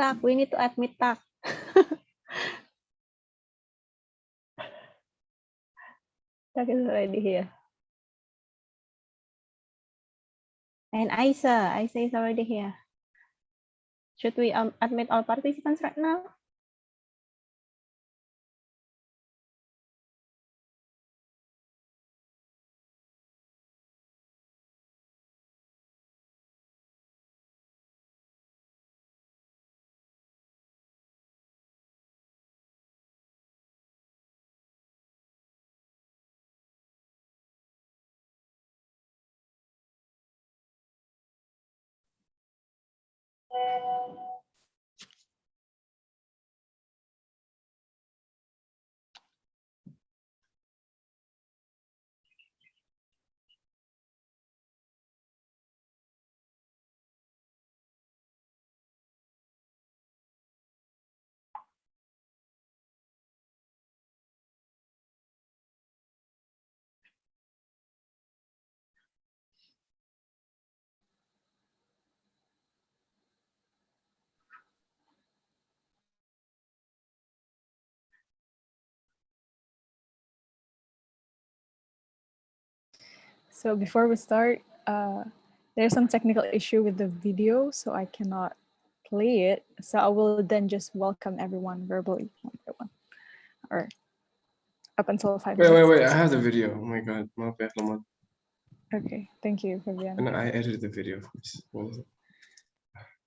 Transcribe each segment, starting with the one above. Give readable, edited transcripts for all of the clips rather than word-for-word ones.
Tak, we need to admit Tak. Tak is already here. And Aisa is already here. Should we admit all participants right now? So before we start, there's some technical issue with the video, so I cannot play it. So I will then just welcome everyone verbally, one by one, or up until 5 minutes. Wait, I have the video. Oh my God, maaf ya, Lemon. Okay, thank you, Fabian. And I edited the video.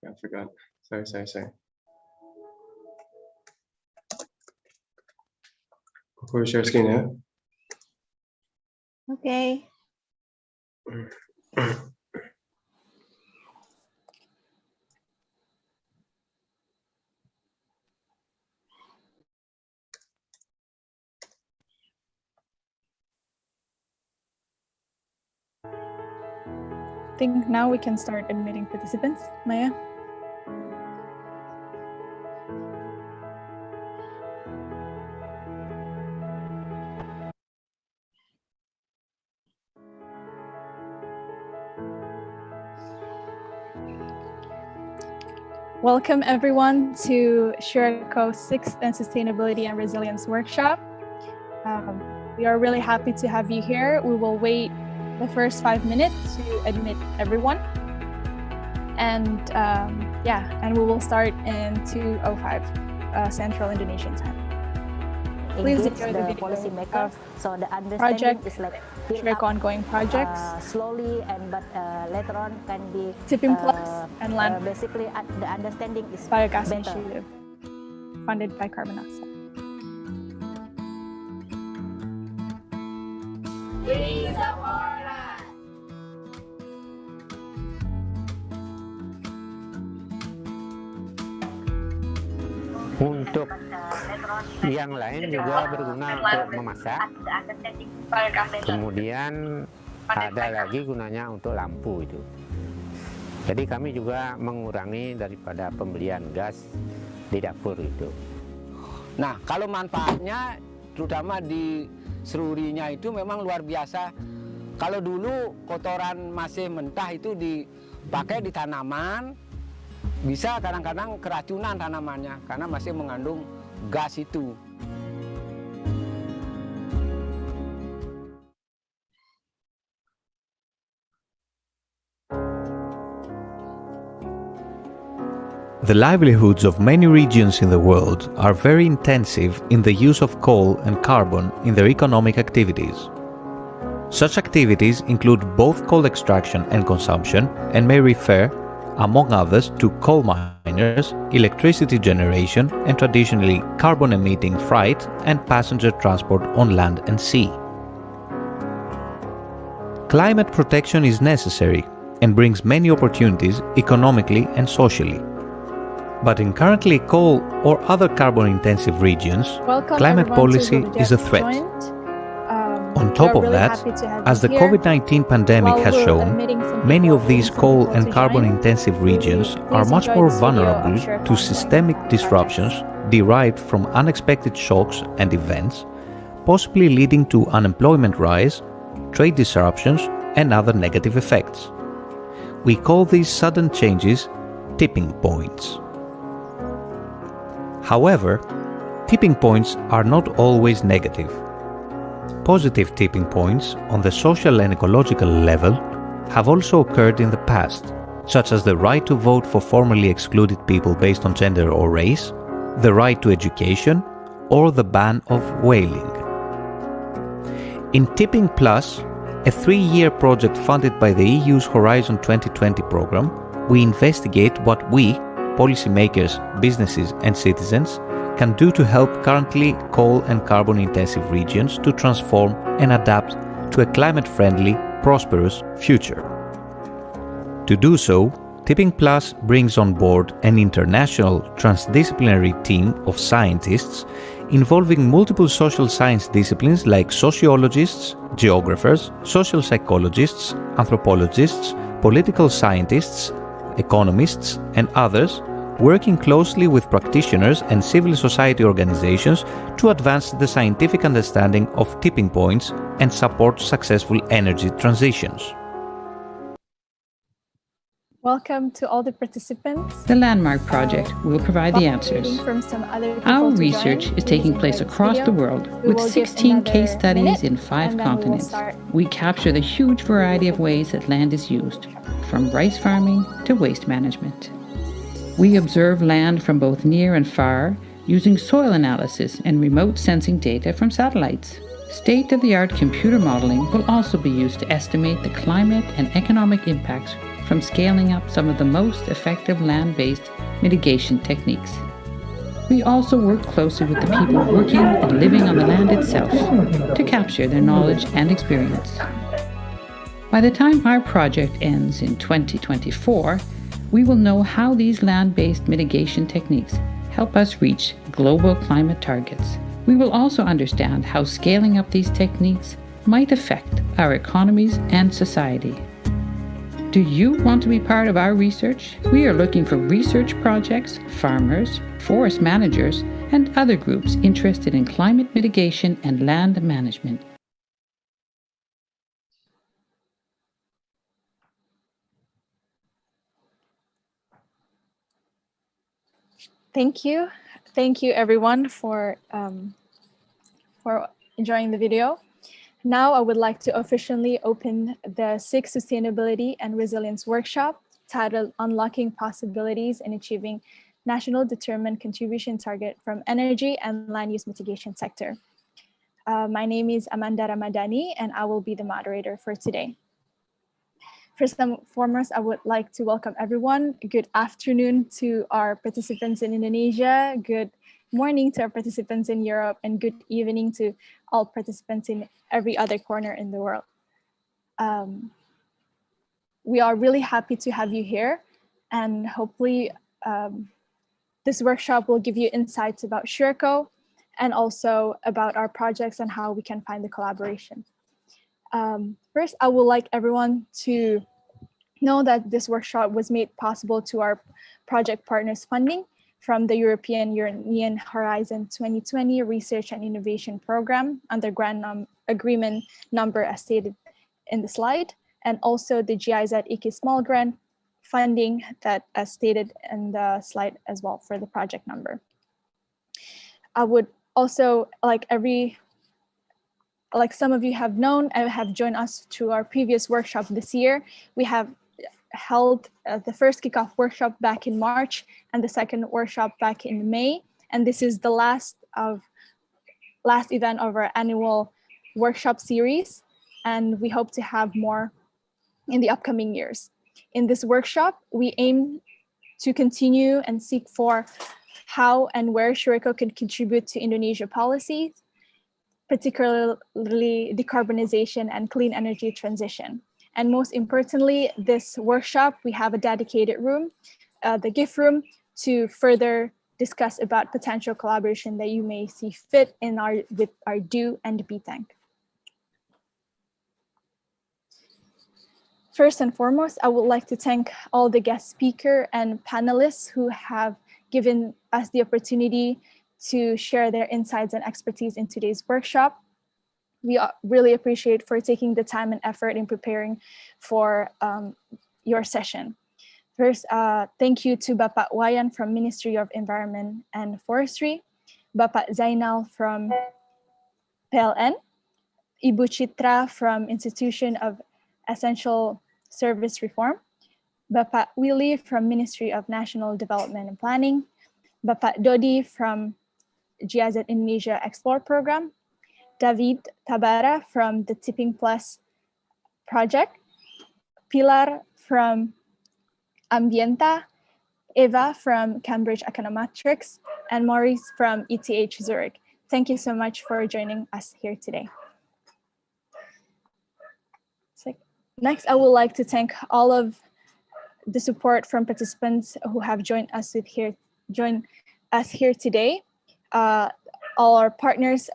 I forgot. Sorry. Aku share screen ya. Okay. I think now we can start admitting participants, Maya. Welcome everyone to Shuriko's 6th and Sustainability and Resilience Workshop. We are really happy to have you here. We will wait the first 5 minutes to admit everyone. And and we will start in 2:05 Central Indonesian time. Please enjoy the video policymaker. So the understanding project, is like Shuriko ongoing projects, slowly, but later on can be Tipping Plus and Land. Basically, the understanding is Biogas better. Initiative, funded by carbon offset. Untuk yang lain juga berguna untuk memasak. Kemudian ada lagi gunanya untuk lampu itu. Jadi kami juga mengurangi daripada pembelian gas di dapur itu. Nah, kalau manfaatnya terutama di serurinya itu memang luar biasa. Kalau dulu kotoran masih mentah itu dipakai di tanaman, bisa kadang-kadang keracunan tanamannya karena masih mengandung gas itu. The livelihoods of many regions in the world are very intensive in the use of coal and carbon in their economic activities. Such activities include both coal extraction and consumption and may refer, among others, to coal miners, electricity generation, and traditionally carbon-emitting freight and passenger transport on land and sea. Climate protection is necessary and brings many opportunities economically and socially. But in currently coal or other carbon-intensive regions, climate policy is a threat. On top of that, as the COVID-19 pandemic has shown, many of these coal and carbon-intensive regions are much more vulnerable to systemic disruptions derived from unexpected shocks and events, possibly leading to unemployment rise, trade disruptions, and other negative effects. We call these sudden changes tipping points. However, tipping points are not always negative. Positive tipping points on the social and ecological level have also occurred in the past, such as the right to vote for formerly excluded people based on gender or race, the right to education, or the ban of whaling. In Tipping Plus, a 3-year project funded by the EU's Horizon 2020 program, we investigate what we, policymakers, businesses and citizens, can do to help currently coal and carbon-intensive regions to transform and adapt to a climate-friendly, prosperous future. To do so, Tipping Plus brings on board an international transdisciplinary team of scientists involving multiple social science disciplines like sociologists, geographers, social psychologists, anthropologists, political scientists, economists, and others, working closely with practitioners and civil society organizations to advance the scientific understanding of tipping points and support successful energy transitions. Welcome to all the participants. The Landmark project will provide the answers. Our research is taking place across the world with 16 case studies in 5 continents. We capture the huge variety of ways that land is used, from rice farming to waste management. We observe land from both near and far using soil analysis and remote sensing data from satellites. State-of-the-art computer modeling will also be used to estimate the climate and economic impacts from scaling up some of the most effective land-based mitigation techniques. We also work closely with the people working and living on the land itself to capture their knowledge and experience. By the time our project ends in 2024, we will know how these land-based mitigation techniques help us reach global climate targets. We will also understand how scaling up these techniques might affect our economies and society. Do you want to be part of our research? We are looking for research projects, farmers, forest managers, and other groups interested in climate mitigation and land management. Thank you. Thank you everyone for enjoying the video. Now I would like to officially open the 6th Sustainability and Resilience Workshop titled Unlocking Possibilities in Achieving National Determined Contribution Target from Energy and Land Use Mitigation Sector. My name is Amanda Ramadhani and I will be the moderator for today. First and foremost, I would like to welcome everyone. Good afternoon to our participants in Indonesia. Good morning to our participants in Europe, and good evening to all participants in every other corner in the world. We are really happy to have you here, and hopefully this workshop will give you insights about SureCo and also about our projects and how we can find the collaboration. First, I would like everyone to know that this workshop was made possible to our project partners funding from the European Union Horizon 2020 Research and Innovation Program under grant agreement number as stated in the slide, and also the GIZ IKI Small Grant funding that as stated in the slide as well for the project number. I would also, like some of you have known and have joined us to our previous workshop this year, we have held the first kickoff workshop back in March and the second workshop back in May. And this is the last event of our annual workshop series. And we hope to have more in the upcoming years. In this workshop, we aim to continue and seek for how and where SureCo can contribute to Indonesia policies, particularly decarbonization and clean energy transition. And most importantly, this workshop, we have a dedicated room, the gift room, to further discuss about potential collaboration that you may see fit in with our Do and Be Tank. First and foremost, I would like to thank all the guest speaker and panelists who have given us the opportunity to share their insights and expertise in today's workshop. We really appreciate for taking the time and effort in preparing for your session. First, thank you to Bapak Wayan from Ministry of Environment and Forestry, Bapak Zainal from PLN, Ibu Chitra from Institution of Essential Service Reform, Bapak Willy from Ministry of National Development and Planning, Bapak Dodi from GIZ Indonesia Explore Program, David Tabara from the Tipping Plus Project, Pilar from Ambienta, Eva from Cambridge Econometrics, and Maurice from ETH Zurich. Thank you so much for joining us here today. So next, I would like to thank all of the support from participants who have joined us here today. All our partners,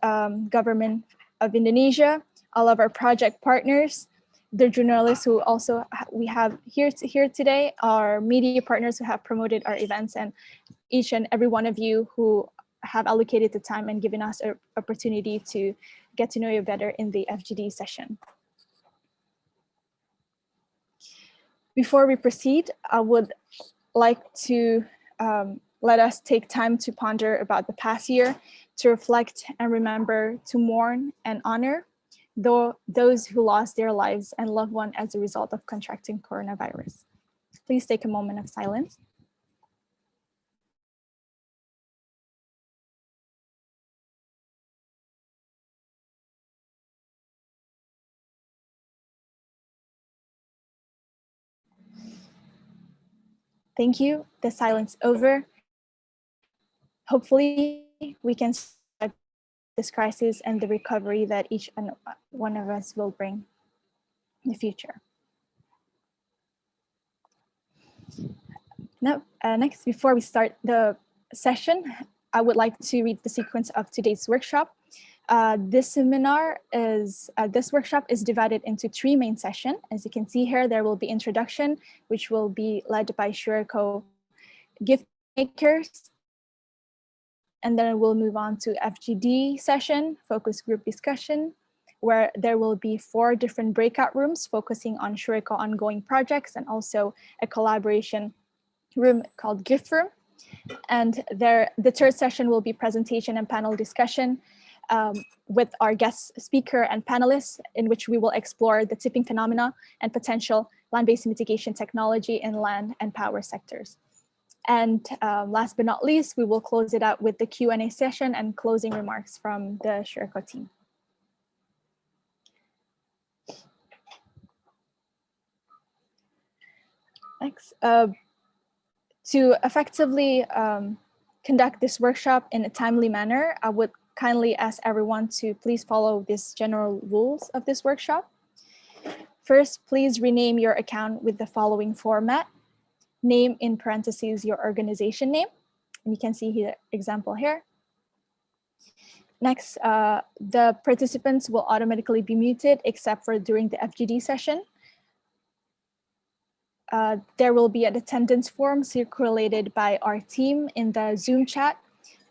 government of Indonesia, all of our project partners, the journalists who also we have here today, our media partners who have promoted our events, and each and every one of you who have allocated the time and given us an opportunity to get to know you better in the Fgd session. Before we proceed, I would like to let us take time to ponder about the past year, to reflect and remember, to mourn and honor those who lost their lives and loved one as a result of contracting coronavirus. Please take a moment of silence. Thank you. The silence over. Hopefully, we can survive this crisis and the recovery that each and one of us will bring in the future. Now, next, before we start the session, I would like to read the sequence of today's workshop. This workshop is divided into 3 main sessions. As you can see here, there will be introduction, which will be led by Shureko gift makers. And then we'll move on to Fgd session, focus group discussion, where there will be 4 different breakout rooms focusing on Shureko ongoing projects and also a collaboration room called gift room. And the third session will be presentation and panel discussion with our guest speaker and panelists, in which we will explore the tipping phenomena and potential land-based mitigation technology in land and power sectors. And last but not least, we will close it out with the Q&A session and closing remarks from the Shureko team. Next, to effectively conduct this workshop in a timely manner, I would kindly ask everyone to please follow these general rules of this workshop. First, please rename your account with the following format. Name in parentheses your organization name. And you can see here example here. Next, the participants will automatically be muted except for during the Fgd session. There will be an attendance form circulated by our team in the Zoom chat.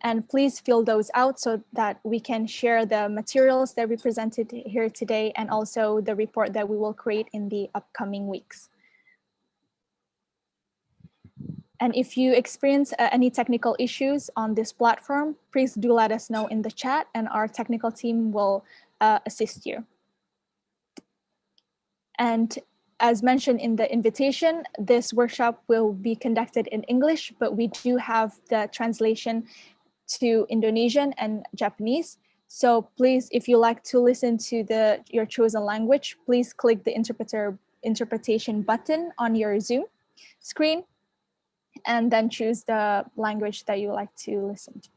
And please fill those out so that we can share the materials that we presented here today and also the report that we will create in the upcoming weeks. And if you experience any technical issues on this platform, please do let us know in the chat and our technical team will assist you. And as mentioned in the invitation, this workshop will be conducted in English, but we do have the translation to Indonesian and Japanese. So please, if you like to listen to your chosen language, please click the interpretation button on your Zoom screen and then choose the language that you like to listen to.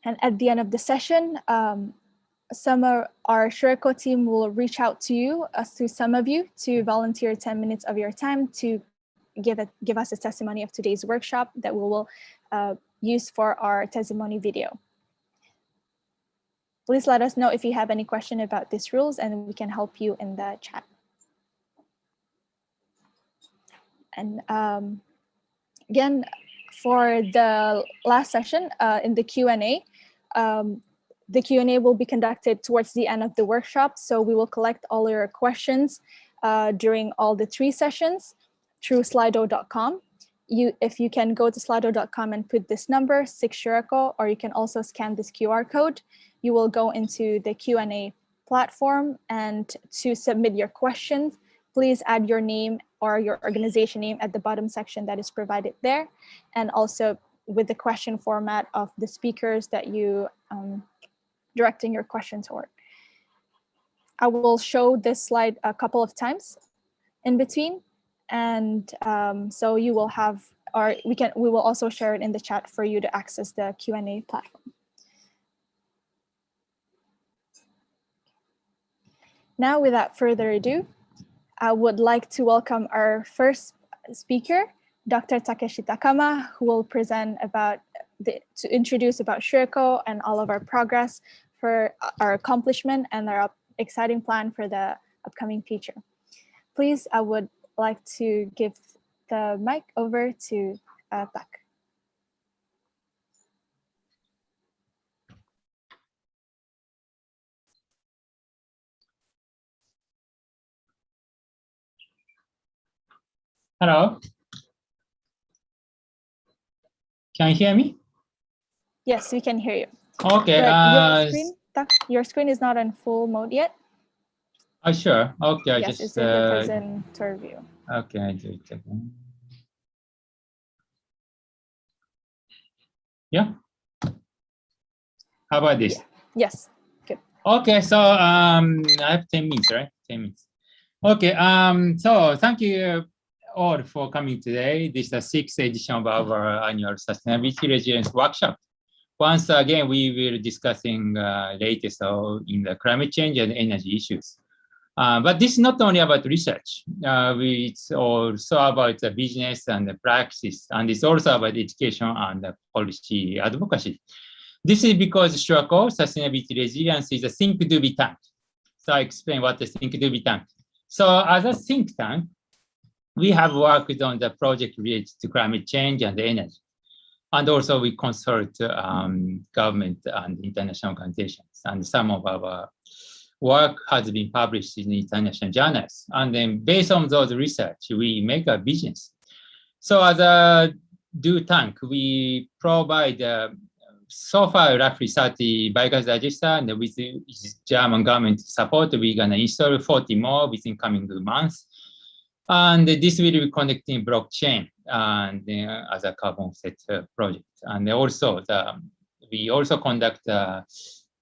And at the end of the session, some of our Shureko team will reach out to you, to some of you, to volunteer 10 minutes of your time to give us a testimony of today's workshop that we will use for our testimony video. Please let us know if you have any question about these rules and we can help you in the chat. And again, for the last session in the Q&A will be conducted towards the end of the workshop. So we will collect all your questions during all the 3 sessions through slido.com. If you can go to slido.com and put this number, 6 Shirako, or you can also scan this QR code, you will go into the Q&A platform, and to submit your questions, please add your name or your organization name at the bottom section that is provided there, and also with the question format of the speakers that you directing your question toward. I will show this slide a couple of times in between, and so you will have, or we will also share it in the chat for you to access the Q&A platform. Now, without further ado, I would like to welcome our first speaker, Dr. Takashi Takama, who will present about to introduce about Shirako and all of our progress for our accomplishment and our exciting plan for the upcoming future. Please, I would like to give the mic over to Tak. Hello. Can you hear me? Yes, we can hear you. Okay. But your screen is not on full mode yet. Oh, sure. Okay. Yes, it's in the presenter view. Okay, I do it again. Yeah. How about this? Yes. Good. Okay. So I have 10 minutes, right? 10 minutes. Okay. So thank you all for coming today. This is the 6th edition of our annual Sustainability Resilience Workshop. Once again, we will be discussing latest in the climate change and energy issues. But this is not only about research. It's also about the business and the practice, and it's also about education and the policy advocacy. This is because Shirako, Sustainability Resilience, is a think do be tank. So I explain what the think do be tank. So as a think tank, we have worked on the project related to climate change and energy. And also we consult government and international organizations. And some of our work has been published in international journals. And then based on those research, we make a business. So as a do tank, we provide so far roughly 30 biogas digester, and with the German government support, we're gonna install 40 more within coming months. And this will be connecting blockchain and as a carbon offset project. And also we also conduct a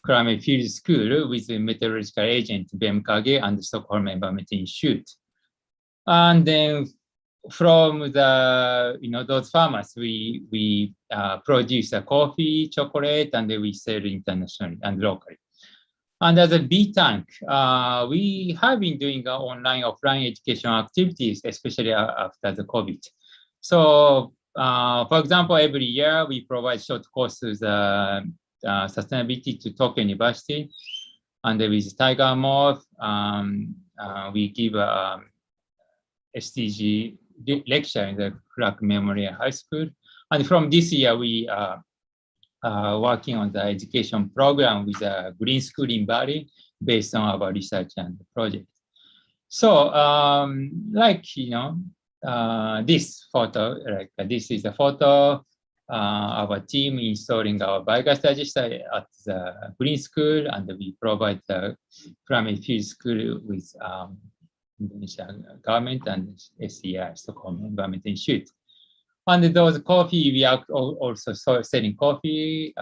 climate field school with the meteorological agent BMKG and the Stockholm Environment Institute. And then from the those farmers, we produce a coffee, chocolate, and then we sell internationally and locally. And as a B tank, we have been doing online, offline education activities, especially after the COVID. So, for example, every year we provide short courses, sustainability to Tokyo University, and with Tiger Moth, we give a SDG lecture in the Clark Memorial High School. And from this year, we are working on the education program with a green school in Bali based on our research and project. So this photo, this is a photo of a team installing our biogas digester at the green school, and we provide the climate field school with Indonesia government and SEI, Stockholm Environment Institute. And those coffee, we are also selling coffee.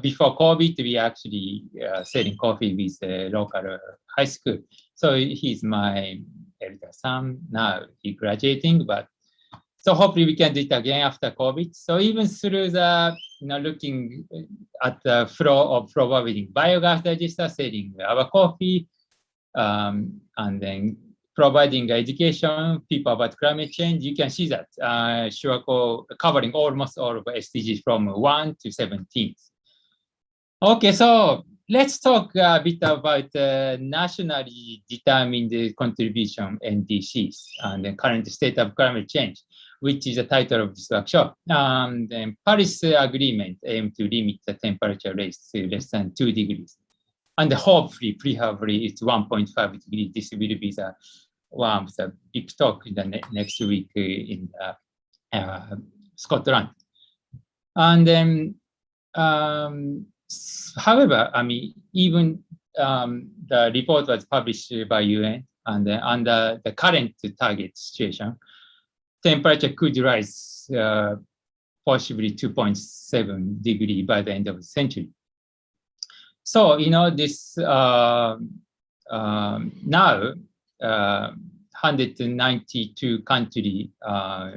Before COVID, we actually selling coffee with the local high school. So he's my elder son. Now he's graduating, but so hopefully we can do it again after COVID. So even through the, looking at the flow of providing biogas digester, selling our coffee, and then providing education, people about climate change, you can see that Shirako covering almost all of SDGs from 1 to 17. Okay, so let's talk a bit about nationally determined contribution NDCs and the current state of climate change, which is the title of this workshop. The Paris Agreement aims to limit the temperature rise to less than 2 degrees. And hopefully, preferably, it's 1.5 degrees. This will be the one of the big talk in the next week in Scotland. And then, however, I mean, even the report was published by UN, and under the current target situation, temperature could rise possibly 2.7 degrees by the end of the century. So, you know, this now 192 countries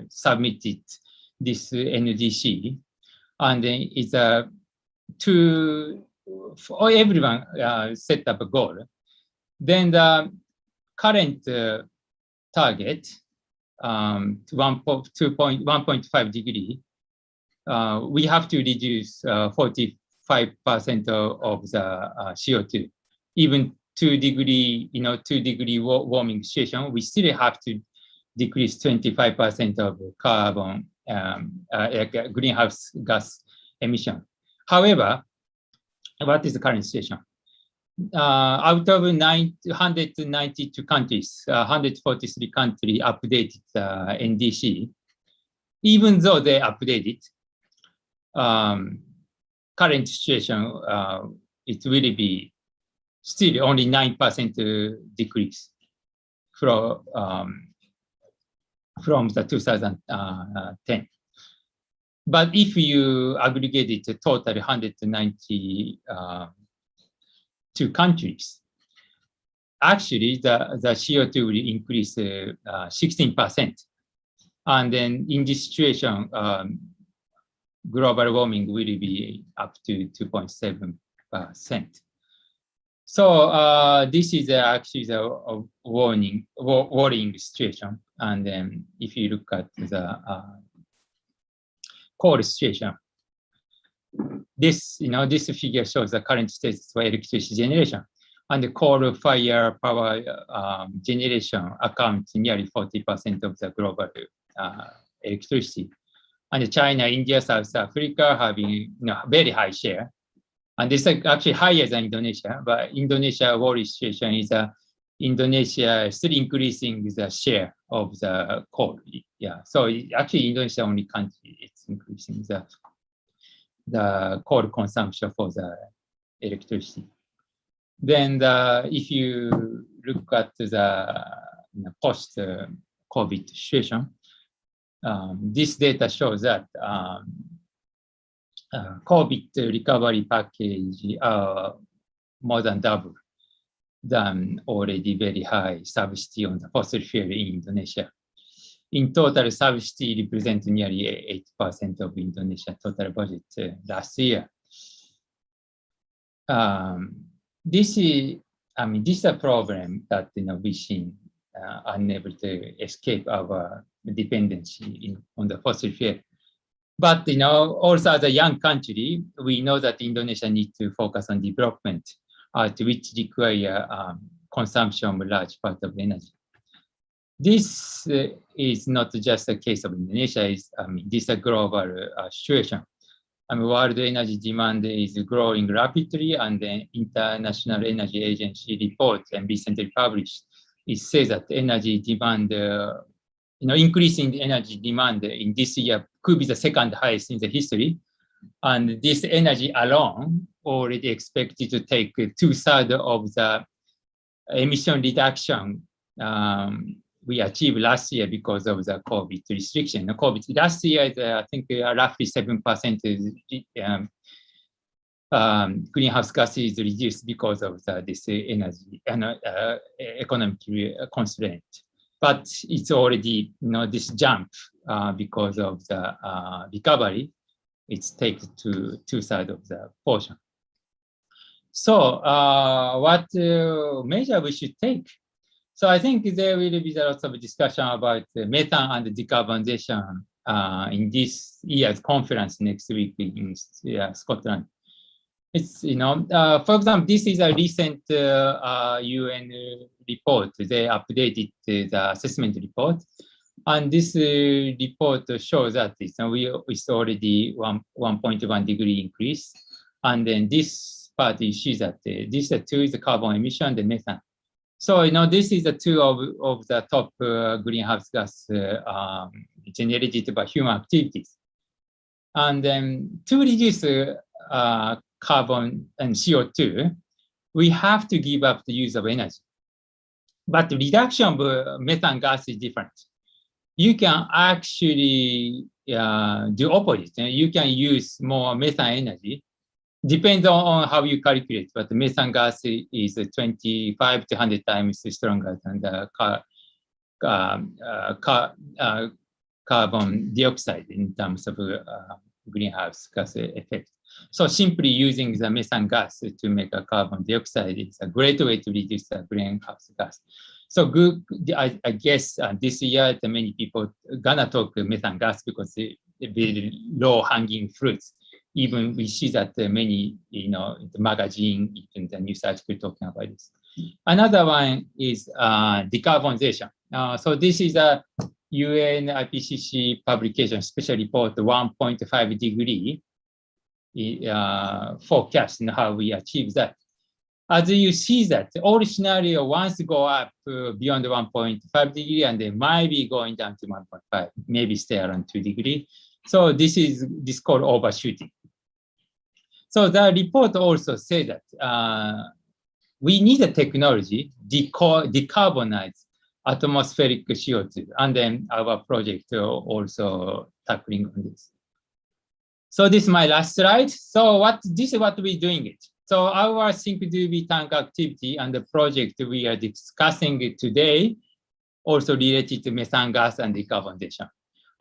submitted this NDC, and then it's for everyone set up a goal. Then the current target, 1.5 degree, we have to reduce 45% of the CO2. Even 2 degree, you know, 2 degree warming situation, we still have to decrease 25% of carbon greenhouse gas emission. However, what is the current situation? Out of 192 countries, 143 countries updated NDC. Even though they updated, current situation, it will be still only 9% decrease from the 2010. But if you aggregate it to total 192 countries, actually the CO2 will increase 16%. And then in this situation, global warming will be up to 2.7%. So this is actually the worrying situation. And then if you look at the coal situation, this figure shows the current status for electricity generation. And the coal fire power generation accounts nearly 40% of the global electricity. And China, India, South Africa having very high share. And this is actually higher than Indonesia, but Indonesia worry situation is Indonesia still increasing the share of the coal. Yeah, so actually Indonesia only country it's increasing the coal consumption for the electricity. Then if you look at the post-COVID situation, this data shows that COVID recovery package are more than double than already very high subsidy on the fossil fuel in Indonesia. In total, subsidy represents nearly 8% of Indonesia's total budget last year. This is a problem that we seem unable to escape our dependency on the fossil fuel. But also as a young country, we know that Indonesia needs to focus on development, which require consumption of a large part of energy. This is not just a case of Indonesia. This is a global situation. World energy demand is growing rapidly, and the International Energy Agency report and recently published, it says that energy demand, increasing the energy demand in this year could be the second highest in the history. And this energy alone already expected to take 2/3 of the emission reduction we achieved last year because of the COVID restriction. COVID last year, I think roughly 7% greenhouse gases reduced because of this energy economic constraint. But it's already, this jump because of the recovery, it's taken to 2/3 of the portion. So what measure we should take? So I think there will be lots of discussion about methane and decarbonization in this year's conference next week in Scotland. It's, for example, this is a recent UN report. They updated the assessment report. And this report shows that it's already 1.1 degree increase. And then this part sees that this two is the carbon emission and the methane. So, this is the two of the top greenhouse gas generated by human activities. And then to reduce carbon and CO2, we have to give up the use of energy. But the reduction of methane gas is different. You can actually do opposite. You can use more methane energy. Depends on how you calculate, but the methane gas is 25 to 100 times stronger than the carbon dioxide in terms of greenhouse gas effect. So simply using the methane gas to make a carbon dioxide is a great way to reduce the greenhouse gas. So good, I guess this year many people gonna talk methane gas because it's very low hanging fruits. Even we see that many, the magazine, even the news article talking about this. Another one is decarbonization. So this is a UN IPCC publication, special report 1.5 degree forecast and how we achieve that. As you see that all scenario once go up beyond 1.5 degree and they might be going down to 1.5, maybe stay around 2 degree. So this is called overshooting. So the report also said that we need a technology decarbonize atmospheric CO2, and then our project also tackling on this. So this is my last slide. So this is what we're doing it. So our Think2B tank activity and the project we are discussing today also related to methane gas and decarbonization.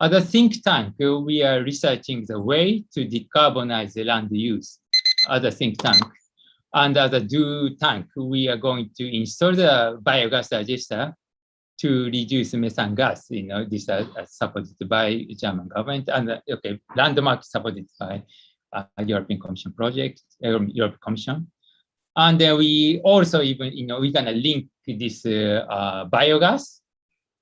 As a think tank, we are researching the way to decarbonize the land use as a think tank. And as a do tank, we are going to install the biogas digester to reduce methane gas. This is supported by German government and landmark supported by European Commission project, European Commission. And then we also even, we're gonna link this biogas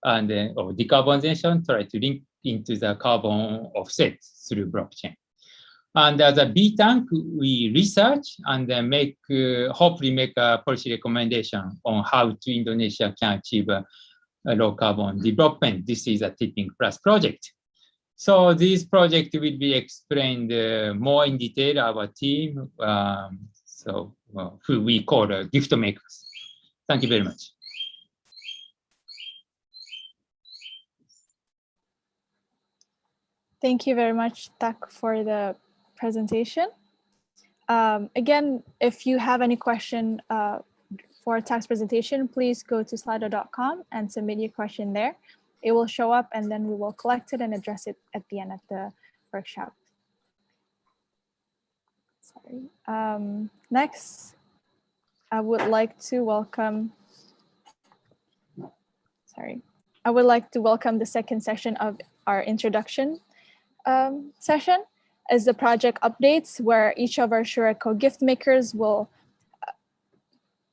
and then decarbonization, try to link into the carbon offset through blockchain. And as a B tank, we research and then hopefully make a policy recommendation on how to Indonesia can achieve a low carbon development. This is a Tipping Plus project. So this project will be explained more in detail, our team, who we call gift makers. Thank you very much. Thank you very much, Tak, for the presentation. Again, if you have any question for Tak's presentation, please go to slido.com and submit your question there. It will show up and then we will collect it and address it at the end of the workshop. Sorry. Next, I would like to welcome, the second session of our introduction session as the project updates, where each of our Shureco gift makers will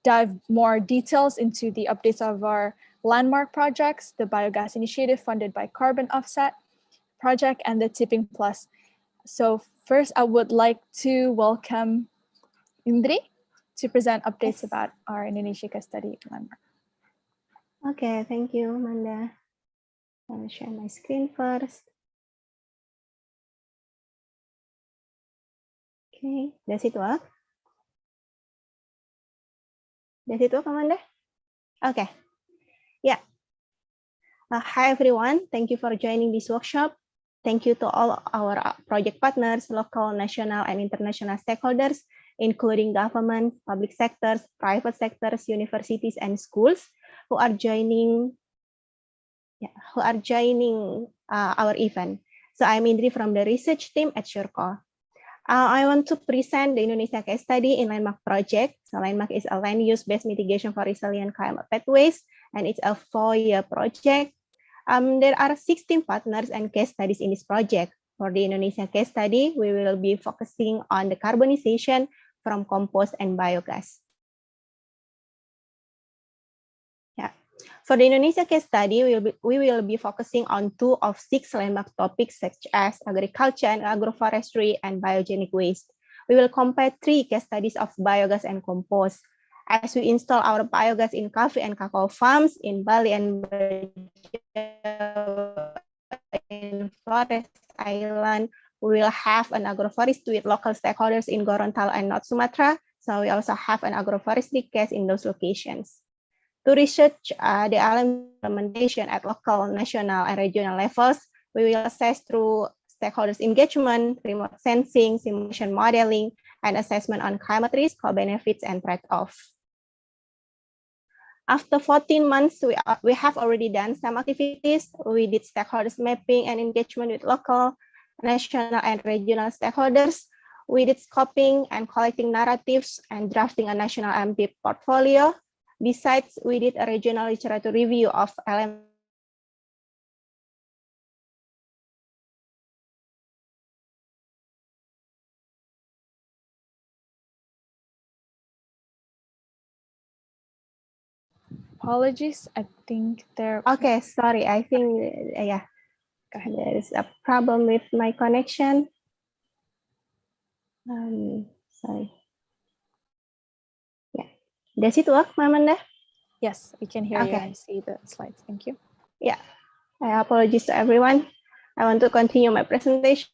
dive more details into the updates of our landmark projects, the biogas initiative funded by Carbon Offset project, and the Tipping Plus. So first, I would like to welcome Indri to present updates about our Indonesia case study landmark. Okay, thank you, Amanda. I'll share my screen first. Okay, does it work? Does it work, Amanda? Okay. Yeah. Hi, everyone. Thank you for joining this workshop. Thank you to all our project partners, local, national, and international stakeholders, including government, public sectors, private sectors, universities, and schools who are joining our event. So I'm Indri from the research team at Shureco. I want to present the Indonesia case study in Landmark project. So Landmark is a land use-based mitigation for resilient climate pathways, and it's a 4-year project. There are 16 partners and case studies in this project. For the Indonesia case study, we will be focusing on the decarbonization from compost and biogas. Yeah. For the Indonesia case study, we will be focusing on 2 of 6 landmark topics such as agriculture and agroforestry and biogenic waste. We will compare 3 case studies of biogas and compost. as we install our biogas in coffee and cacao farms in Bali and in Flores Island. We will have an agroforestry with local stakeholders in Gorontalo and North Sumatra. So we also have an agroforestry case in those locations. To research the implementation at local, national, and regional levels, we will assess through stakeholders engagement, remote sensing, simulation modeling, and assessment on climate risk, co-benefits, and trade-off. After 14 months, we have already done some activities. We did stakeholders mapping and engagement with local, national, and regional stakeholders. We did scoping and collecting narratives and drafting a national LMP portfolio. Besides, we did a regional literature review of LMP. Apologies, I think there. Okay, sorry, I think, yeah, there is a problem with my connection. Sorry. Yeah, does it work, Amanda? Yes, we can hear you and see the slides. Thank you. Yeah, I apologize to everyone. I want to continue my presentation.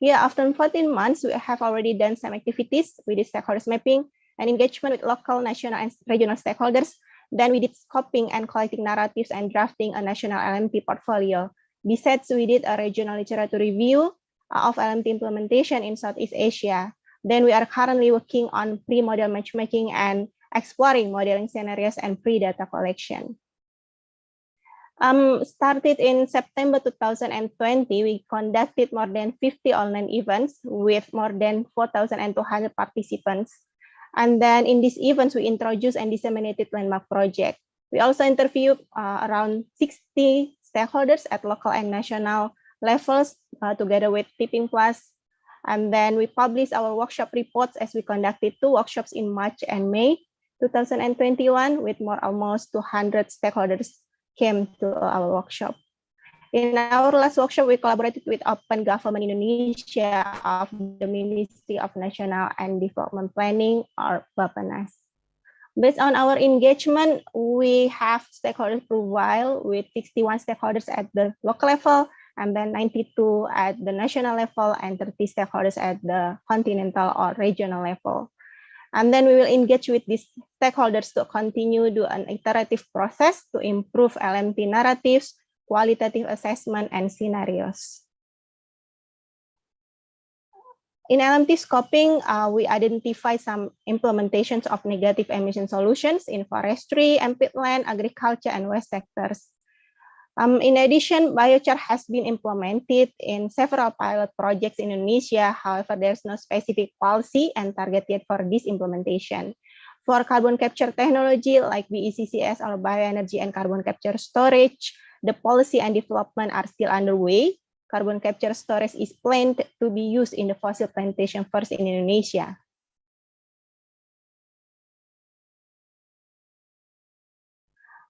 Yeah, after 14 months, we have already done some activities. We did stakeholders mapping and engagement with local, national, and regional stakeholders. Then we did scoping and collecting narratives and drafting a national LMP portfolio. Besides, we did a regional literature review of LMP implementation in Southeast Asia. Then we are currently working on pre-model matchmaking and exploring modeling scenarios and pre-data collection. Started in September 2020, we conducted more than 50 online events with more than 4,200 participants. And then in these events, we introduced and disseminated landmark project. We also interviewed around 60 stakeholders at local and national levels together with Tipping Plus. And then we published our workshop reports as we conducted 2 workshops in March and May 2021 with almost 200 stakeholders came to our workshop. In our last workshop, we collaborated with Open Government Indonesia of the Ministry of National and Development Planning, or Bappenas. Based on our engagement, we have stakeholder profile with 61 stakeholders at the local level, and then 92 at the national level, and 30 stakeholders at the continental or regional level. And then we will engage with these stakeholders to continue do an iterative process to improve LMP narratives, qualitative assessment, and scenarios. In LMP scoping, we identify some implementations of negative emission solutions in forestry and peatland, agriculture, and waste sectors. In addition, biochar has been implemented in several pilot projects in Indonesia. However, there's no specific policy and target yet for this implementation. For carbon capture technology like BECCS or bioenergy and carbon capture storage, the policy and development are still underway. Carbon capture storage is planned to be used in the fossil plantation first in Indonesia.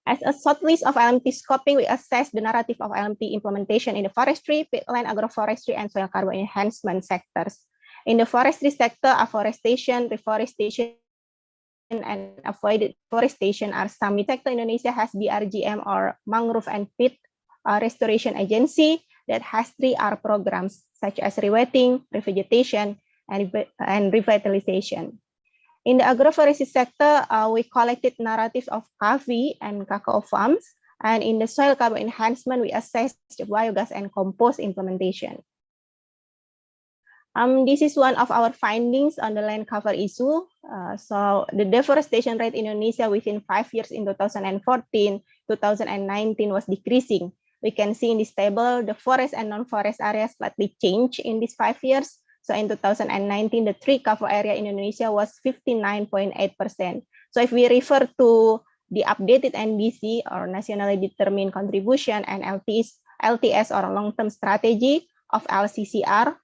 As a short list of LMP scoping, we assess the narrative of LMP implementation in the forestry, peatland, agroforestry, and soil carbon enhancement sectors. In the forestry sector, afforestation, reforestation, and avoided deforestation are some. Sector Indonesia has BRGM or Mangrove and Peat Restoration Agency that has 3R programs such as rewetting, revegetation, and revitalization. In the agroforestry sector, we collected narratives of coffee and cacao farms, and in the soil carbon enhancement, we assessed biogas and compost implementation. This is one of our findings on the land cover issue. So the deforestation rate in Indonesia within 5 years in 2014, 2019 was decreasing. We can see in this table, the forest and non-forest areas slightly changed in these 5 years. So in 2019, the tree cover area in Indonesia was 59.8%. So if we refer to the updated NDC or nationally determined contribution and LTS or long-term strategy of LCCR,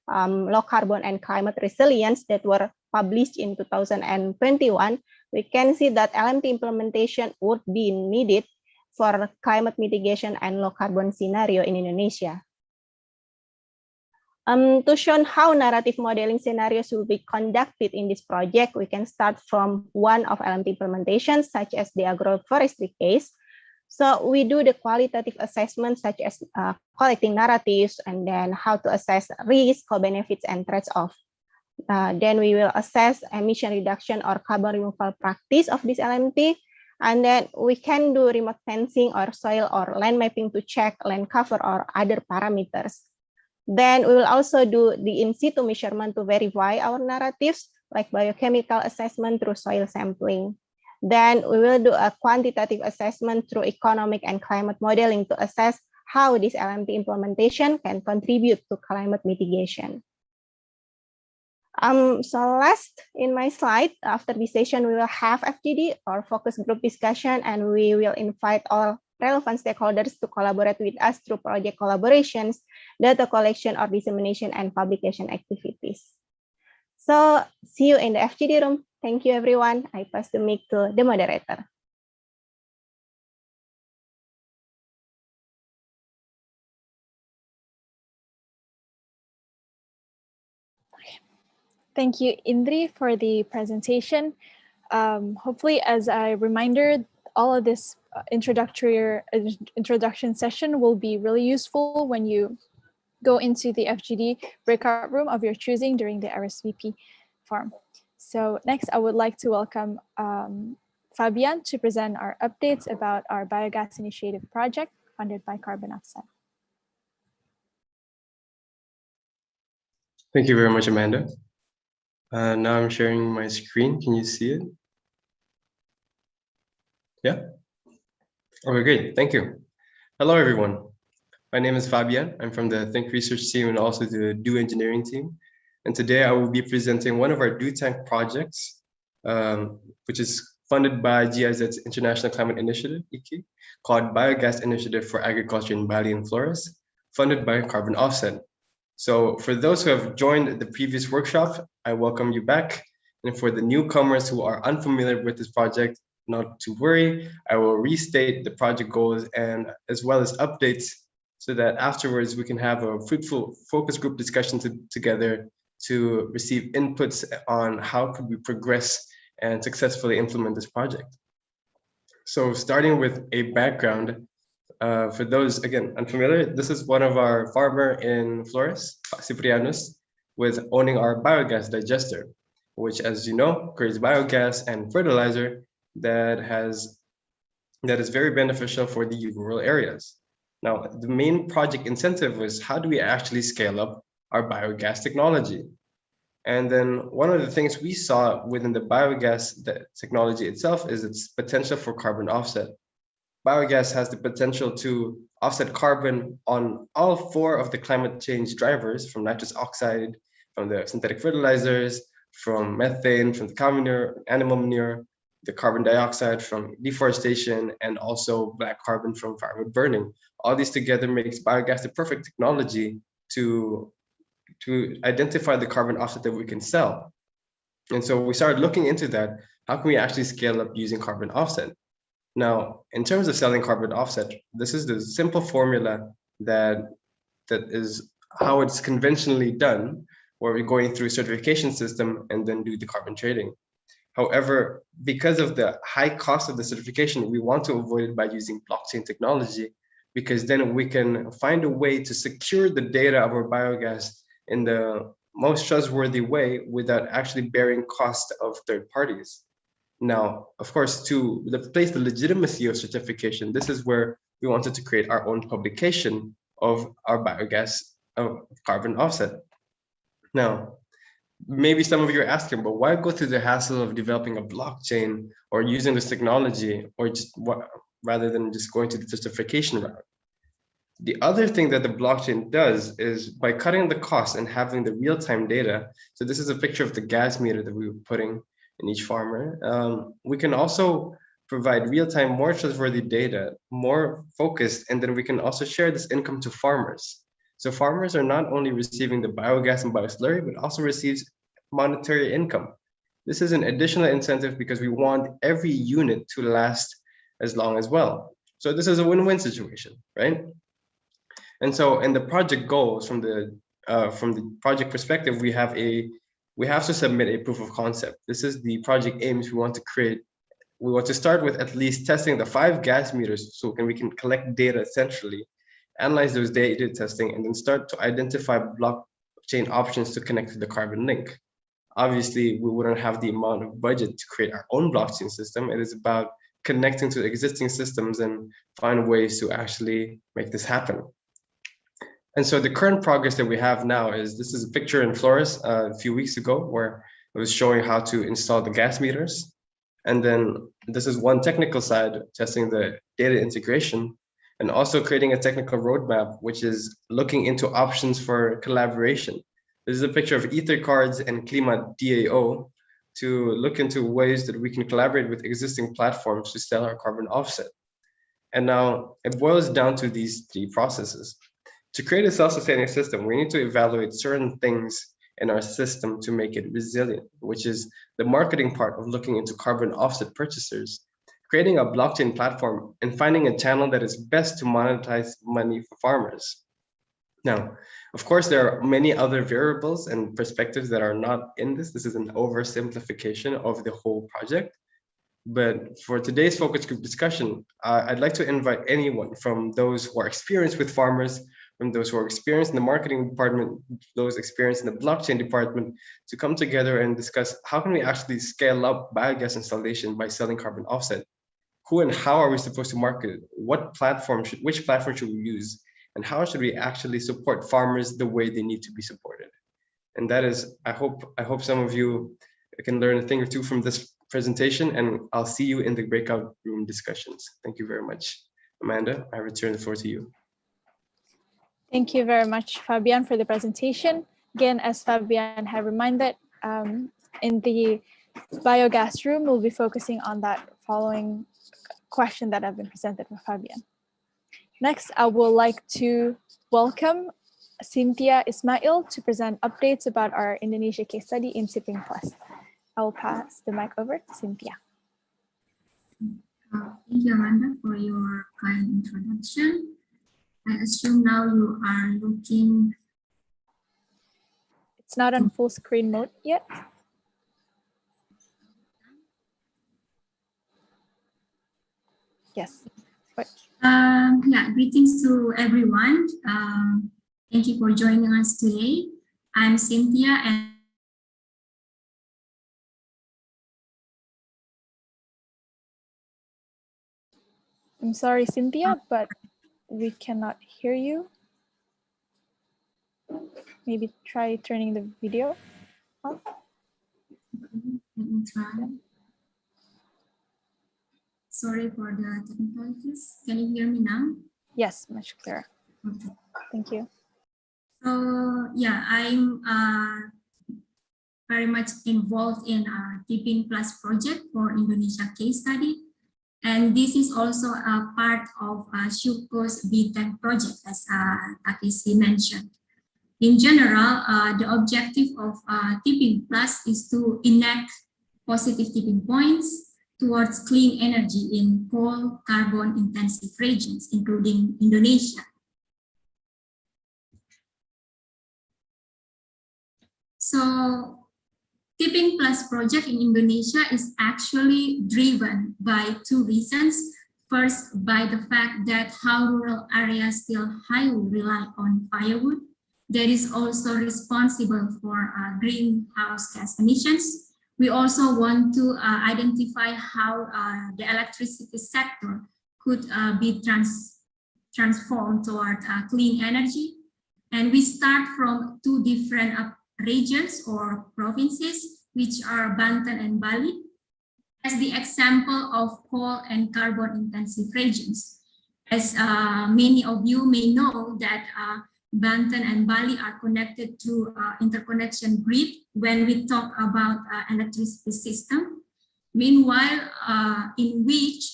low carbon and climate resilience that were published in 2021, we can see that LMP implementation would be needed for climate mitigation and low carbon scenario in Indonesia. To show how narrative modeling scenarios will be conducted in this project, we can start from one of LMT implementations, such as the agroforestry case. So we do the qualitative assessment, such as collecting narratives, and then how to assess risk, co-benefits, and trades-off. Then we will assess emission reduction or carbon removal practice of this LMT. And then we can do remote fencing or soil or land mapping to check land cover or other parameters. Then we will also do the in situ measurement to verify our narratives, like biochemical assessment through soil sampling. Then we will do a quantitative assessment through economic and climate modeling to assess how this LMT implementation can contribute to climate mitigation. So last in my slide, after this session, we will have FGD or focus group discussion, and we will invite all relevant stakeholders to collaborate with us through project collaborations, data collection or dissemination, and publication activities. So see you in the FGD room. Thank you, everyone. I pass the mic to the moderator. Thank you, Indri, for the presentation. Hopefully, as a reminder, all of this introduction session will be really useful when you go into the FGD breakout room of your choosing during the RSVP forum. So next, I would like to welcome Fabian to present our updates about our biogas initiative project funded by Carbon Offset. Thank you very much, Amanda. Now I'm sharing my screen. Can you see it? Yeah? Okay, great. Thank you. Hello, everyone. My name is Fabian. I'm from the Think Research team and also the Do Engineering team. And today I will be presenting one of our Do Tank projects, which is funded by GIZ's International Climate Initiative, ICI, called Biogas Initiative for Agriculture in Bali and Flores, funded by Carbon Offset. So for those who have joined the previous workshop, I welcome you back. And for the newcomers who are unfamiliar with this project, not to worry, I will restate the project goals and as well as updates so that afterwards we can have a fruitful focus group discussion together to receive inputs on how could we progress and successfully implement this project. So starting with a background, for those, again, unfamiliar, this is one of our farmer in Flores, Ciprianos, with owning our biogas digester, which, as you know, creates biogas and fertilizer that is very beneficial for the rural areas. Now, the main project incentive was how do we actually scale up our biogas technology? And then one of the things we saw within the biogas technology itself is its potential for carbon offset. Biogas has the potential to offset carbon on all four of the climate change drivers, from nitrous oxide, from the synthetic fertilizers, from methane, from the cow manure, animal manure, the carbon dioxide from deforestation, and also black carbon from firewood burning. All these together makes biogas the perfect technology to identify the carbon offset that we can sell. And so we started looking into that. How can we actually scale up using carbon offset? Now, in terms of selling carbon offset, this is the simple formula that is how it's conventionally done, where we're going through a certification system and then do the carbon trading. However, because of the high cost of the certification, we want to avoid it by using blockchain technology, because then we can find a way to secure the data of our biogas in the most trustworthy way without actually bearing cost of third parties. Now, of course, to replace the legitimacy of certification, this is where we wanted to create our own publication of our biogas carbon offset. Now, maybe some of you are asking, but why go through the hassle of developing a blockchain or using this technology, or just rather than just going to the certification route? The other thing that the blockchain does is by cutting the cost and having the real-time data. So this is a picture of the gas meter that we were putting in each farmer. We can also provide real-time, more trustworthy data, more focused, and then we can also share this income to farmers. So farmers are not only receiving the biogas and bioslurry, but also receives monetary income. This is an additional incentive because we want every unit to last as long as well. So this is a win-win situation, right? And so in the project goals from the from the project perspective, we have to submit a proof of concept. This is the project aims. We want to create. We want to start with at least testing the 5 gas meters, so we can collect data centrally, analyze those data testing, and then start to identify blockchain options to connect to the carbon link. Obviously, we wouldn't have the amount of budget to create our own blockchain system. It is about connecting to existing systems and find ways to actually make this happen. And so the current progress that we have now is, this is a picture in Flores a few weeks ago where I was showing how to install the gas meters. And then this is one technical side, testing the data integration, and also creating a technical roadmap, which is looking into options for collaboration. This is a picture of Ether cards and Klima DAO to look into ways that we can collaborate with existing platforms to sell our carbon offset. And now it boils down to these 3 processes. To create a self-sustaining system, we need to evaluate certain things in our system to make it resilient, which is the marketing part of looking into carbon offset purchasers, creating a blockchain platform, and finding a channel that is best to monetize money for farmers. Now, of course, there are many other variables and perspectives that are not in this. This is an oversimplification of the whole project. But for today's focus group discussion, I'd like to invite anyone from those who are experienced with farmers, from those who are experienced in the marketing department, those experienced in the blockchain department, to come together and discuss how can we actually scale up biogas installation by selling carbon offset? Who and how are we supposed to market it? Which platform should we use? And how should we actually support farmers the way they need to be supported? And that is, I hope some of you can learn a thing or two from this presentation, and I'll see you in the breakout room discussions. Thank you very much. Amanda, I return the floor to you. Thank you very much, Fabian, for the presentation. Again, as Fabian had reminded, in the biogas room, we'll be focusing on that following question that have been presented by Fabian. Next, I would like to welcome Cynthia Ismail to present updates about our Indonesia case study in Tipping Plus. I will pass the mic over to Cynthia. Thank you, Amanda, for your kind introduction. I assume now you are looking. It's not on full screen mode yet. Yes. Yeah, greetings to everyone. Thank you for joining us today. I'm Cynthia, and I'm sorry, Cynthia, but we cannot hear you. Maybe try turning the video on. Let me try. Sorry for the technicalities. Can you hear me now? Yes, much clearer. Okay. Thank you. So yeah, I'm very much involved in Tipping Plus project for Indonesia case study. And this is also a part of Syukur's B10 project, as Takashi mentioned. In general, the objective of Tipping Plus is to enact positive tipping points towards clean energy in coal, carbon-intensive regions, including Indonesia. So, Tipping Plus project in Indonesia is actually driven by 2 reasons. First, by the fact that how rural areas still highly rely on firewood. That is also responsible for greenhouse gas emissions. We also want to identify how the electricity sector could be transformed toward clean energy. And we start from 2 different regions or provinces, which are Banten and Bali, as the example of coal and carbon-intensive regions. As many of you may know that Banten and Bali are connected to interconnection grid when we talk about electricity system. Meanwhile, in which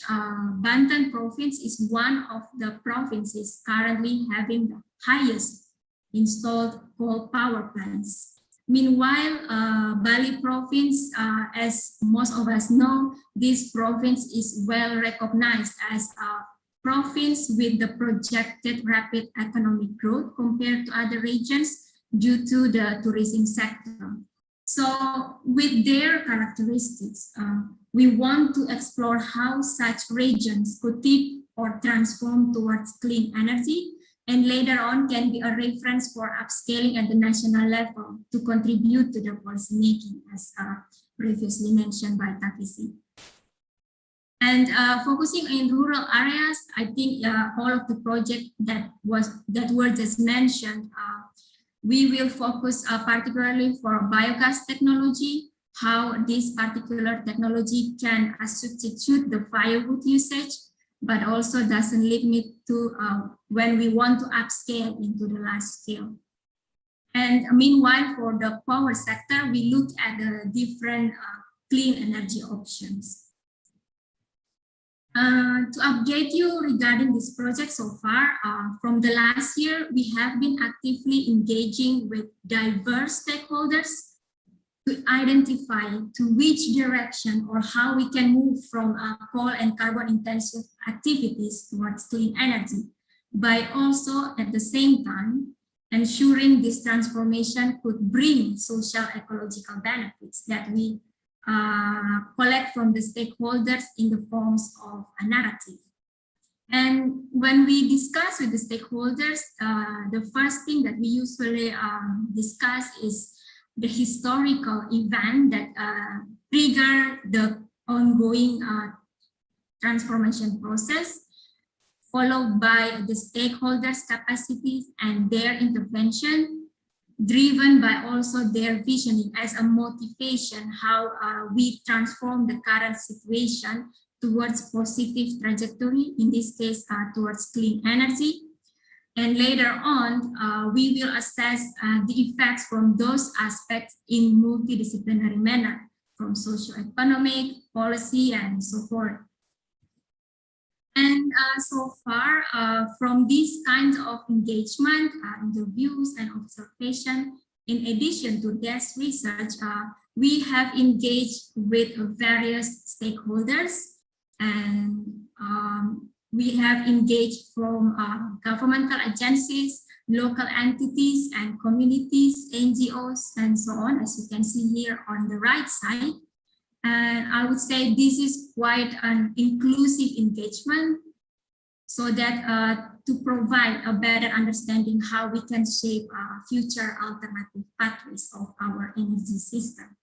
Banten province is one of the provinces currently having the highest installed coal power plants. Meanwhile, Bali province, as most of us know, this province is well recognized as a province with the projected rapid economic growth compared to other regions, due to the tourism sector. So with their characteristics, we want to explore how such regions could tip or transform towards clean energy, and later on can be a reference for upscaling at the national level to contribute to the policy making, as previously mentioned by Takashi. And focusing in rural areas, I think all of the projects that were just mentioned, we will focus particularly for biogas technology, how this particular technology can substitute the firewood usage, but also doesn't limit to when we want to upscale into the large scale. And meanwhile, for the power sector, we look at the different clean energy options. To update you regarding this project so far, from the last year, we have been actively engaging with diverse stakeholders to identify to which direction or how we can move from coal and carbon intensive activities towards clean energy, by also at the same time ensuring this transformation could bring social ecological benefits that we collect from the stakeholders in the forms of a narrative. And when we discuss with the stakeholders, the first thing that we usually discuss is the historical event that trigger the ongoing transformation process, followed by the stakeholders' capacities and their intervention, driven by also their visioning as a motivation, how we transform the current situation towards positive trajectory, in this case, towards clean energy. And later on, we will assess the effects from those aspects in multidisciplinary manner, from socio-economic, policy, and so forth. And so far, from these kinds of engagement, interviews, and observation, in addition to desk research, we have engaged with various stakeholders, and we have engaged from governmental agencies, local entities, and communities, NGOs, and so on, as you can see here on the right side. And I would say this is quite an inclusive engagement, so that to provide a better understanding how we can shape future alternative pathways of our energy system.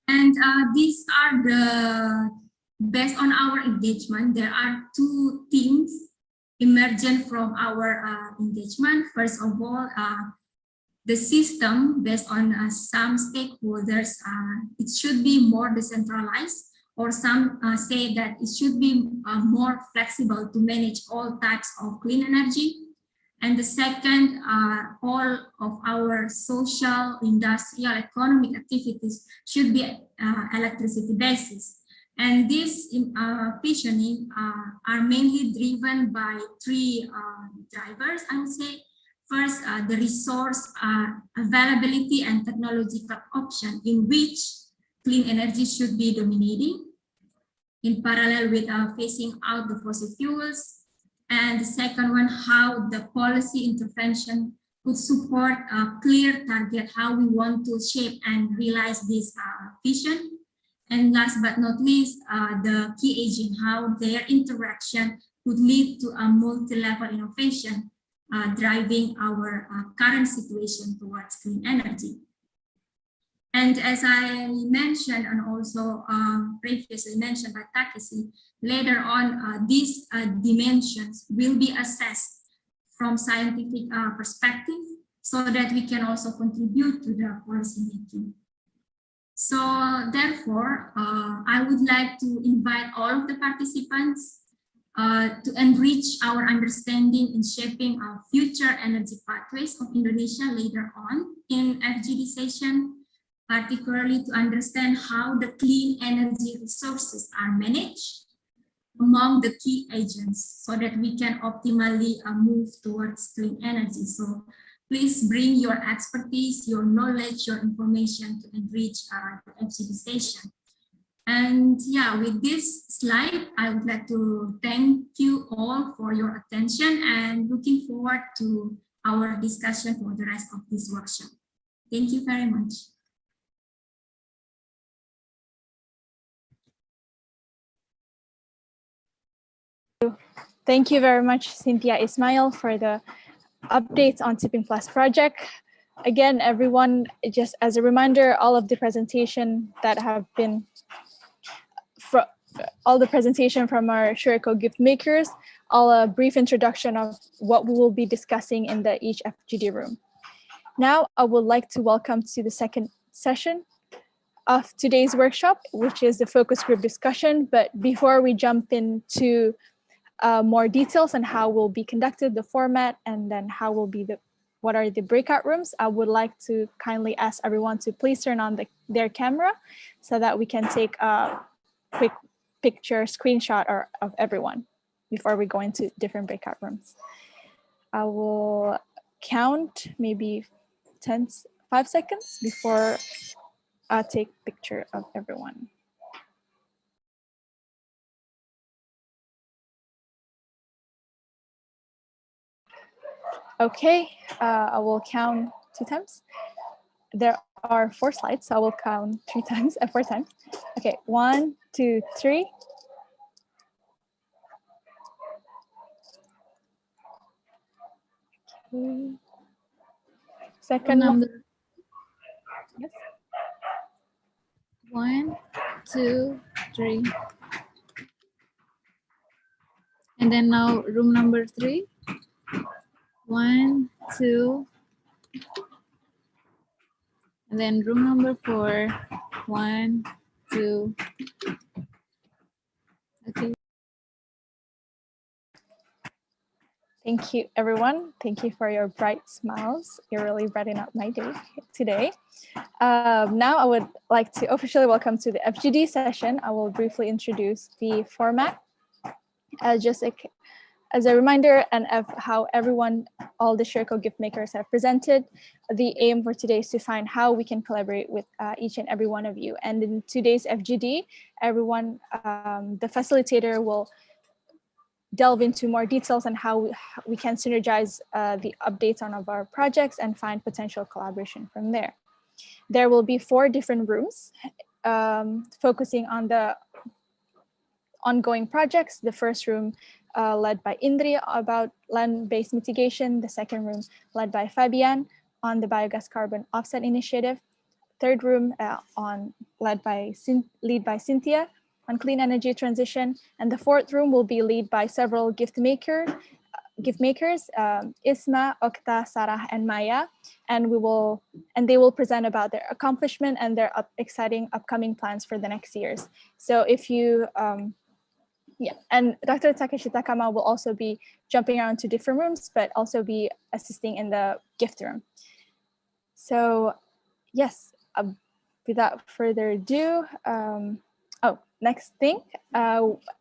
And these are the, based on our engagement, there are two themes emergent from our engagement. First of all, the system, based on some stakeholders, it should be more decentralized, or some say that it should be more flexible to manage all types of clean energy. And the second, all of our social, industrial, economic activities should be electricity basis. And these visioning are mainly driven by three drivers, I would say. First, the resource availability and technological option in which clean energy should be dominating, in parallel with phasing out the fossil fuels. And the second one, how the policy intervention could support a clear target, how we want to shape and realize this vision. And last but not least, the key agent, how their interaction could lead to a multi-level innovation, driving our current situation towards clean energy. And as I mentioned, and also previously mentioned by Takashi, later on, these dimensions will be assessed from scientific perspective, so that we can also contribute to the policy making. So therefore, I would like to invite all of the participants to enrich our understanding in shaping our future energy pathways of Indonesia later on in Fgd Session, particularly to understand how the clean energy resources are managed among the key agents, so that we can optimally move towards clean energy. So please bring your expertise, your knowledge, your information to enrich the Fgd Session. And yeah, with this slide, I would like to thank you all for your attention, and looking forward to our discussion for the rest of this workshop. Thank you very much. Thank you very much, Cynthia Ismail, for the updates on Tipping Plus project. Again, everyone, just as a reminder, all of the presentation that have been all the presentation from our Shuriko gift makers, all a brief introduction of what we will be discussing in the each FGD room. Now, I would like to welcome to the second session of today's workshop, which is the focus group discussion. But before we jump into more details on how will be conducted, the format, and then how will be what are the breakout rooms, I would like to kindly ask everyone to please turn on their camera so that we can take a quick picture screenshot of everyone before we go into different breakout rooms. I will count maybe 5 seconds before I take picture of everyone. Okay, I will count 2 times. There are 4 slides, so I will count 4 times. Okay, 1, 2, 3. Okay. Second number. Yes. 1, 2, 3. And then now room number 3. 1, 2. And then room number 4. 1, 2. Okay. Thank you, everyone. Thank you for your bright smiles. You're really brightening up my day today. Now I would like to officially welcome to the FGD session. I will briefly introduce the format just as a reminder and of how all the Shuriko gift makers have presented. The aim for today is to find how we can collaborate with each and every one of you. And in today's FGD, everyone, the facilitator will delve into more details on how we can synergize the updates on our projects and find potential collaboration from there. There will be 4 different rooms focusing on the ongoing projects. The first room led by Indri about land-based mitigation. The second room led by Fabian on the biogas carbon offset initiative. Third room led by Cynthia on clean energy transition. And the fourth room will be led by several gift makers, Isma, Okta, Sarah, and Maya. And they will present about their accomplishment and their exciting upcoming plans for the next years. So if you, and Dr. Takashi Takama will also be jumping around to different rooms, but also be assisting in the gift room. So yes, without further ado, next thing,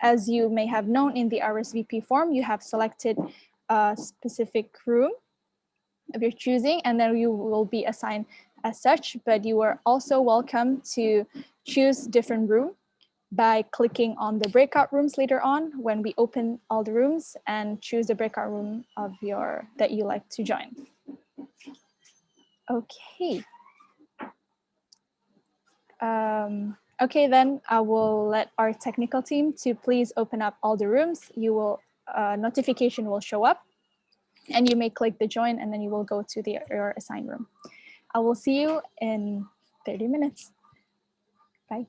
as you may have known in the RSVP form, you have selected a specific room of your choosing, and then you will be assigned as such, but you are also welcome to choose different room by clicking on the breakout rooms later on when we open all the rooms and choose the breakout room that you like to join. Okay. Okay, then I will let our technical team to please open up all the rooms. You will, notification will show up and you may click the join and then you will go to your assigned room. I will see you in 30 minutes. Bye.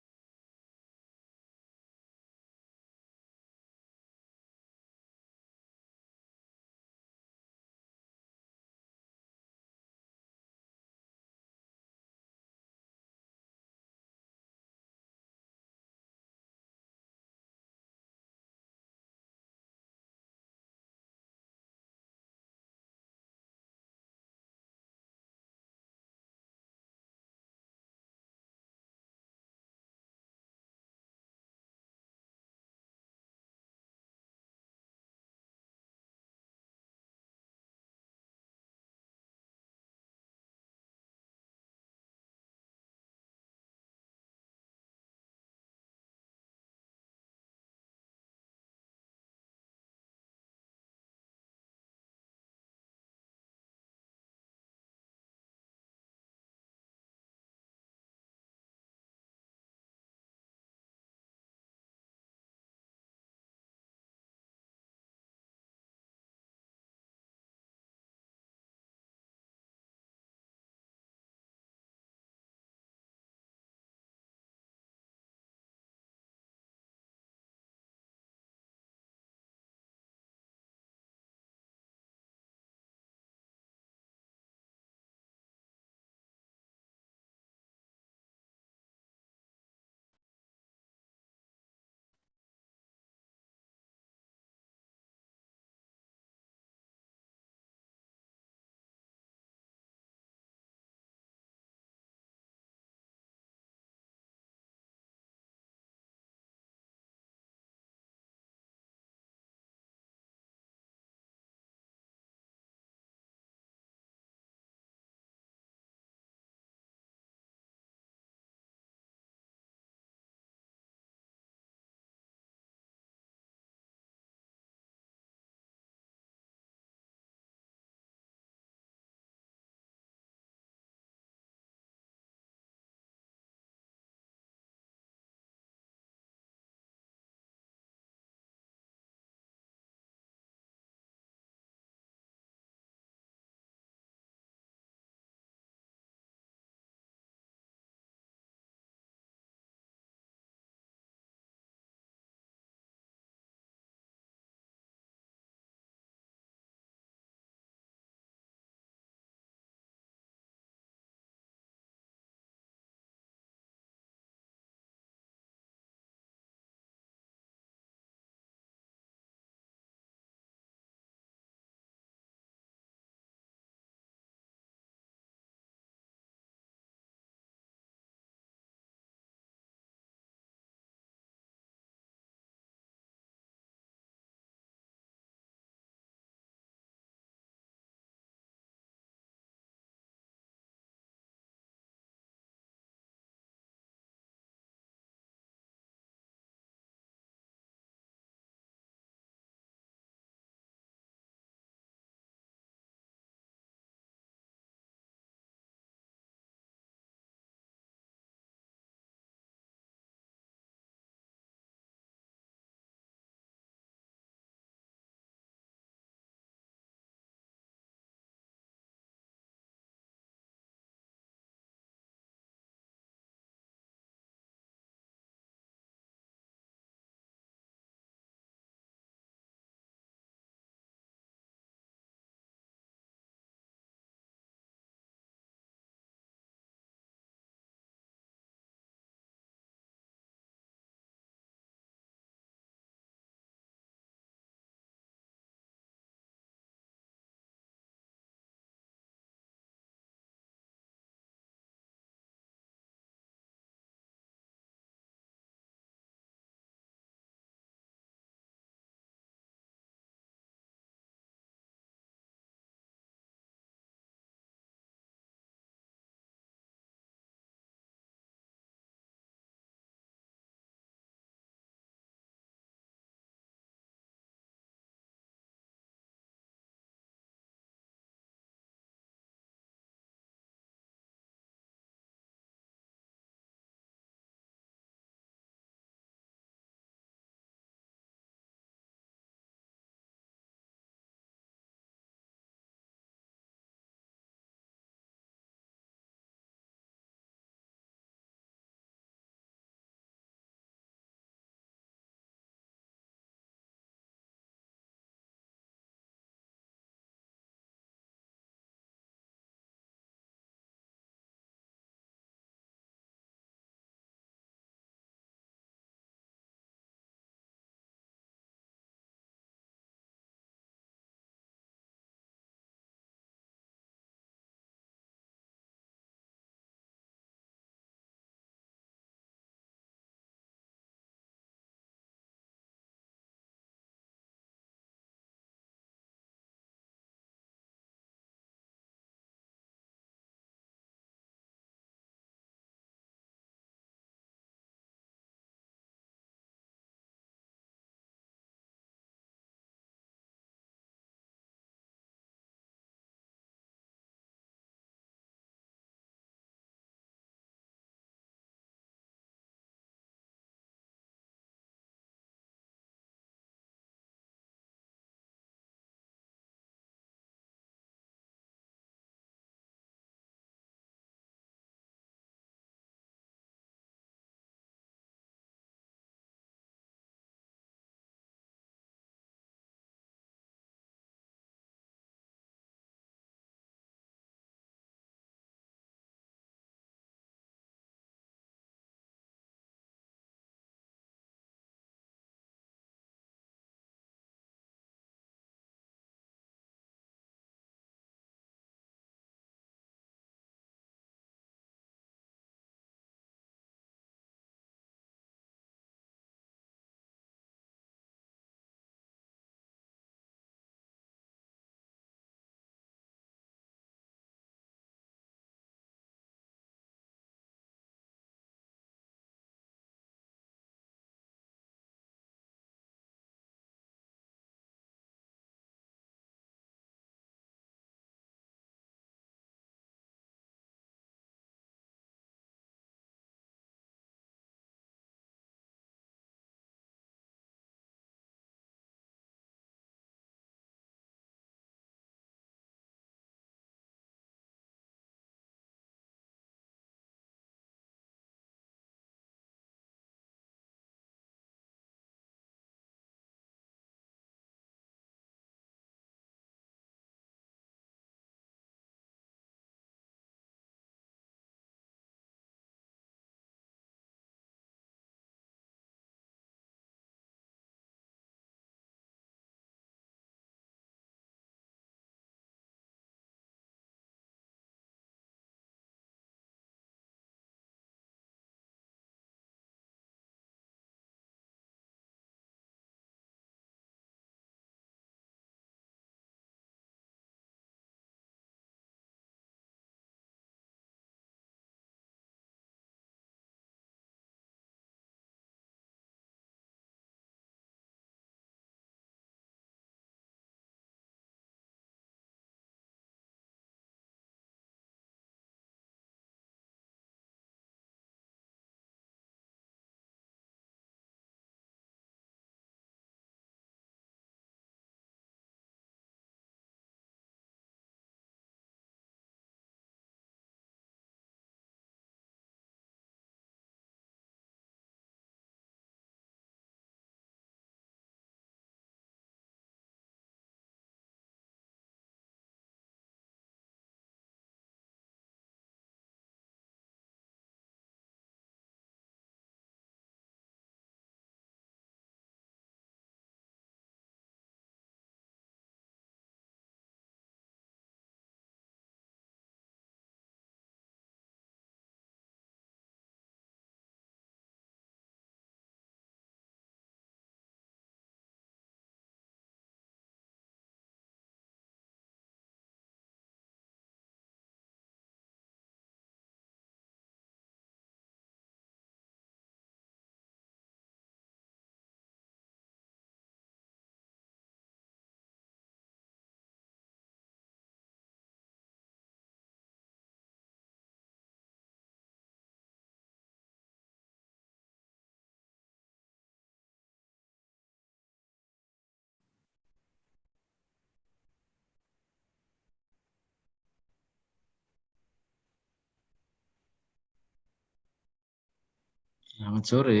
Selamat sore.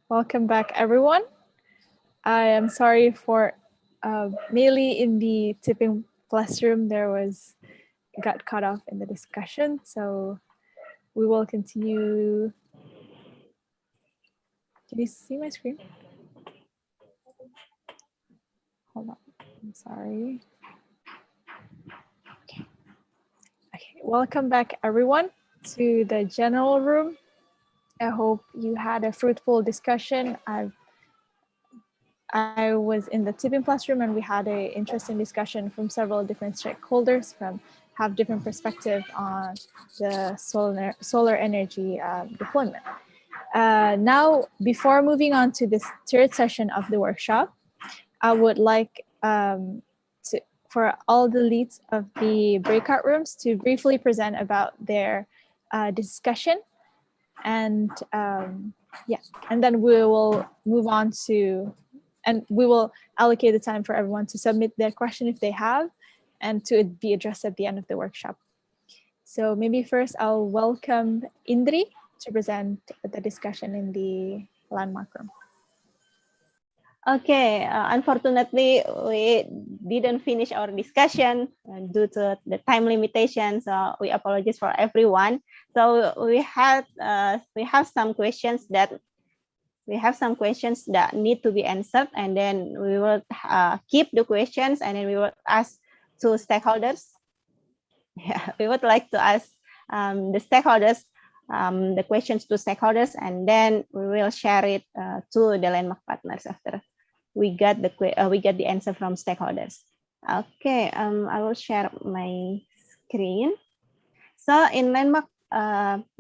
Welcome back, everyone. I am sorry for mainly in the tipping classroom, got cut off in the discussion. So we will continue. Can you see my screen? Hold on, I'm sorry. Okay, welcome back, everyone, to the general room. I hope you had a fruitful discussion. I was in the tipping classroom and we had an interesting discussion from several different stakeholders have different perspective on the solar energy deployment. Now, before moving on to this third session of the workshop, I would like for all the leads of the breakout rooms to briefly present about their discussion. And yeah, and then we will move on to, and we will allocate the time for everyone to submit their question if they have, and to be addressed at the end of the workshop. So maybe first I'll welcome Indri to present the discussion in the landmark room. Okay, unfortunately, we didn't finish our discussion due to the time limitations. So we apologize for everyone. So we have some questions that need to be answered, and then we will keep the questions, and then we will ask to stakeholders. Yeah, we would like to ask the stakeholders the questions to stakeholders, and then we will share it to the landmark partners after we get the answer from stakeholders. Okay, I will share my screen. So in landmark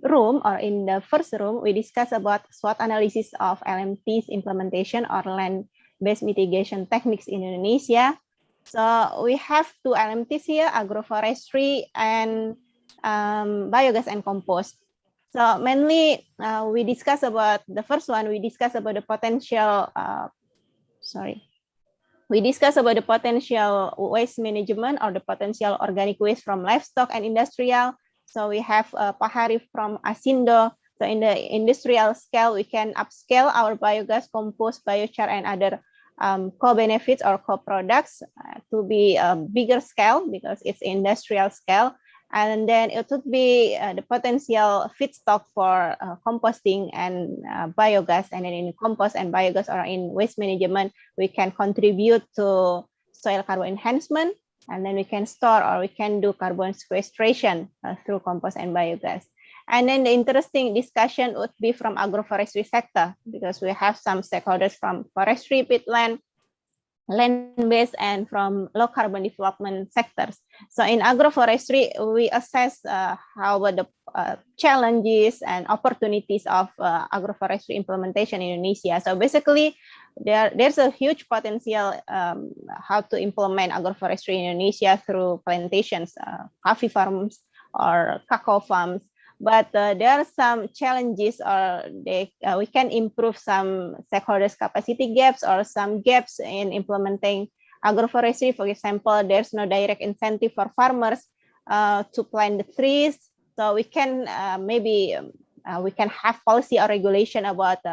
room, or in the first room, we discuss about SWOT analysis of LMT's implementation or land-based mitigation techniques in Indonesia. So we have two LMTs here, Agroforestry and biogas and compost. So mainly we discuss about the first one. We discuss about the potential. We discuss about the potential waste management or the potential organic waste from livestock and industrial. So we have Pak Harif from Asindo. So in the industrial scale, we can upscale our biogas, compost, biochar, and other co-benefits or co-products to be a bigger scale because it's industrial scale. And then it would be the potential feedstock for composting and biogas. And then in compost and biogas or in waste management, we can contribute to soil carbon enhancement, and then we can store or we can do carbon sequestration through compost and biogas. And then the interesting discussion would be from agroforestry sector, because we have some stakeholders from forestry, peatland, land-based, and from low carbon development sectors. So in agroforestry, we assess how the challenges and opportunities of agroforestry implementation in Indonesia. So basically, there's a huge potential how to implement agroforestry in Indonesia through plantations, coffee farms or cacao farms. But there are some challenges, or we can improve some stakeholders' capacity gaps or some gaps in implementing agroforestry. For example, there's no direct incentive for farmers to plant the trees. So we can we can have policy or regulation about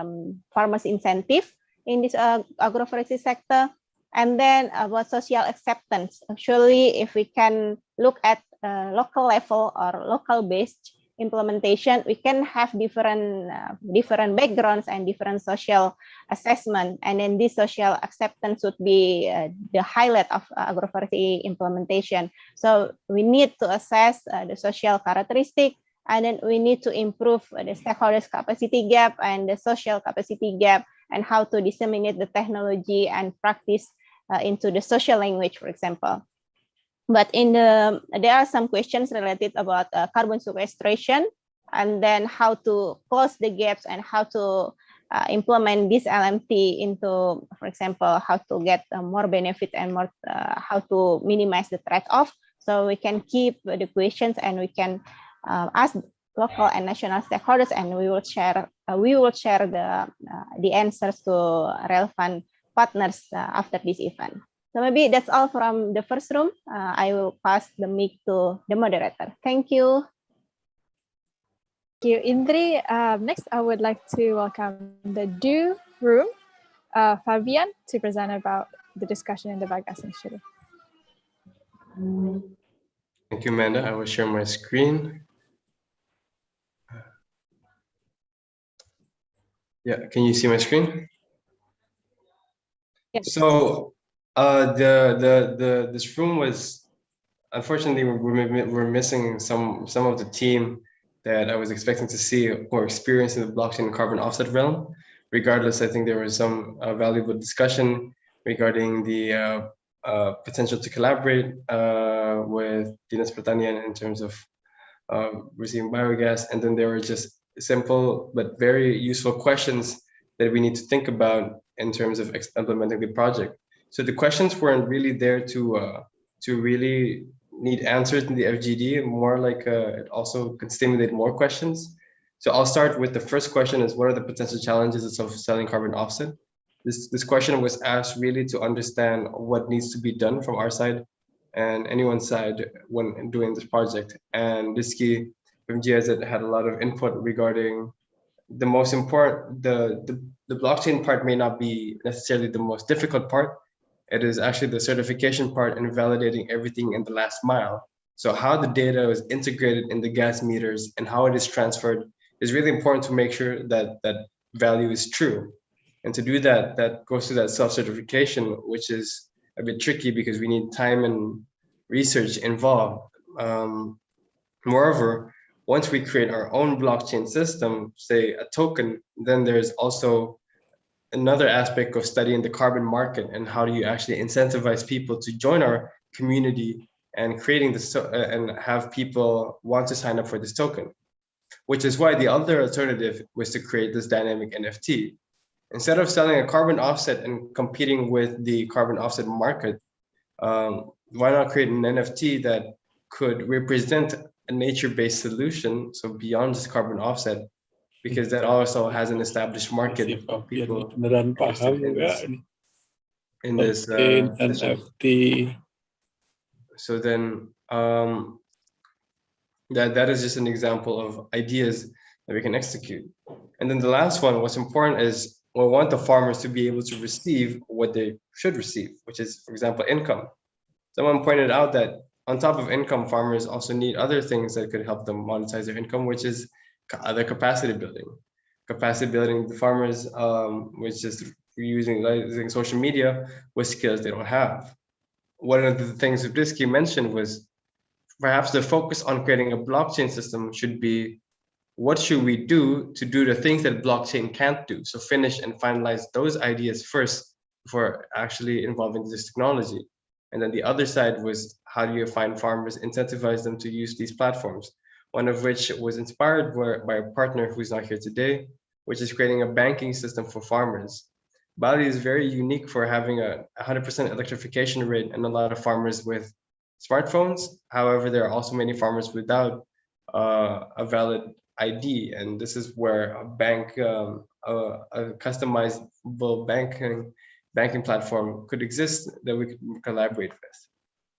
farmers' incentive in this agroforestry sector. And then about social acceptance. Actually, if we can look at local level or local based implementation, we can have different backgrounds and different social assessment, and then this social acceptance would be the highlight of agroforestry implementation. So we need to assess the social characteristic, and then we need to improve the stakeholders' capacity gap and the social capacity gap, and how to disseminate the technology and practice into the social language, for example. But there are some questions related about carbon sequestration, and then how to close the gaps and how to implement this LMT into, for example, how to get more benefit and more how to minimize the trade-off. So we can keep the questions and we can ask local and national stakeholders, and we will share the answers to relevant partners after this event. So maybe that's all from the first room. I will pass the mic to the moderator. Thank you. Thank you, Indri. Next, I would like to welcome the Do room, Fabian, to present about the discussion in the biogas initiative. Thank you, Amanda. I will share my screen. Yeah, can you see my screen? Yes. So this room was, unfortunately, we're missing some of the team that I was expecting to see more experience in the blockchain and carbon offset realm. Regardless, I think there was some valuable discussion regarding the potential to collaborate with Dinas Pertanian in terms of receiving biogas, and then there were just simple but very useful questions that we need to think about in terms of implementing the project. So the questions weren't really there to really need answers in the FGD, more like it also could stimulate more questions. So I'll start with the first question: is what are the potential challenges of selling carbon offset? This question was asked really to understand what needs to be done from our side and anyone's side when doing this project. And Rizky from GIZ had a lot of input regarding the most important, the blockchain part may not be necessarily the most difficult part. It is actually the certification part and validating everything in the last mile. So how the data is integrated in the gas meters and how it is transferred is really important to make sure that that value is true. And to do that, that goes to that self-certification, which is a bit tricky because we need time and research involved. Moreover, once we create our own blockchain system, say a token, then there's also another aspect of studying the carbon market and how do you actually incentivize people to join our community and creating this and have people want to sign up for this token, which is why the other alternative was to create this dynamic NFT. Instead of selling a carbon offset and competing with the carbon offset market, why not create an NFT that could represent a nature-based solution, so beyond just carbon offset, because that also has an established market of people in this NFT. So then that is just an example of ideas that we can execute. And then the last one, what's important is we want the farmers to be able to receive what they should receive, which is, for example, income. Someone pointed out that on top of income, farmers also need other things that could help them monetize their income, which is the capacity building. Capacity building the farmers, which is using social media with skills they don't have. One of the things Risky mentioned was perhaps the focus on creating a blockchain system should be, what should we do to do the things that blockchain can't do? So finish and finalize those ideas first before actually involving this technology. And then the other side was, how do you find farmers, incentivize them to use these platforms? One of which was inspired by a partner who's not here today, which is creating a banking system for farmers. Bali is very unique for having a 100% electrification rate and a lot of farmers with smartphones. However, there are also many farmers without a valid ID, and this is where a bank, a customizable banking platform could exist that we could collaborate with.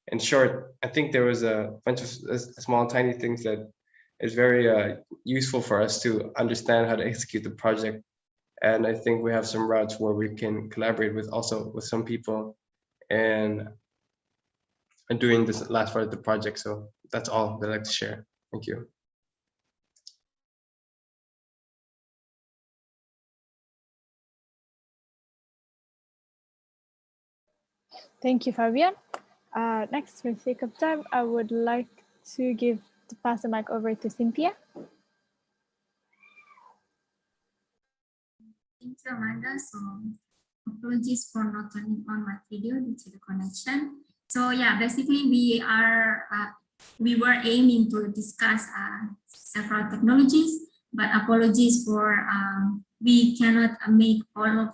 In short, I think there was a bunch of small, tiny things that is very useful for us to understand how to execute the project. And I think we have some routes where we can collaborate with some people and doing this last part of the project. So that's all that I'd like to share. Thank you. Thank you, Fabian. Next, for the sake of time, I would like to pass the mic over to Cynthia. Thank you, Amanda. So apologies for not turning on my video due to the connection. So yeah, basically we were aiming to discuss several technologies, but apologies for we cannot make all of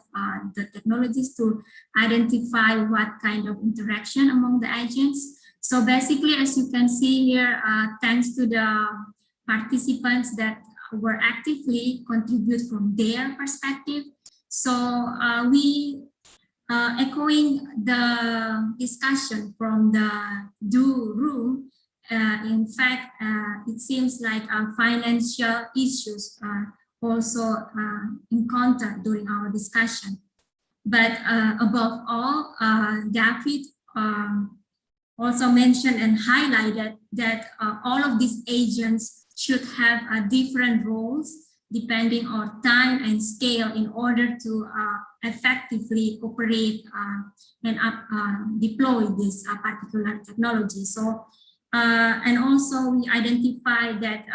the technologies to identify what kind of interaction among the agents. So basically, as you can see here, thanks to the participants that were actively contribute from their perspective. So we echoing the discussion from the Do room, in fact, it seems like financial issues are also encountered during our discussion. But above all, David also mentioned and highlighted that all of these agents should have different roles depending on time and scale in order to effectively operate and deploy this particular technology. So, and also we identify that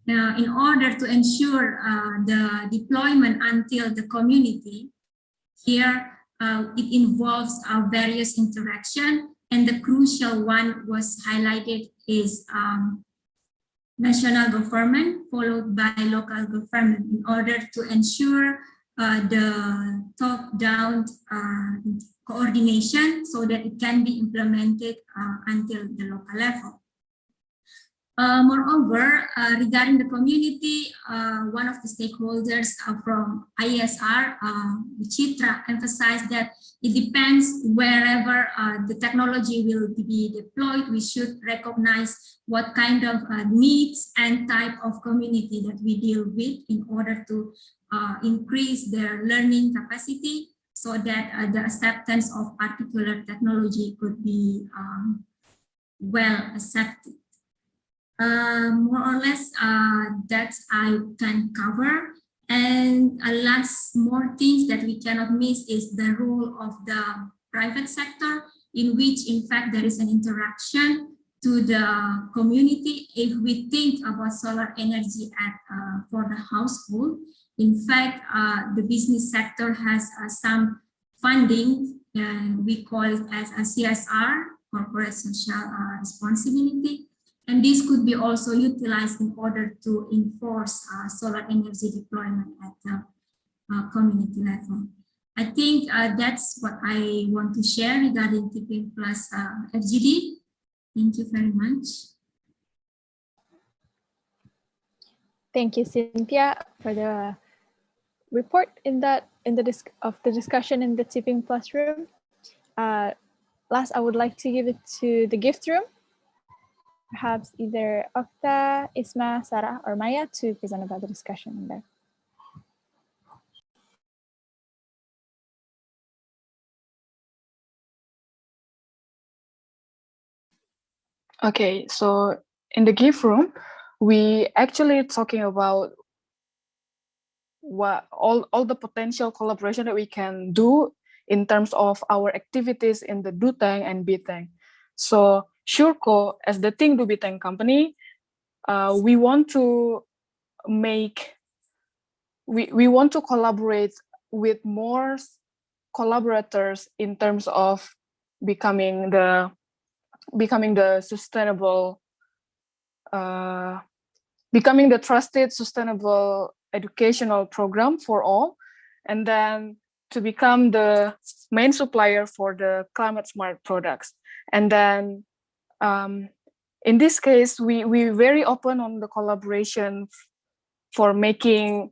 in order to ensure the deployment until the community, here it involves various interaction, and the crucial one was highlighted is national government followed by local government in order to ensure the top-down coordination so that it can be implemented until the local level. Moreover, regarding the community, one of the stakeholders from ISR, Chitra, emphasized that it depends wherever the technology will be deployed. We should recognize what kind of needs and type of community that we deal with in order to increase their learning capacity so that the acceptance of particular technology could be well accepted. More or less, that I can cover. And last more things that we cannot miss is the role of the private sector, in which in fact there is an interaction to the community. If we think about solar energy for the household, in fact, the business sector has some funding, and we call it as a CSR, corporate social responsibility. And this could be also utilized in order to enforce solar energy deployment at the community level. I think that's what I want to share regarding Tipping Plus FGD. Thank you very much. Thank you, Cynthia, for the report of the discussion in the Tipping Plus room. Last, I would like to give it to the gift room. Perhaps either Okta, Isma, Sarah, or Maya to present about the discussion in there. Okay, so in the gift room, we actually talking about what all the potential collaboration that we can do in terms of our activities in the Do Tank and B Tank. So Surco, as the Think Do B Tank company, we want to collaborate with more collaborators in terms of becoming the sustainable, becoming the trusted sustainable educational program for all, and then to become the main supplier for the climate smart products. And then in this case, we're very open on the collaboration for making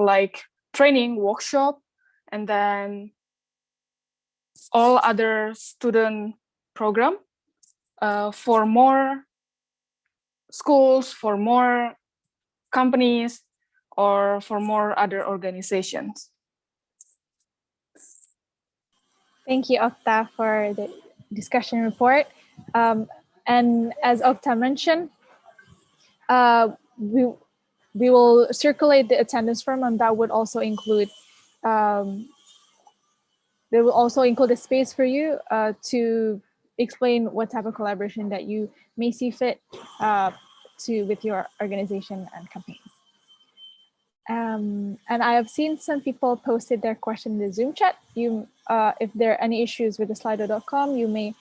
like training workshop, and then all other student program for more schools, for more companies, or for more other organizations. Thank you, Okta, for the discussion report. And as Okta mentioned, we will circulate the attendance form, and that would also include they will also include a space for you to explain what type of collaboration that you may see fit with your organization and companies. And I have seen some people posted their question in the Zoom chat. If there are any issues with the slido.com, you may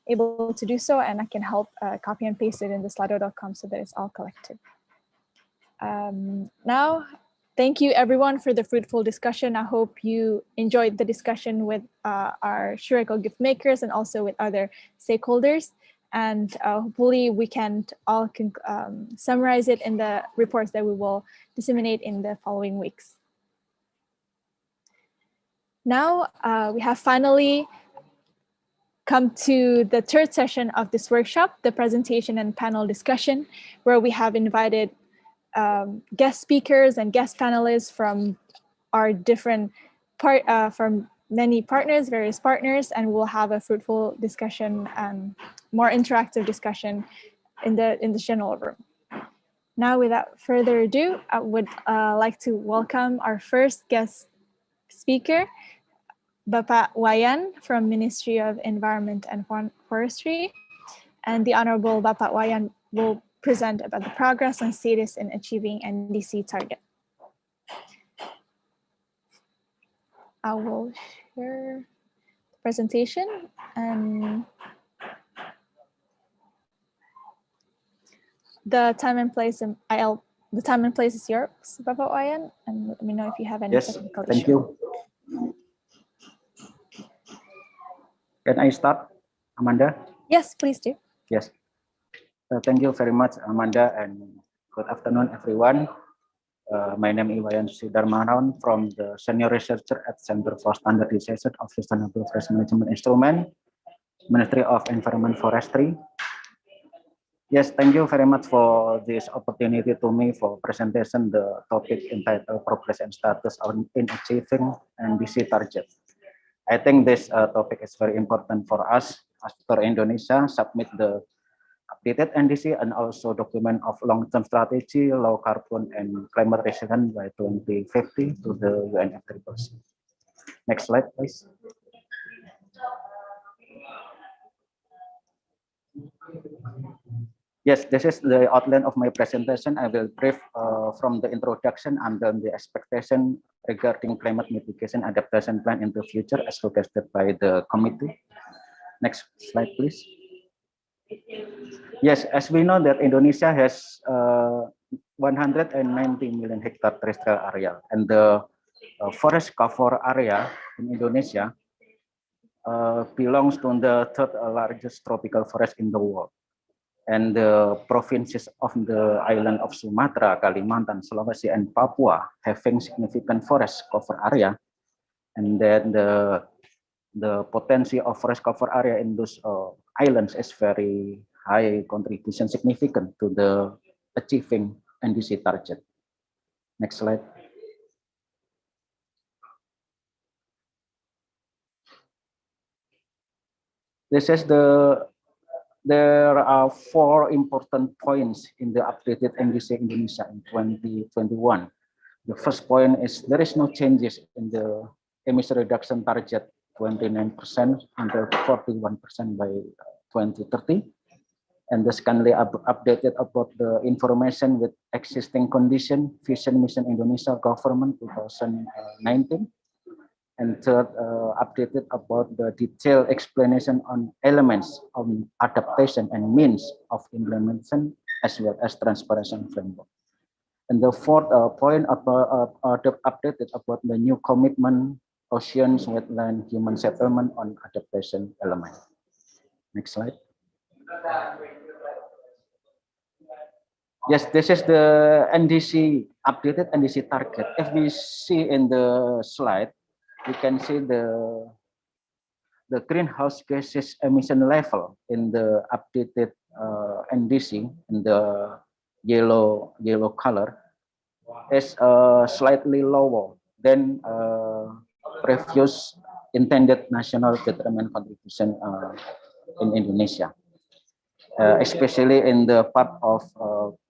able to do so, and I can help copy and paste it in the slido.com so that it's all collected. Now, thank you everyone for the fruitful discussion. I hope you enjoyed the discussion with our Shureko gift makers and also with other stakeholders. And hopefully we can all summarize it in the reports that we will disseminate in the following weeks. Now we have finally come to the third session of this workshop, the presentation and panel discussion, where we have invited guest speakers and guest panelists from our different from many partners, various partners, and we'll have a fruitful discussion and more interactive discussion in the general room. Now, without further ado, I would like to welcome our first guest speaker, Bapak Wayan from Ministry of Environment and Forestry, and the Honorable Bapak Wayan will present about the progress and status in achieving NDC target. I will share the presentation, and the time and place. The time and place is yours, Bapak Wayan, and let me know if you have any technical issues. Thank you. Can I start, Amanda? Yes, please do. Yes. Thank you very much, Amanda, and good afternoon, everyone. My name is Wayan Sudarmanan from the Senior Researcher at Center for Standardization of Sustainable Forest Management Instrument, Ministry of Environment Forestry. Yes, thank you very much for this opportunity to me for presentation the topic entitled Progress and Status in Achieving NDC Target. I think this topic is very important for us after Indonesia submit the updated NDC and also document of long-term strategy, low carbon and climate resilience by 2050 to the UNFCCC. Next slide, please. Yes, this is the outline of my presentation. I will brief from the introduction and then the expectation regarding climate mitigation adaptation plan in the future as requested by the committee. Next slide, please. Yes, as we know that Indonesia has 190 million hectare terrestrial area, and the forest cover area in Indonesia belongs to the third largest tropical forest in the world. And the provinces of the island of Sumatra, Kalimantan, Sulawesi, and Papua having significant forest cover area, and then the potential of forest cover area in those islands is very high contribution significant to the achieving NDC target. Next slide. This is there are 4 important points in the updated NDC Indonesia in 2021. The first point is there is no changes in the emission reduction target 29% until 41% by 2030. And the secondly, updated about the information with existing condition, Vision Mission Indonesia Government 2019. And third, updated about the detailed explanation on elements of adaptation and means of implementation, as well as transparency framework. And the fourth point updated about the new commitment, oceans, wetland, human settlement on adaptation element. Next slide. Yes, this is the NDC, updated NDC target. If we see in the slide, you can see the greenhouse gases emission level in the updated NDC in the yellow color is slightly lower than previous intended national determined contribution in Indonesia. Especially in the part of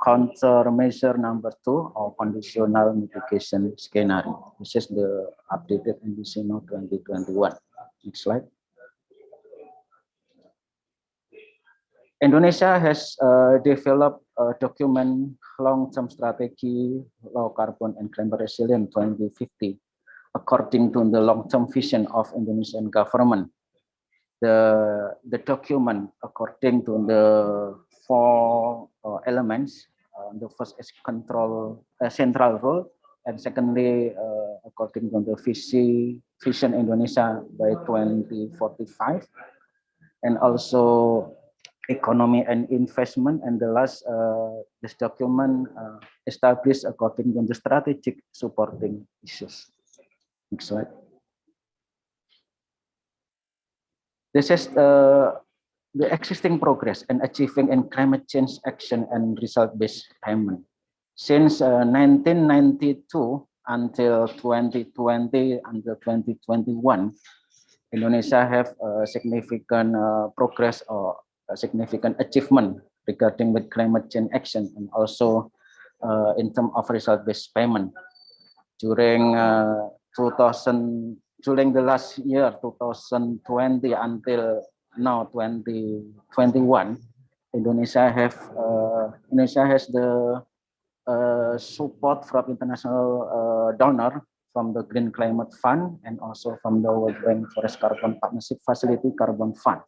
countermeasure number 2 or conditional mitigation scenario. This is the updated NDC now 2021. Next slide. Indonesia has developed a document long-term strategy, low carbon and climate resilient 2050, according to the long-term vision of Indonesian government. The document, according to the 4 elements, the first is control, central role, and secondly, according to the vision Indonesia by 2045, and also economy and investment, and the last, this document established according to the strategic supporting issues. Next slide. This is the existing progress and achieving in climate change action and result-based payment. Since 1992 until 2020, until 2021, Indonesia have significant progress or significant achievement regarding with climate change action, and also in terms of result-based payment. During during the last year, 2020 until now, 2021, Indonesia has the support from international donor, from the Green Climate Fund, and also from the World Bank Forest Carbon Partnership Facility Carbon Fund.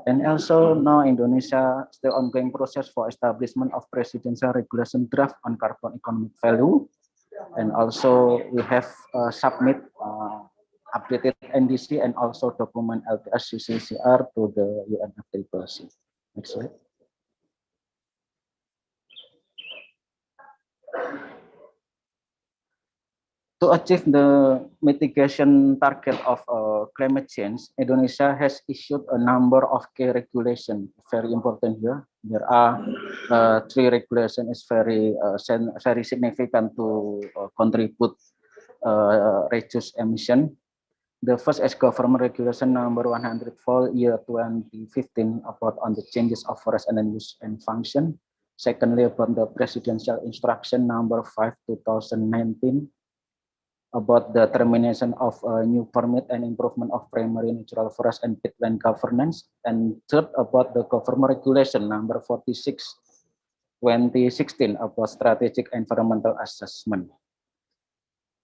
And also now Indonesia still ongoing process for establishment of presidential regulation draft on carbon economic value. And also we have submit updated NDC and also document LTS-CCCR to the UNFCCC. Next slide. To achieve the mitigation target of climate change, Indonesia has issued a number of key regulations. Very important here. There are 3 regulations is very significant to contribute reduce emission. The first is government regulation number 104 year 2015 about on the changes of forest and use and function. Secondly, about the presidential instruction number 5 2019 about the termination of new permit and improvement of primary natural forest and peatland governance. And third, about the government regulation number 46 2016 about strategic environmental assessment.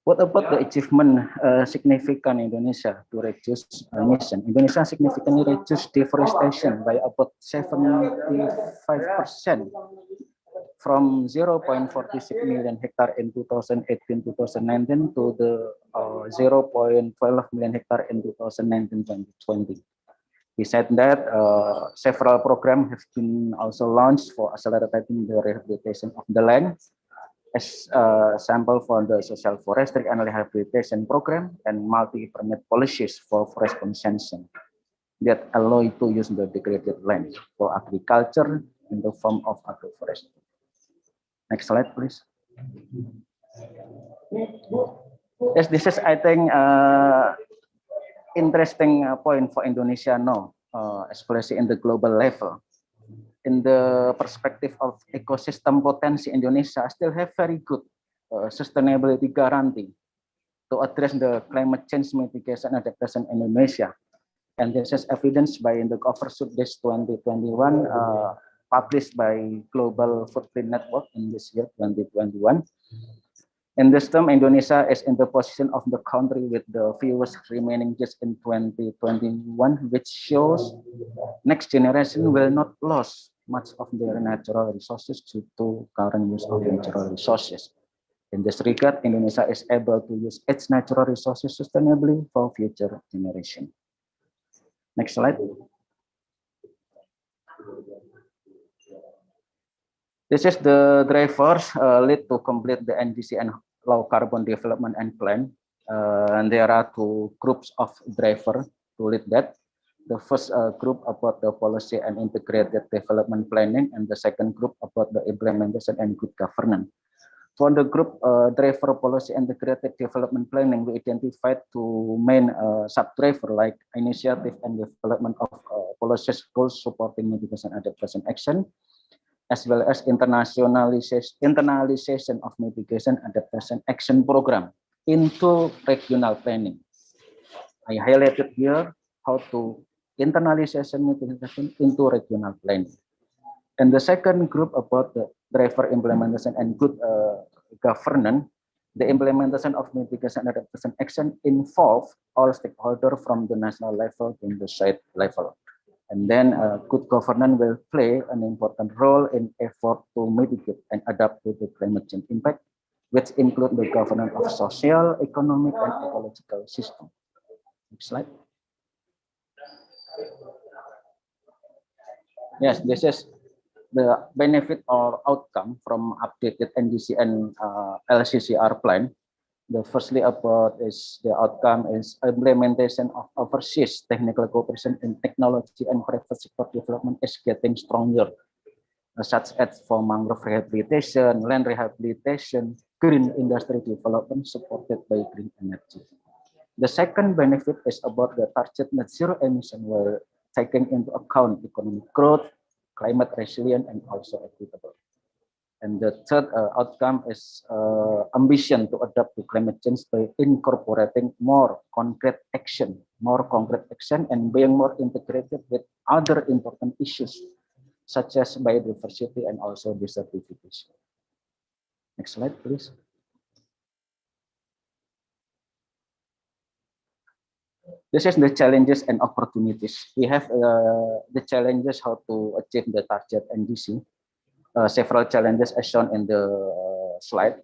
What about the achievement significant Indonesia to reduce emission? Indonesia significantly reduced deforestation by about 75%. From 0.46 million hectare in 2018-2019 to the 0.12 million hectare in 2019-2020. Besides that, several programs have been also launched for accelerating the rehabilitation of the land, as sample for the social forestry and rehabilitation program and multi-permit policies for forest consensus that allow you to use the degraded land for agriculture in the form of agroforestry. Next slide, please. Yes, this is, I think, interesting point for Indonesia now. especially in the global level. In the perspective of ecosystem potency, Indonesia still have very good sustainability guarantee to address the climate change mitigation adaptation in Indonesia. And this is evidenced by the Agroforestry 2021 published by Global Footprint Network in this year, 2021. In this term, Indonesia is in the position of the country with the fewest remaining just in 2021, which shows next generation will not lose much of their natural resources due to current use of natural resources. In this regard, Indonesia is able to use its natural resources sustainably for future generation. Next slide. This is the drivers lead to complete the NDC and low carbon development and plan. And there are two groups of driver to lead that. The first group about the policy and integrated development planning, and the second group about the implementation and good governance. For the group driver policy and integrated development planning, we identified two main sub-driver like initiative and development of policies goals supporting mitigation adaptation action, as well as internalization of mitigation adaptation action program into regional planning. I highlighted here how to internalization mitigation into regional planning. And the second group about the driver implementation and good governance, the implementation of mitigation adaptation action involve all stakeholders from the national level to the state level. And then good governance will play an important role in effort to mitigate and adapt to the climate change impact, which include the governance of social, economic, and ecological system. Next slide. Yes, this is the benefit or outcome from updated NDC and LCCR plan. The firstly about is the outcome is implementation of overseas technical cooperation in technology and private sector development is getting stronger, such as for mangrove rehabilitation, land rehabilitation, green industry development supported by green energy. The second benefit is about the target net zero emission, where taking into account economic growth, climate resilient, and also equitable. And the third outcome is ambition to adapt to climate change by incorporating more concrete action, and being more integrated with other important issues, such as biodiversity and also desertification. Next slide, please. This is the challenges and opportunities. We have the challenges how to achieve the target NDC. Several challenges as shown in the slide.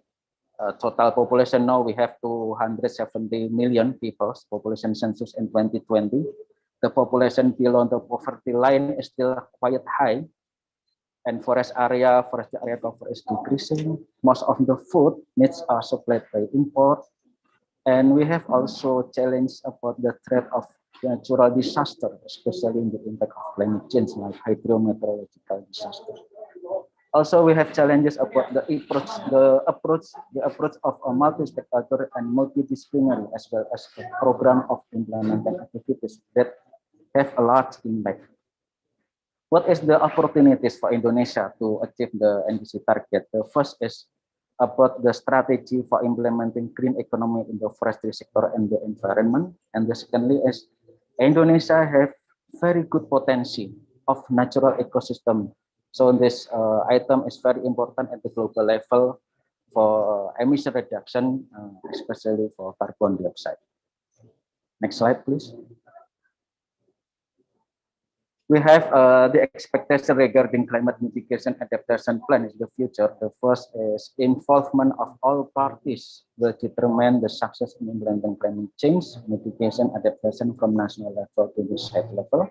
Total population now we have 270 million people, population census in 2020. The population below the poverty line is still quite high, and forest area cover is decreasing. Most of the food needs are supplied by import. And we have also challenged about the threat of natural disaster, especially in the impact of climate change like hydrometeorological disaster. Also, we have challenges about the approach of a multi-stakeholder and multidisciplinary, as well as a program of implementing activities that have a large impact. What is the opportunities for Indonesia to achieve the NDC target? The first is about the strategy for implementing green economy in the forestry sector and the environment. And the secondly is Indonesia have very good potential of natural ecosystem. So this item is very important at the global level for emission reduction, especially for carbon dioxide. Next slide, please. We have the expectation regarding climate mitigation adaptation plan in the future. The first is involvement of all parties will determine the success in implementing climate change mitigation adaptation from national level to the state level.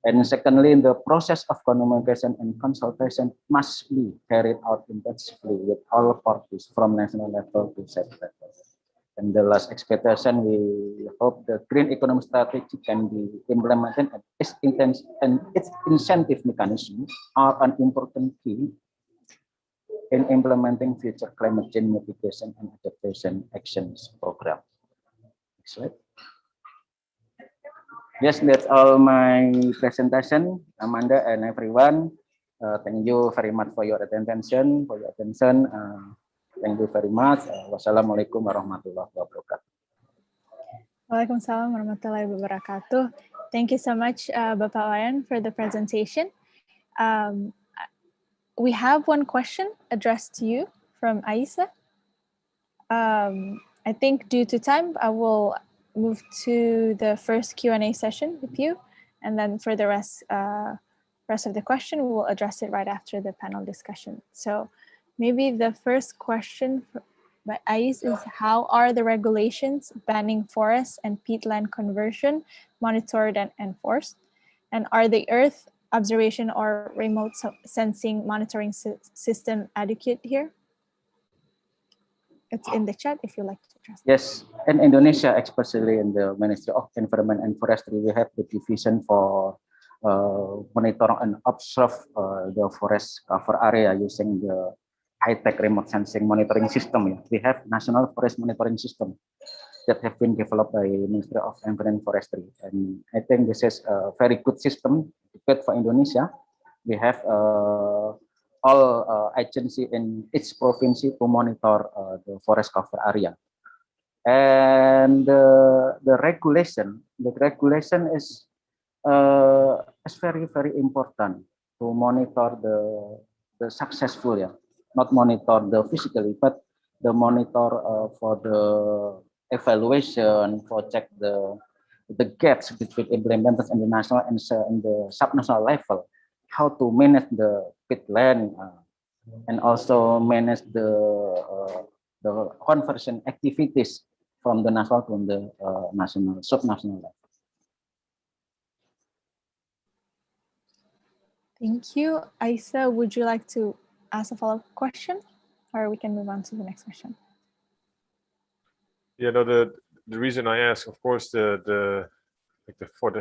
And secondly, the process of communication and consultation must be carried out intensively with all parties from national level to state level. And the last expectation, we hope the green economy strategy can be implemented and its incentive mechanisms are an important key in implementing future climate change mitigation and adaptation actions program. Next slide. Yes, that's all my presentation, Amanda and everyone. Thank you very much for your attention. Thank you very much. Wassalamualaikum warahmatullahi wabarakatuh. Waalaikumsalam warahmatullahi wabarakatuh. Thank you so much, Bapak Wayan, for the presentation. We have one question addressed to you from Aisa. I think due to time, I will move to the first Q&A session with you, and then for the rest of the question, we will address it right after the panel discussion. So maybe the first question by Ais is, how are the regulations banning forest and peatland conversion monitored and enforced? And are the Earth observation or remote sensing monitoring system adequate here? It's in the chat if you like to address. Yes, in Indonesia, especially in the Ministry of Environment and Forestry, we have the division for monitor and observe the forest cover area using the high-tech remote sensing monitoring system. We have National Forest Monitoring System that have been developed by Ministry of Environment and Forestry, and I think this is a very good system good for Indonesia. We have all agency in each province to monitor the forest cover area, and the regulation is very important to monitor the successful, not monitor the physically, but the monitor for the evaluation, for check the gaps between implementers and the national and the subnational level, how to manage the peatland, and also manage the conversion activities from the national to the national, subnational level. Thank you. Aisa, would you like to ask a follow-up question, or we can move on to the next question? Yeah, no, the reason I ask, of course, there's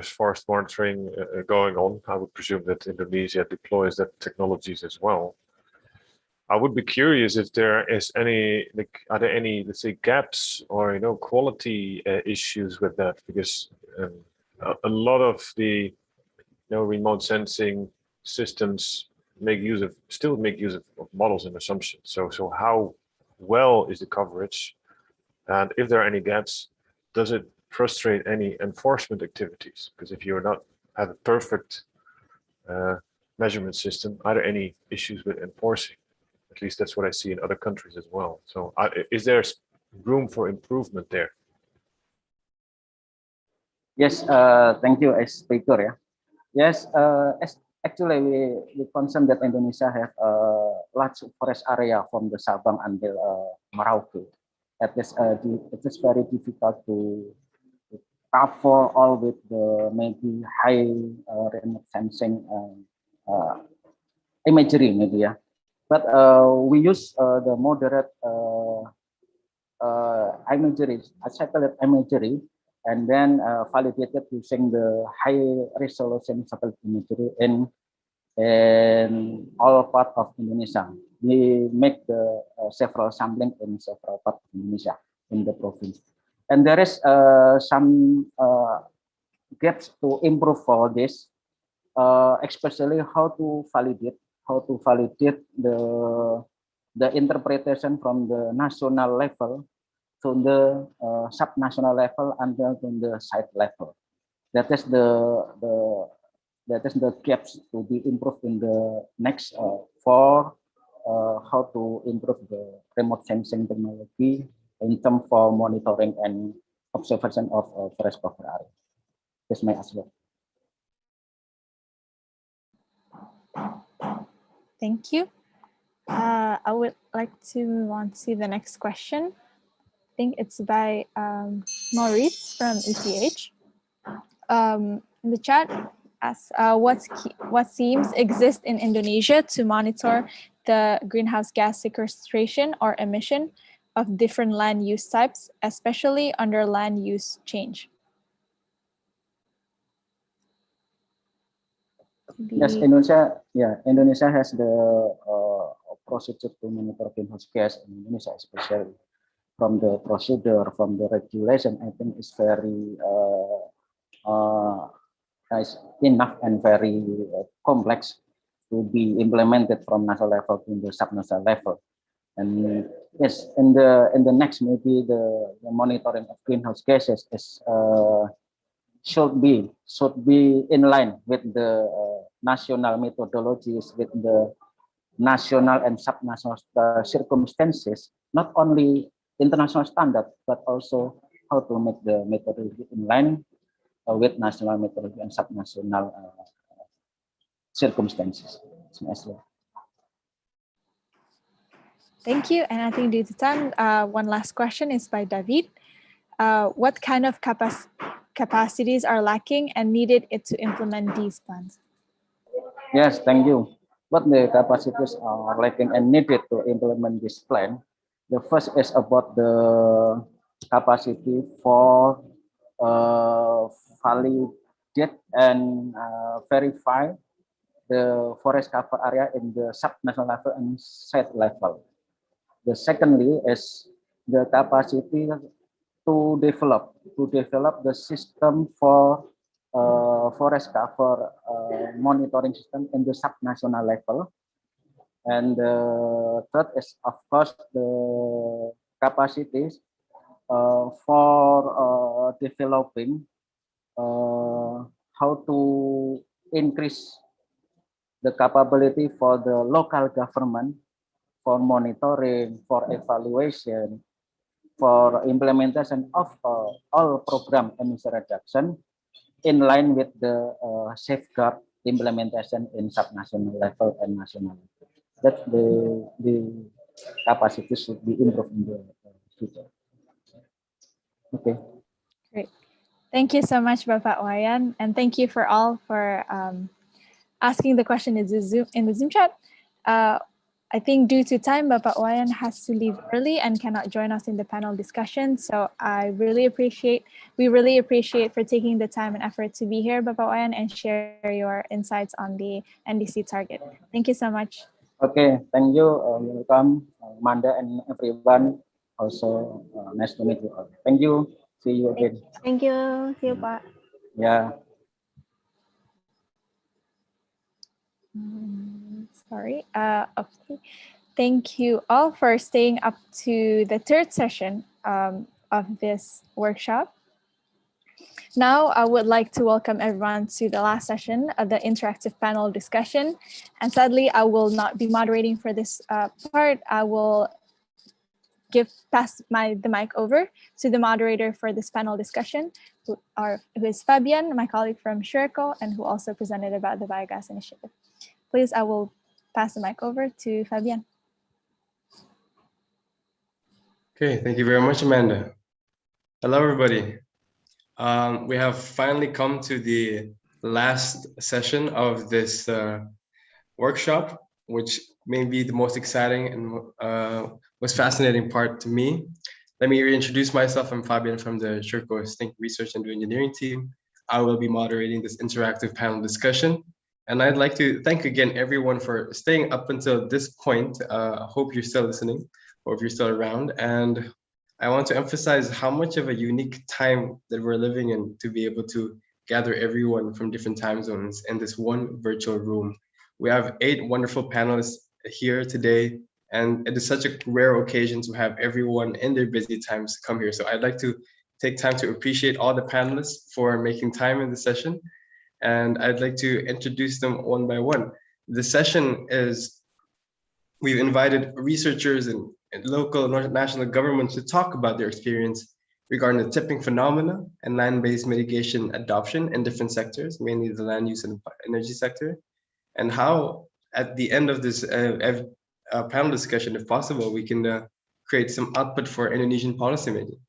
forest monitoring going on. I would presume that Indonesia deploys that technologies as well. I would be curious if there is any, are there any, let's say, gaps or quality issues with that? Because a lot of the remote sensing systems still make use of models and assumptions. So how well is the coverage? And if there are any gaps, does it frustrate any enforcement activities? Because if you have a perfect measurement system, are there any issues with enforcing? At least that's what I see in other countries as well. So is there room for improvement there? Yes, thank you, speaker. Yes, actually we concern that Indonesia have a large forest area from the Sabang until Merauke. It is very difficult to cover all with the maybe high remote sensing imagery, maybe. But we use the moderate imagery, satellite imagery, and then validated using the high resolution satellite imagery in all parts of Indonesia. We make the several sampling in several parts of Indonesia in the province, and there is some gaps to improve for this, especially how to validate the interpretation from the national level to the subnational level until to the site level. That is the gaps to be improved in the next for how to improve the remote sensing technology in terms for monitoring and observation of forest cover area. That's my answer. Thank you. I would like to move on to the next question. I think it's by Maurice from ETH. In the chat, asks what schemes exist in Indonesia to monitor the greenhouse gas sequestration or emission of different land use types, especially under land use change? Yes, Indonesia has the procedure to monitor greenhouse gas in Indonesia, especially from the procedure, from the regulation. I think it's very is enough and very complex to be implemented from national level to the subnational level. And yes, in the next maybe the monitoring of greenhouse gases is should be in line with the national methodologies, with the national and subnational circumstances, not only international standard, but also how to make the methodology in line with national methodology and subnational circumstances. Thank you. And I think due to time, one last question is by David. What kind of capacities are lacking and needed to implement these plans? Yes, thank you. What the capacities are lacking and needed to implement this plan? The first is about the capacity for validate and verify the forest cover area in the subnational level and site level. The secondly is the capacity to develop the system for forest cover monitoring system in the subnational level. And the third is, of course, the capacities for developing how to increase the capability for the local government for monitoring, for evaluation, for implementation of all program emission reduction in line with the safeguard implementation in subnational level and national level. That the capacity should be improved in the future. Okay. Great. Thank you so much, Bapak Wayan, and thank you for all for asking the question in the Zoom chat. I think due to time, Bapak Wayan has to leave early and cannot join us in the panel discussion. So we really appreciate for taking the time and effort to be here, Bapak Wayan, and share your insights on the NDC target. Thank you so much. Okay, thank you. Welcome, Amanda and everyone. Also, nice to meet you all. Thank you. See you again. Thank you. See you, Pak. Yeah. Sorry. Okay. Thank you all for staying up to the third session of this workshop. Now, I would like to welcome everyone to the last session of the interactive panel discussion. And sadly, I will not be moderating for this part. I will pass the mic over to the moderator for this panel discussion, who is Fabian, my colleague from SureCo, and who also presented about the biogas initiative. Please, I will pass the mic over to Fabian. Okay, thank you very much, Amanda. Hello, everybody. We have finally come to the last session of this workshop, which may be the most exciting and most fascinating part to me. Let me reintroduce myself. I'm Fabian from the SureCo Think Research and Engineering team. I will be moderating this interactive panel discussion. And I'd like to thank again everyone for staying up until this point. I hope you're still listening, or if you're still around. And I want to emphasize how much of a unique time that we're living in to be able to gather everyone from different time zones in this one virtual room. We have 8 wonderful panelists here today, and it is such a rare occasion to have everyone in their busy times come here. So I'd like to take time to appreciate all the panelists for making time in the session. And I'd like to introduce them one by one. The session is, we've invited researchers and local and national governments to talk about their experience regarding the tipping phenomena and land-based mitigation adoption in different sectors, mainly the land use and energy sector, and how at the end of this panel discussion, if possible, we can create some output for Indonesian policymaking.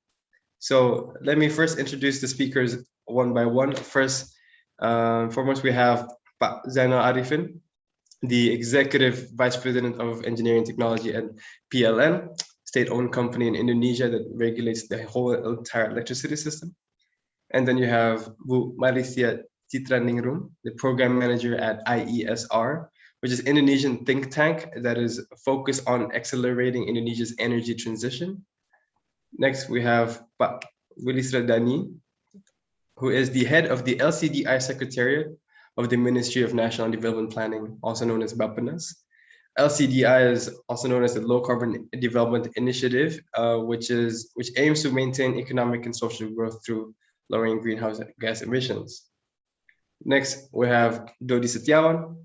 So let me first introduce the speakers one by one. First, foremost, we have Pak Zainal Arifin, the Executive Vice President of Engineering Technology at PLN, state-owned company in Indonesia that regulates the whole entire electricity system. And then you have Bu Malaysia Citraningrum, the Program Manager at IESR, which is Indonesian think tank that is focused on accelerating Indonesia's energy transition. Next, we have Pak Willy Sradani, who is the head of the LCDI Secretariat of the Ministry of National Development Planning, also known as BAPENAS. LCDI is also known as the Low Carbon Development Initiative, which aims to maintain economic and social growth through lowering greenhouse gas emissions. Next, we have Dodi Setiawan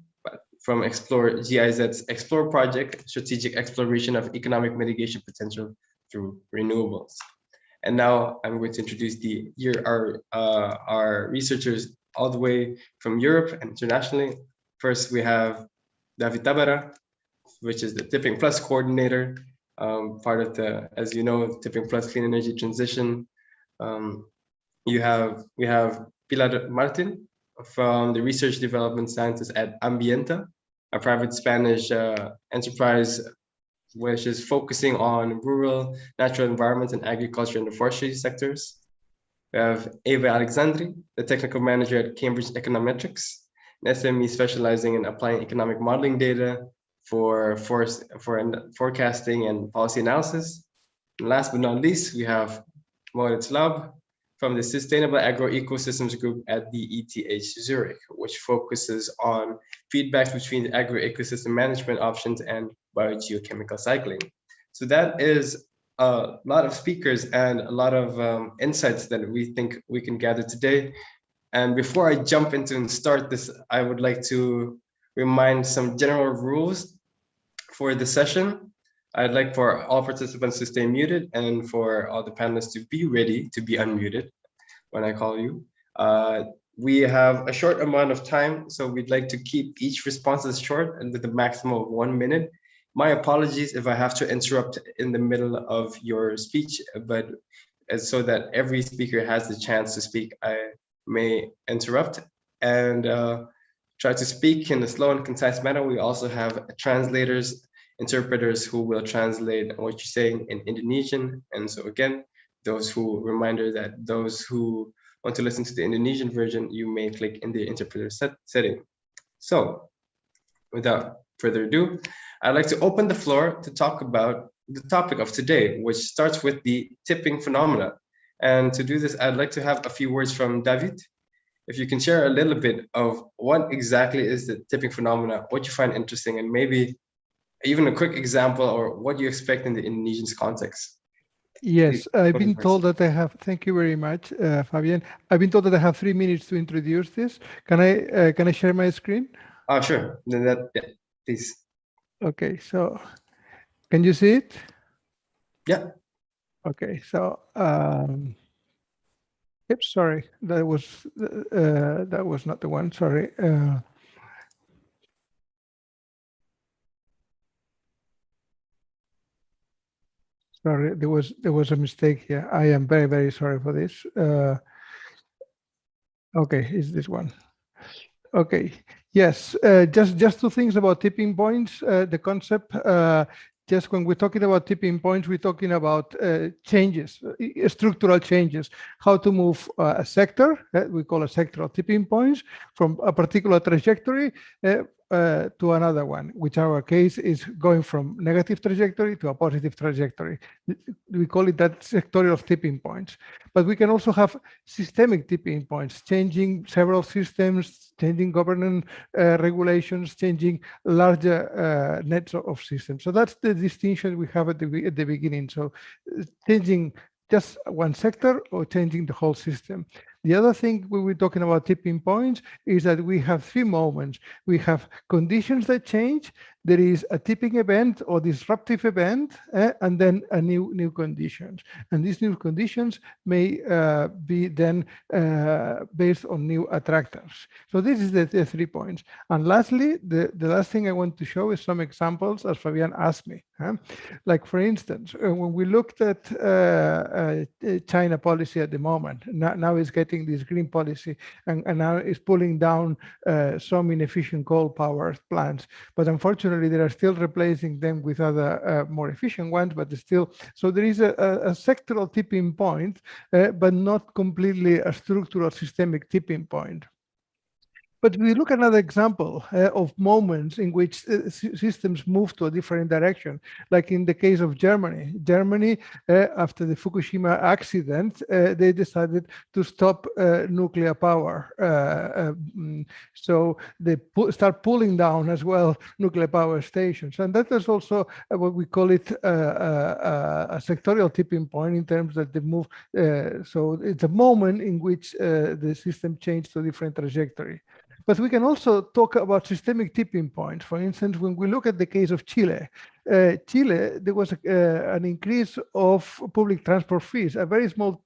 from GIZ's Explore project, Strategic Exploration of Economic Mitigation Potential through Renewables. And now I'm going to introduce our researchers all the way from Europe and internationally. First, we have David Tabara, which is the Tipping Plus coordinator, part of the, as you know, Tipping Plus Clean Energy Transition. We have Pilar Martin from the Research Development Scientist at Ambienta, a private Spanish enterprise which is focusing on rural, natural environment, and agriculture and the forestry sectors. We have Eva Alexandri, the technical manager at Cambridge Econometrics, an SME specializing in applying economic modeling data for forecasting and policy analysis. And last but not least, we have Moritz Laub from the Sustainable Agro-Ecosystems Group at the ETH Zurich, which focuses on feedbacks between the agro-ecosystem management options and biogeochemical cycling. So that is a lot of speakers and a lot of insights that we think we can gather today. And before I jump into and start this, I would like to remind some general rules for the session. I'd like for all participants to stay muted and for all the panelists to be ready to be unmuted when I call you. We have a short amount of time, so we'd like to keep each responses short and with a maximum of 1 minute. My apologies if I have to interrupt in the middle of your speech, but so that every speaker has the chance to speak, I may interrupt and try to speak in a slow and concise manner. We also have translators, interpreters who will translate what you're saying in Indonesian. And so again, reminder that those who want to listen to the Indonesian version, you may click in the interpreter setting. So without further ado, I'd like to open the floor to talk about the topic of today, which starts with the tipping phenomena. And to do this, I'd like to have a few words from David. If you can share a little bit of what exactly is the tipping phenomena, what you find interesting, and maybe even a quick example or what you expect in the Indonesian context. Yes, I've been told that I have, thank you very much, Fabian. I've been told that I have 3 minutes to introduce this. Can I share my screen? Oh, sure. Then yeah, please. Okay, so can you see it? Yeah. Okay, so yep, sorry, that was not the one. Sorry. Sorry, there was a mistake here. I am very, very sorry for this. Okay, is this one? Okay, yes, just 2 things about tipping points. The concept, just when we're talking about tipping points, we're talking about changes, structural changes, how to move a sector, we call a sectoral tipping points, from a particular trajectory to another one, which in our case is going from negative trajectory to a positive trajectory. We call it that sectorial tipping points. But we can also have systemic tipping points, changing several systems, changing governance regulations, changing larger nets of systems. So that's the distinction we have at the beginning. So changing just one sector or changing the whole system. The other thing when we're talking about tipping points is that we have 3 moments. We have conditions that change, there is a tipping event or disruptive event, and then a new conditions. And these new conditions may be then based on new attractors. So this is the 3 points. And lastly, the last thing I want to show is some examples, as Fabian asked me. Like for instance, when we looked at China policy at the moment, now it's getting this green policy, and now it's pulling down some inefficient coal power plants. But unfortunately, they are still replacing them with other more efficient ones, but still, so there is a sectoral tipping point, but not completely a structural systemic tipping point. But we look at another example of moments in which systems move to a different direction, like in the case of Germany. Germany, after the Fukushima accident, they decided to stop nuclear power. So they start pulling down as well nuclear power stations. And that is also what we call it a sectorial tipping point in terms that they move. So it's a moment in which the system changed to a different trajectory. But we can also talk about systemic tipping points. For instance, when we look at the case of Chile, there was an increase of public transport fees, a very small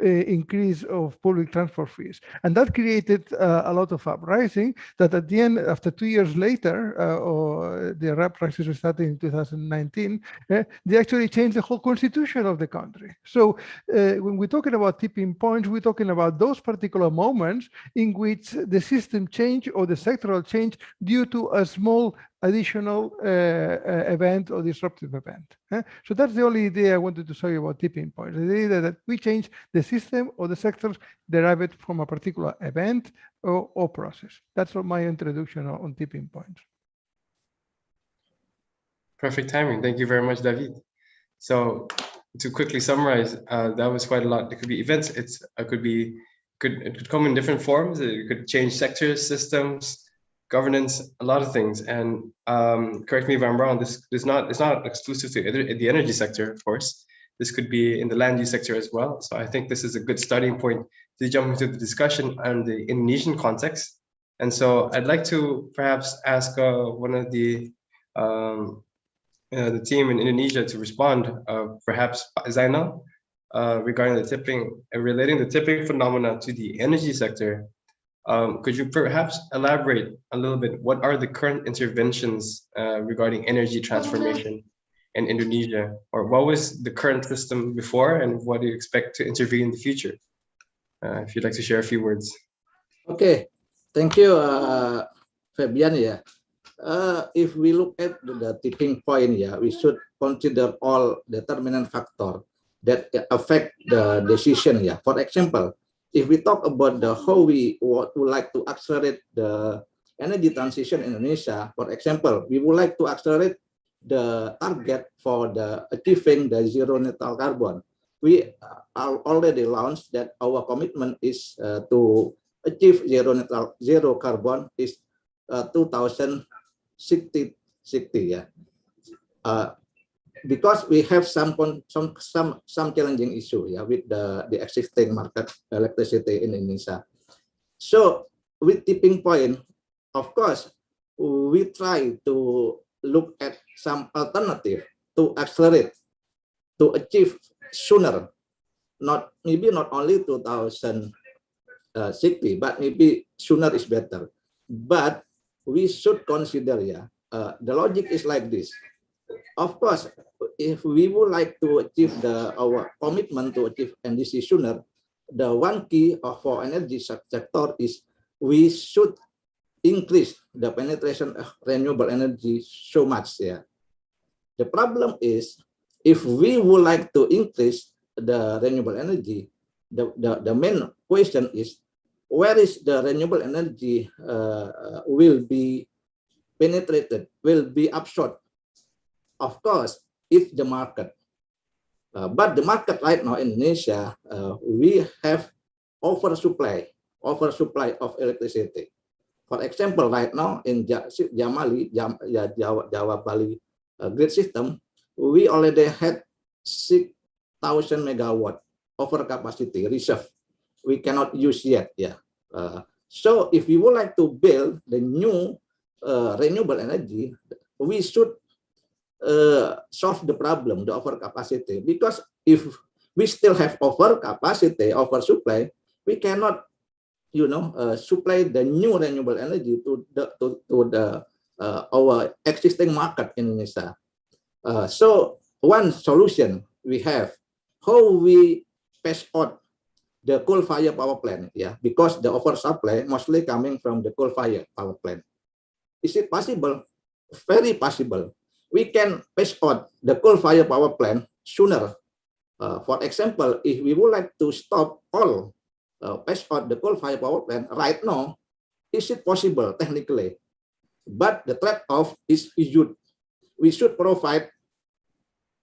increase of public transport fees. And that created a lot of uprising that at the end, after 2 years later, or the uprisings started in 2019, they actually changed the whole constitution of the country. So when we're talking about tipping points, we're talking about those particular moments in which the system change or the sectoral change due to a small additional event or disruptive event. So that's the only idea I wanted to show you about tipping points. The idea that we change the system or the sectors derived from a particular event or process. That's my introduction on tipping points. Perfect timing. Thank you very much, David. So to quickly summarize, that was quite a lot. It could be events. It could come in different forms. It could change sectors, systems, governance, a lot of things. And correct me if I'm wrong, it's not exclusive to the energy sector, of course. This could be in the land use sector as well. So I think this is a good starting point to jump into the discussion on the Indonesian context. And so I'd like to perhaps ask one of the team in Indonesia to respond, perhaps Zainal, regarding the tipping, relating the tipping phenomena to the energy sector. Could you perhaps elaborate a little bit? What are the current interventions regarding energy transformation in Indonesia? Or what was the current system before and what do you expect to intervene in the future? If you'd like to share a few words. Okay, thank you, Fabian. Yeah. If we look at the tipping point, we should consider all determinant factors that affect the decision. For example, if we talk about how we would like to accelerate the energy transition in Indonesia, for example, we would like to accelerate the target for achieving the zero net carbon. We are already launched that our commitment is to achieve zero carbon is 2060. Because we have some challenging issue with the existing market electricity in Indonesia. So with tipping point, of course, we try to look at some alternative to accelerate, to achieve sooner, maybe not only 2060, but maybe sooner is better. But we should consider, the logic is like this. Of course, if we would like to achieve our commitment to achieve NDC sooner, the one key for energy sector is we should increase the penetration of renewable energy so much. The problem is, if we would like to increase the renewable energy, the main question is, where is the renewable energy will be penetrated, will be absorbed? Of course, it's the market. But the market right now in Indonesia, we have oversupply of electricity. For example, right now in Jawa Bali grid system, we already had 6,000 megawatt overcapacity reserve. We cannot use yet. So if we would like to build the new renewable energy, we should solve the problem, the overcapacity. Because if we still have overcapacity, oversupply, we cannot, supply the new renewable energy to our existing market in Indonesia. So one solution we have, how we phase out the coal-fired power plant, because the oversupply mostly coming from the coal-fired power plant. Is it possible? Very possible. We can phase out the coal-fired power plant sooner. For example, if we would like to stop all phase out the coal-fired power plant right now, is it possible technically? But the trade-off is huge. We should provide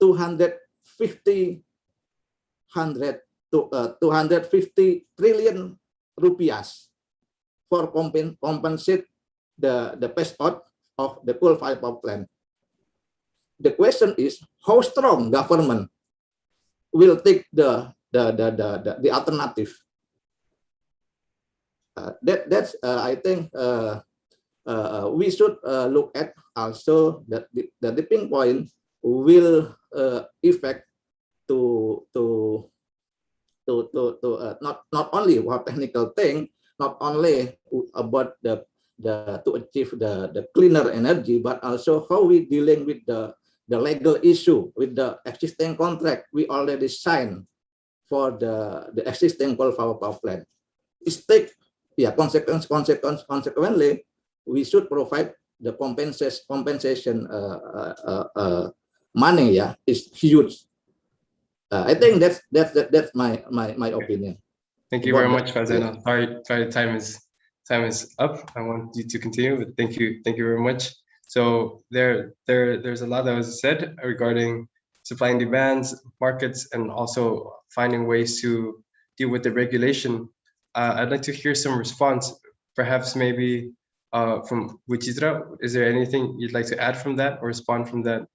250 trillion rupiahs for compensate the phase out of the coal-fired power plant. The question is how strong government will take the alternative. That's I think we should look at also that the tipping point will affect to not only what technical thing, not only about the to achieve the cleaner energy, but also how we dealing with the legal issue with the existing contract we already signed for the existing coal-fired power plant. It's consequently, we should provide the compensation money. Yeah, is huge. I think that's my opinion. Thank you very much, Fazana. Sorry, time is up. I want you to continue, but thank you very much. So there's a lot that was said regarding supply and demands, markets, and also finding ways to deal with the regulation. I'd like to hear some response, perhaps maybe from Wichitra. Is there anything you'd like to add from that or respond from that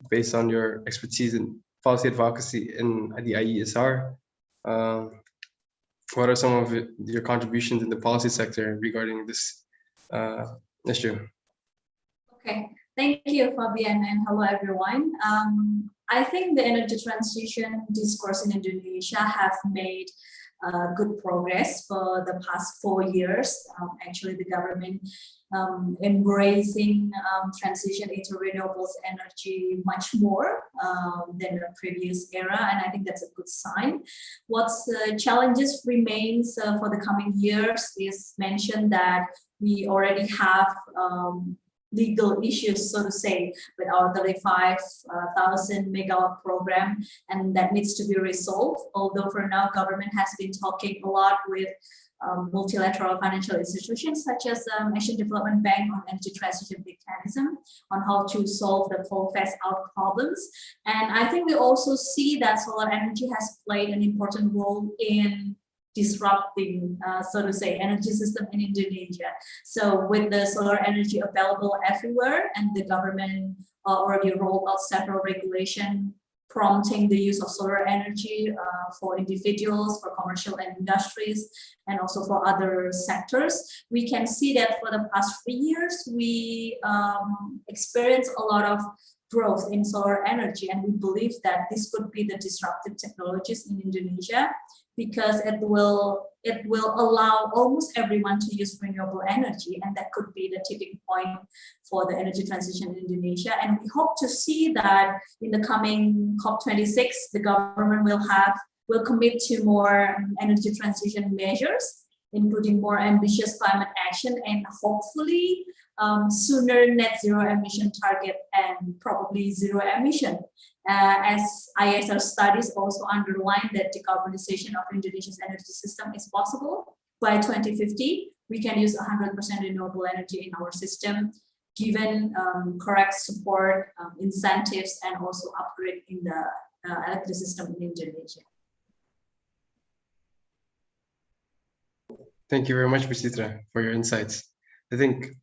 based on your expertise in policy advocacy in the IESR? What are some of your contributions in the policy sector regarding this issue? Okay, thank you, Fabian, and hello, everyone. I think the energy transition discourse in Indonesia have made good progress for the past 4 years. Actually, the government embracing transition into renewables energy much more than the previous era, and I think that's a good sign. What's challenges remains for the coming years is mentioned that we already have legal issues, so to say, with our 35,000 megawatt program, and that needs to be resolved. Although for now, government has been talking a lot with multilateral financial institutions such as Asian Development Bank on energy transition mechanism on how to solve the coal phase out problems. And I think we also see that solar energy has played an important role in disrupting, so to say, energy system in Indonesia. So with the solar energy available everywhere, and the government already rolled out several regulations prompting the use of solar energy for individuals, for commercial and industries, and also for other sectors, we can see that for the past 3 years, we experienced a lot of growth in solar energy, and we believe that this could be the disruptive technologies in Indonesia, because it will allow almost everyone to use renewable energy, and that could be the tipping point for the energy transition in Indonesia. And we hope to see that in the coming COP26, the government will commit to more energy transition measures, including more ambitious climate action, and hopefully sooner net zero emission target and probably zero emission. As IESR studies also underline that decarbonization of Indonesia's energy system is possible. By 2050, we can use 100% renewable energy in our system, given correct support, incentives, and also upgrade in the electricity system in Indonesia. Thank you very much, Wichitra, for your insights. I think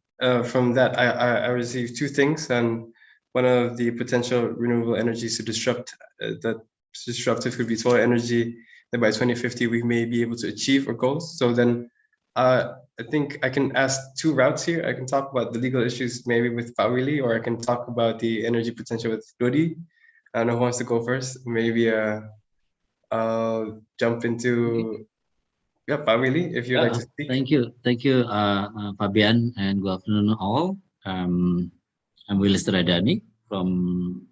from that, I received 2 things, and one of the potential renewable energies to disrupt that disruptive could be solar energy, that by 2050 we may be able to achieve our goals. So then I think I can ask 2 routes here. I can talk about the legal issues maybe with Pak Willy, or I can talk about the energy potential with Dodi. I don't know who wants to go first. Maybe I'll jump into Pak Willy, if you'd like to speak. Thank you, Fabian, and good afternoon all. I'm Willy Stradani from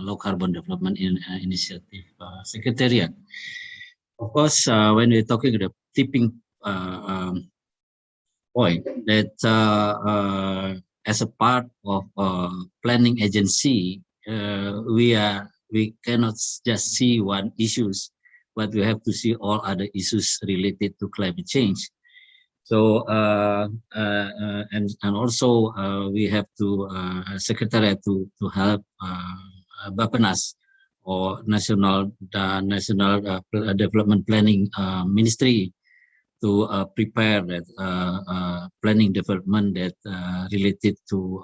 Low Carbon Development Initiative Secretariat. Of course, when we're talking about tipping point, that as a part of planning agency, we cannot just see one issues, but we have to see all other issues related to climate change. So and also we have to secretariat to help Bappenas or National Development Planning Ministry to prepare that planning development that related to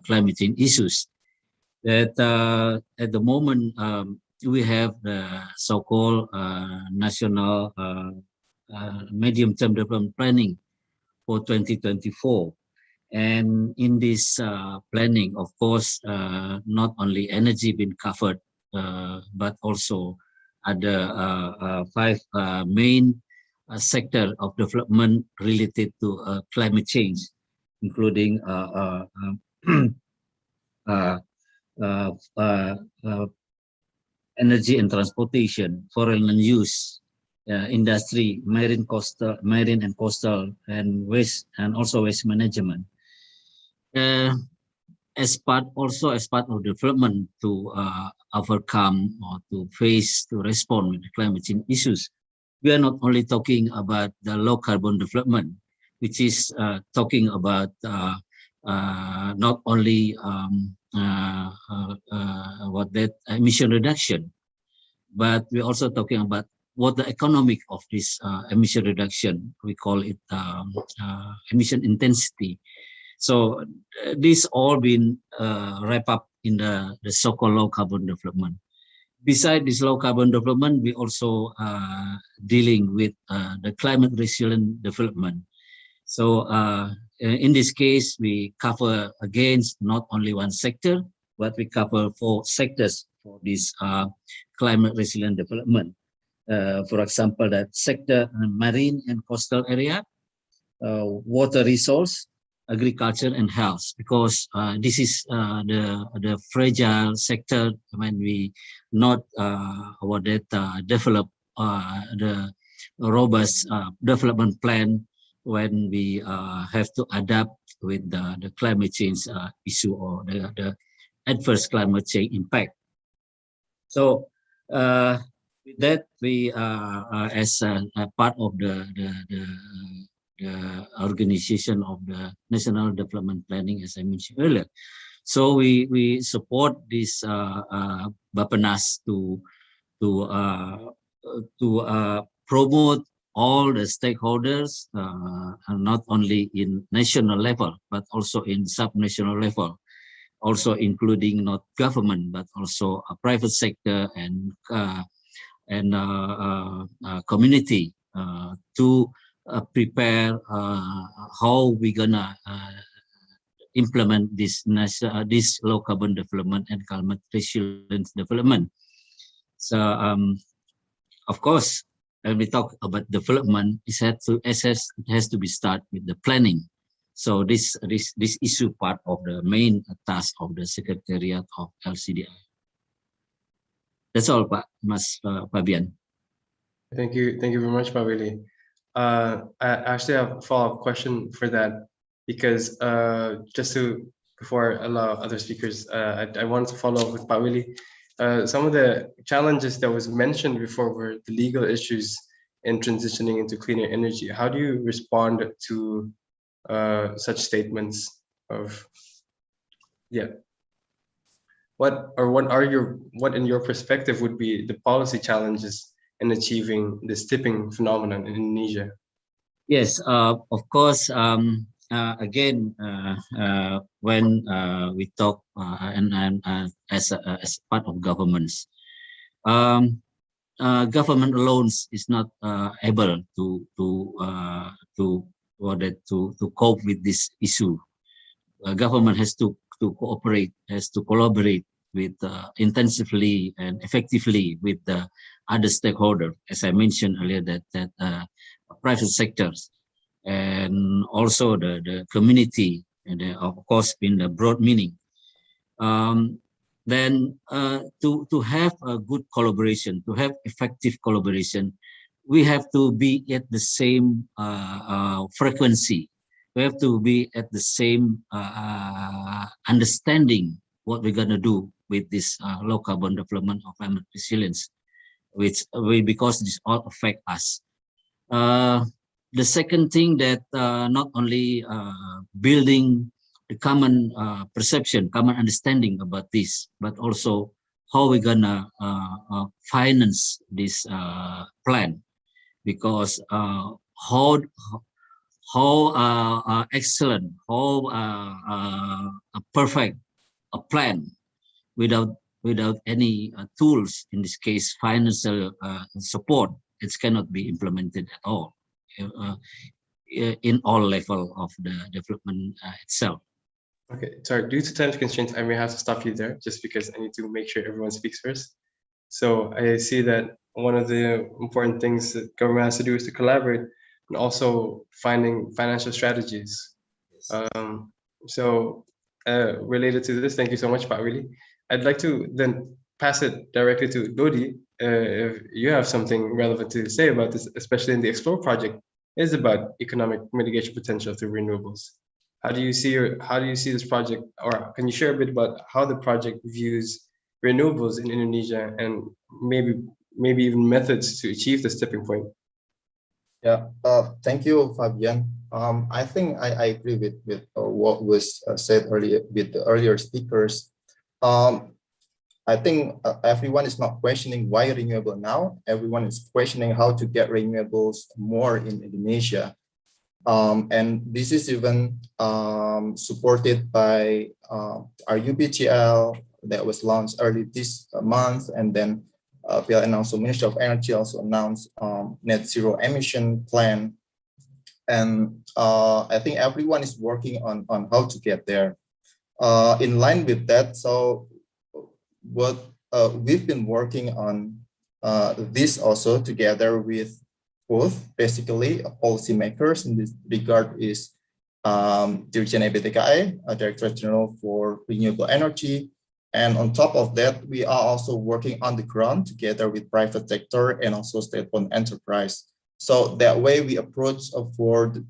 climate change issues. That at the moment we have the so-called national medium-term development planning for 2024. And in this planning, of course, not only energy been covered, but also other 5 main sector of development related to climate change, including energy and transportation, foreign land use, industry, marine and coastal, and waste, and also waste management. As part of development to overcome or to respond with the climate change issues, we are not only talking about the low carbon development, which is talking about not only emission reduction, but we're also talking about what the economic of this emission reduction. We call it emission intensity. So this all been wrapped up in the so-called low carbon development. Besides this low carbon development, we also dealing with the climate resilient development. So in this case, we cover against not only one sector, but we cover 4 sectors for this climate resilient development. For example, that sector marine and coastal area, water resource, agriculture and health, because this is the fragile sector when we not develop the robust development plan when we have to adapt with the climate change issue or the adverse climate change impact. So with that, we as a part of the organization of the National Development Planning, as I mentioned earlier. So we support this Bappenas to promote all the stakeholders, not only in national level, but also in sub-national level, also including not government, but also a private sector and community to prepare how we're gonna implement this low carbon development and climate resilient development. So of course, when we talk about development, it has to be started with the planning. So this issue part of the main task of the Secretariat of LCDI. That's all, Pak Fabian. Thank you very much, Pak Willy. I actually have a follow-up question for that, because before I allow other speakers, I wanted to follow up with Pak Willy. Some of the challenges that was mentioned before were the legal issues in transitioning into cleaner energy. How do you respond to such statements of, what in your perspective would be the policy challenges in achieving this tipping phenomenon in Indonesia? Yes, of course. Again, when we talk as part of governments, government alone is not able to cope with this issue. Government has to cooperate, has to collaborate with intensively and effectively with the other stakeholders, as I mentioned earlier, that private sectors and also the community, and of course in the broad meaning. Then to have a good collaboration, to have effective collaboration, we have to be at the same frequency. We have to be at the same understanding what we're going to do with this low carbon development of climate resilience, because this all affect us. the second thing that not only building the common perception, common understanding about this, but also how we're gonna finance this plan, because how excellent, how perfect a plan without any tools, in this case financial support, it cannot be implemented at all in all level of the development itself. Okay, sorry, due to time constraints, I may have to stop you there just because I need to make sure everyone speaks first. So I see that one of the important things that government has to do is to collaborate and also finding financial strategies. Related to this, thank you so much, Pak Willy. I'd like to then pass it directly to Dodi. If you have something relevant to say about this, especially in the Explore project, is about economic mitigation potential through renewables. How do you see this project, or can you share a bit about how the project views renewables in Indonesia and maybe even methods to achieve this tipping point? Yeah, thank you, Fabian. I think I agree with what was said earlier with the earlier speakers. I think everyone is not questioning why renewable now. Everyone is questioning how to get renewables more in Indonesia. And this is even supported by RUBTL that was launched early this month, and then PLN also, Ministry of Energy also announced net zero emission plan. And I think everyone is working on how to get there. In line with that, so what we've been working on this also together with both basically policymakers in this regard is Dirjen EBTKE, Directorate General for Renewable Energy. And on top of that, we are also working on the ground together with private sector and also state-owned enterprise. So that way we approach from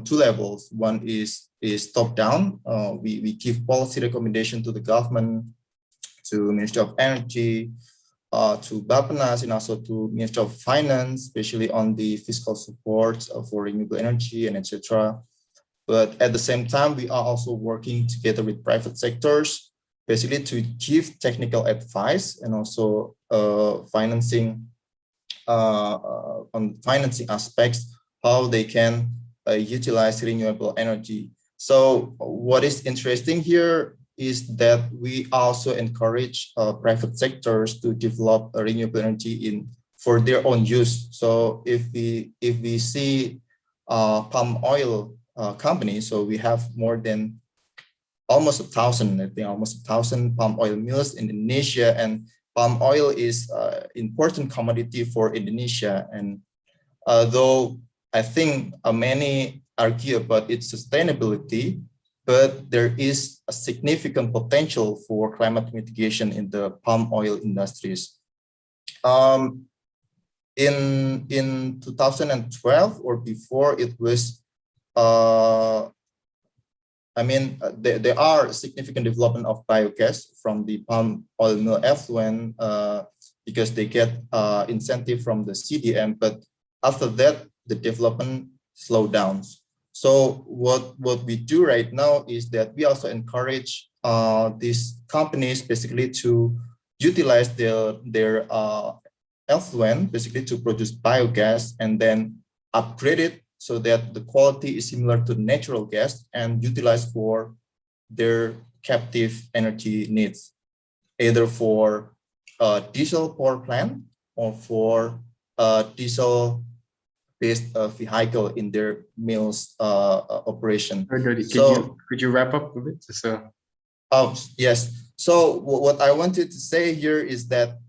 two levels. One is top-down. We give policy recommendation to the government, to Ministry of Energy, to Bappenas, and also to Ministry of Finance, especially on the fiscal support for renewable energy and etc. But at the same time, we are also working together with private sectors, basically to give technical advice and also financing on financing aspects, how they can utilize renewable energy. So what is interesting here is that we also encourage private sectors to develop renewable energy for their own use. So if we see palm oil companies, so we have more than almost 1,000, I think almost 1,000 palm oil mills in Indonesia, and palm oil is important commodity for Indonesia. And though I think many argue about its sustainability, but there is a significant potential for climate mitigation in the palm oil industries. In 2012 or before, it was there are significant development of biogas from the palm oil mill effluent because they get incentive from the CDM, but after that, the development slowed down. So what we do right now is that we also encourage these companies basically to utilize their effluent basically to produce biogas and then upgrade it so that the quality is similar to natural gas and utilized for their captive energy needs, either for diesel power plant or for diesel-based vehicle in their mills operation. Could you wrap up a bit? Yes. So what I wanted to say here is that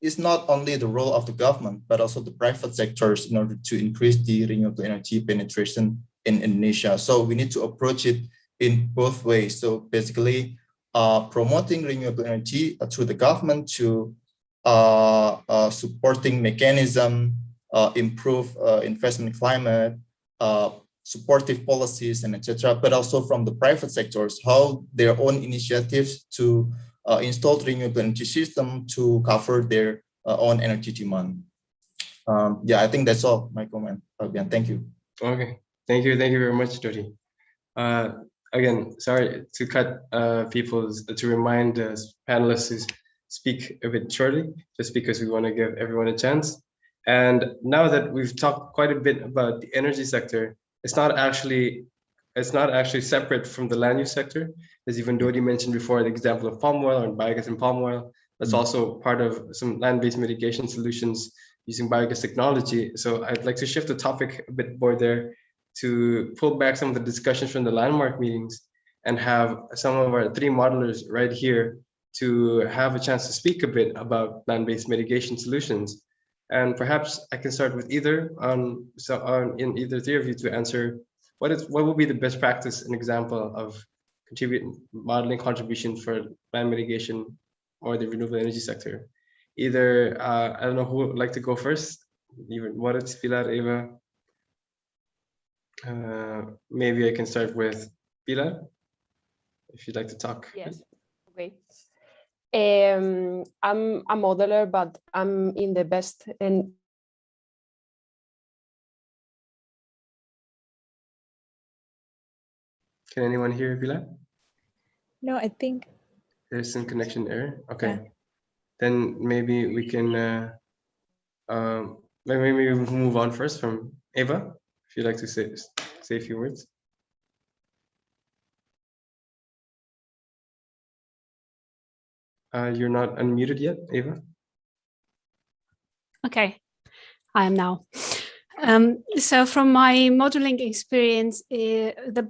it's not only the role of the government, but also the private sectors in order to increase the renewable energy penetration in Indonesia. So we need to approach it in both ways. So basically promoting renewable energy through the government to supporting mechanism, improve investment climate, supportive policies, and etc. But also from the private sectors, how their own initiatives to install renewable energy system to cover their own energy demand. Yeah, I think that's all my comment, Fabian. Thank you. Okay, thank you very much, Dodi. Again, sorry to cut to remind panelists to speak a bit shortly, just because we want to give everyone a chance. And now that we've talked quite a bit about the energy sector, it's not actually separate from the land use sector. As even Dodi mentioned before, the example of palm oil and biogas and palm oil, that's also part of some land-based mitigation solutions using biogas technology. So I'd like to shift the topic a bit more there to pull back some of the discussions from the landmark meetings and have some of our 3 modelers right here to have a chance to speak a bit about land-based mitigation solutions. And perhaps I can start with either in either 3 of you to answer what will be the best practice and example of modeling contribution for land mitigation or the renewable energy sector. Either I don't know who would like to go first. Even Moritz, Pilar, Eva. Maybe I can start with Pilar, if you'd like to talk. Yes. Okay. I'm a modeler, but I'm in the best and Can anyone hear Pilar? No, I think there's some connection error. Okay. Yeah. Then maybe we can maybe we move on first from Eva, if you'd like to say a few words. You're not unmuted yet, Eva. Okay, I am now. So from my modeling experience, the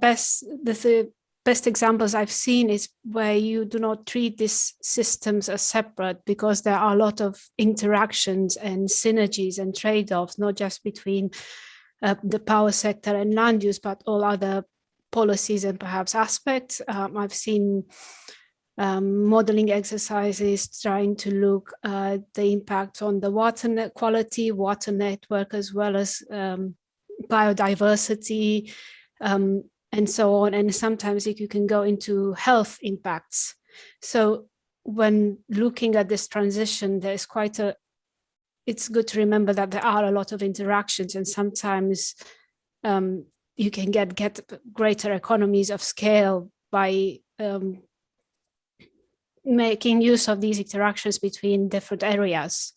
best examples I've seen is where you do not treat these systems as separate, because there are a lot of interactions and synergies and trade-offs, not just between the power sector and land use, but all other policies and perhaps aspects. I've seen modeling exercises trying to look at the impact on the water quality, water network, as well as biodiversity, and so on. And sometimes you can go into health impacts. So when looking at this transition, there's it's good to remember that there are a lot of interactions, and sometimes you can get greater economies of scale by making use of these interactions between different areas.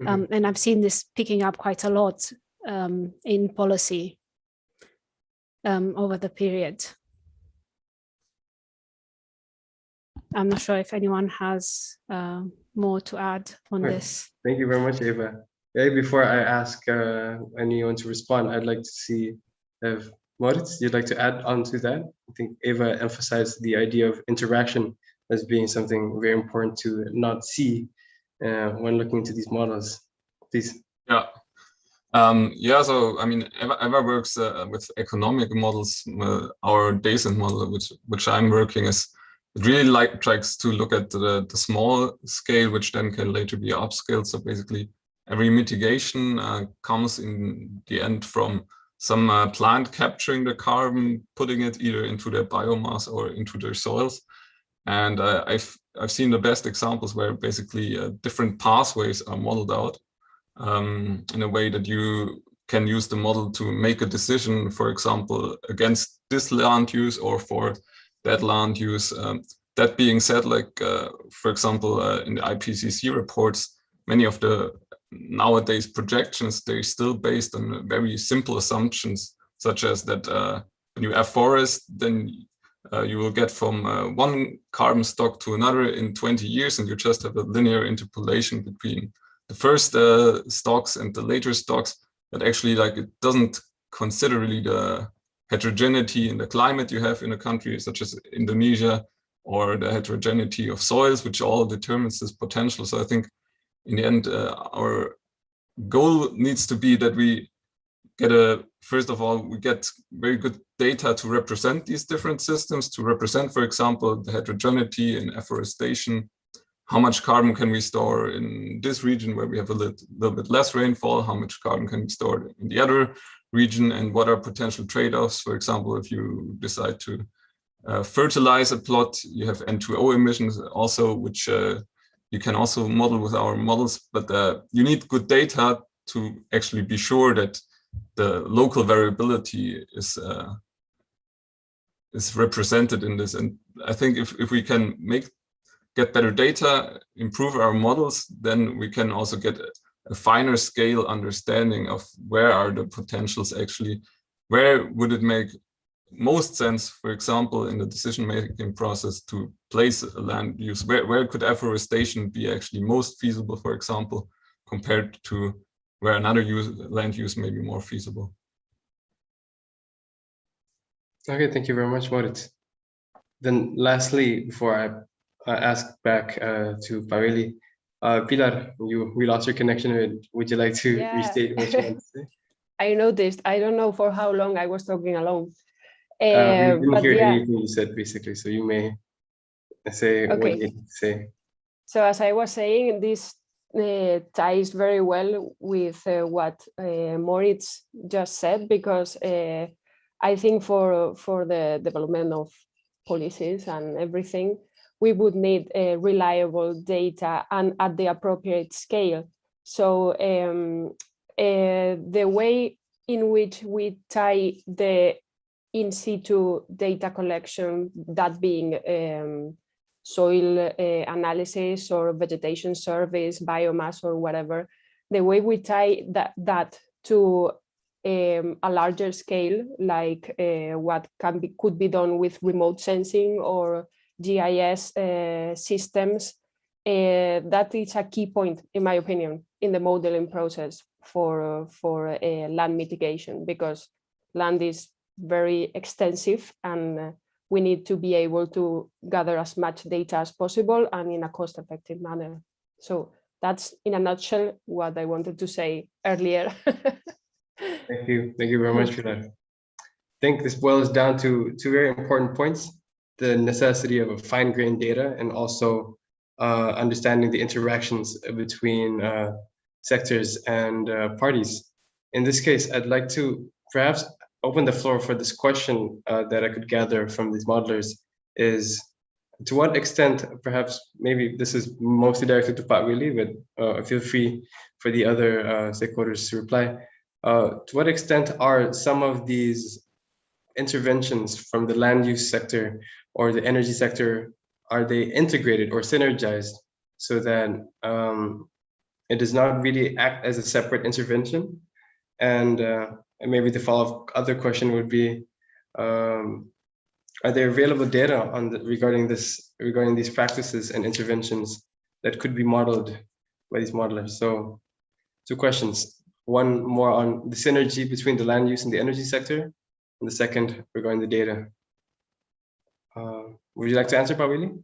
Mm-hmm. And I've seen this picking up quite a lot in policy over the period. I'm not sure if anyone has more to add on this. Thank you very much, Eva. Before I ask anyone to respond, I'd like to see if Moritz, you'd like to add on to that? I think Eva emphasized the idea of interaction as being something very important to not see when looking into these models. Please. Yeah. So I mean, Eva works with economic models. Our DACENT model, which I'm working, it really tries to look at the small scale, which then can later be upscaled. So basically, every mitigation comes in the end from some plant capturing the carbon, putting it either into their biomass or into their soils. And I've seen the best examples where basically different pathways are modeled out in a way that you can use the model to make a decision, for example, against this land use or for that land use. That being said, like, for example, in the IPCC reports, many of the nowadays projections, they're still based on very simple assumptions, such as that when you have forest, then you will get from one carbon stock to another in 20 years, and you just have a linear interpolation between the first stocks and the later stocks. But actually, like, it doesn't consider really the heterogeneity in the climate you have in a country such as Indonesia, or the heterogeneity of soils, which all determines this potential. So I think in the end, our goal needs to be that we get first of all, we get very good data to represent these different systems, to represent, for example, the heterogeneity in afforestation. How much carbon can we store in this region where we have a little bit less rainfall? How much carbon can we store in the other region? And what are potential trade-offs? For example, if you decide to fertilize a plot, you have N2O emissions also, which you can also model with our models, but you need good data to actually be sure that the local variability is represented in this. And I think if we can get better data, improve our models, then we can also get a finer scale understanding of where are the potentials actually, where would it make most sense, for example, in the decision-making process to place a land use, where could afforestation be actually most feasible, for example, compared to where another land use may be more feasible. Okay, thank you very much, Moritz. Then lastly, before I ask back to Paveli, Pilar, we lost your connection. Would you like to restate what you want to say? I noticed. I don't know for how long I was talking alone. We didn't but hear yeah. anything you said, basically, so you may say what you need to say. So as I was saying, this ties very well with what Moritz just said, because I think for the development of policies and everything, we would need reliable data and at the appropriate scale. So the way in which we tie the in situ data collection, that being soil analysis or vegetation surveys, biomass or whatever, the way we tie that to a larger scale, like what could be done with remote sensing or GIS systems, that is a key point, in my opinion, in the modeling process for land mitigation, because land is very extensive and we need to be able to gather as much data as possible and in a cost-effective manner. So that's, in a nutshell, what I wanted to say earlier. Thank you very much for that. I think this boils down to two very important points: the necessity of a fine-grained data and also understanding the interactions between sectors and parties. In this case, I'd like to perhaps open the floor for this question that I could gather from these modelers is, to what extent, perhaps maybe this is mostly directed to Paveli, but feel free for the other stakeholders to reply. To what extent are some of these interventions from the land use sector or the energy sector, are they integrated or synergized so that it does not really act as a separate intervention? And maybe the follow-up other question would be, are there available data on regarding these practices and interventions that could be modeled by these modelers? So, two questions. One more on the synergy between the land use and the energy sector, and the second regarding the data. Would you like to answer, Paveli?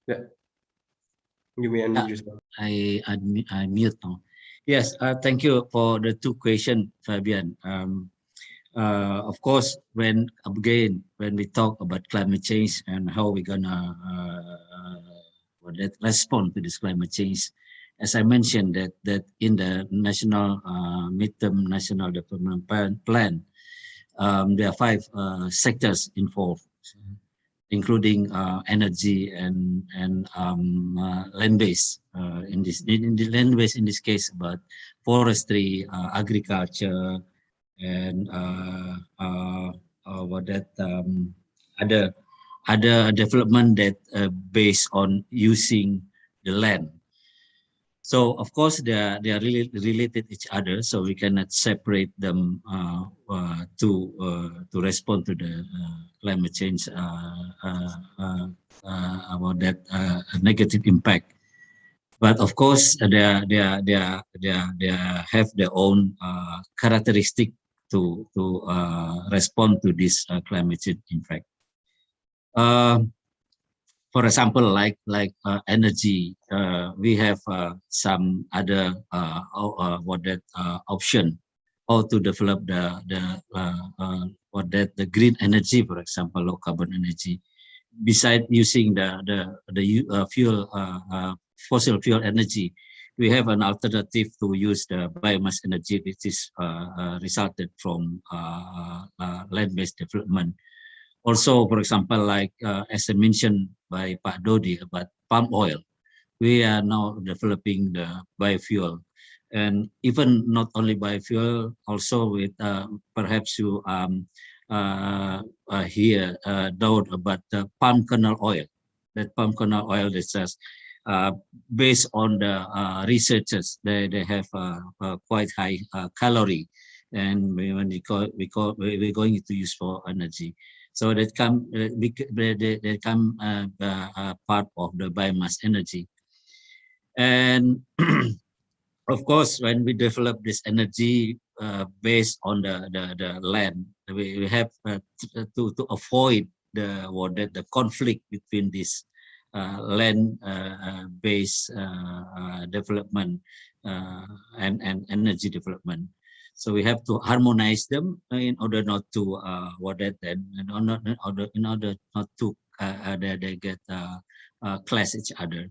Yeah. You may unmute yourself. I mute now. Yes, thank you for the two questions, Fabian. Of course, when we talk about climate change and how we're gonna respond to this climate change, as I mentioned that in the national midterm national development plan, there are 5 sectors involved, including energy and land-based. In the land-based in this case, but forestry, agriculture, and other development that based on using the land. So of course they are really related each other, so we cannot separate them to respond to the climate change about that negative impact. But of course they have their own characteristic to respond to this climate change impact. For example, like energy, we have some other option how to develop the green energy, for example, low carbon energy. Besides using the fossil fuel energy, we have an alternative to use the biomass energy, which is resulted from land-based development. Also, for example, like as I mentioned by Pak Dodi about palm oil, we are now developing the biofuel and even not only biofuel, also with perhaps you hear doubt about the palm kernel oil. That palm kernel oil is just based on the researchers, they have quite high calorie, and when we're going to use for energy, so that they come part of the biomass energy. And of course, when we develop this energy based on the land, we have to avoid the conflict between this land-based development and energy development. So we have to harmonize them in order not to in order not to they get clash each other.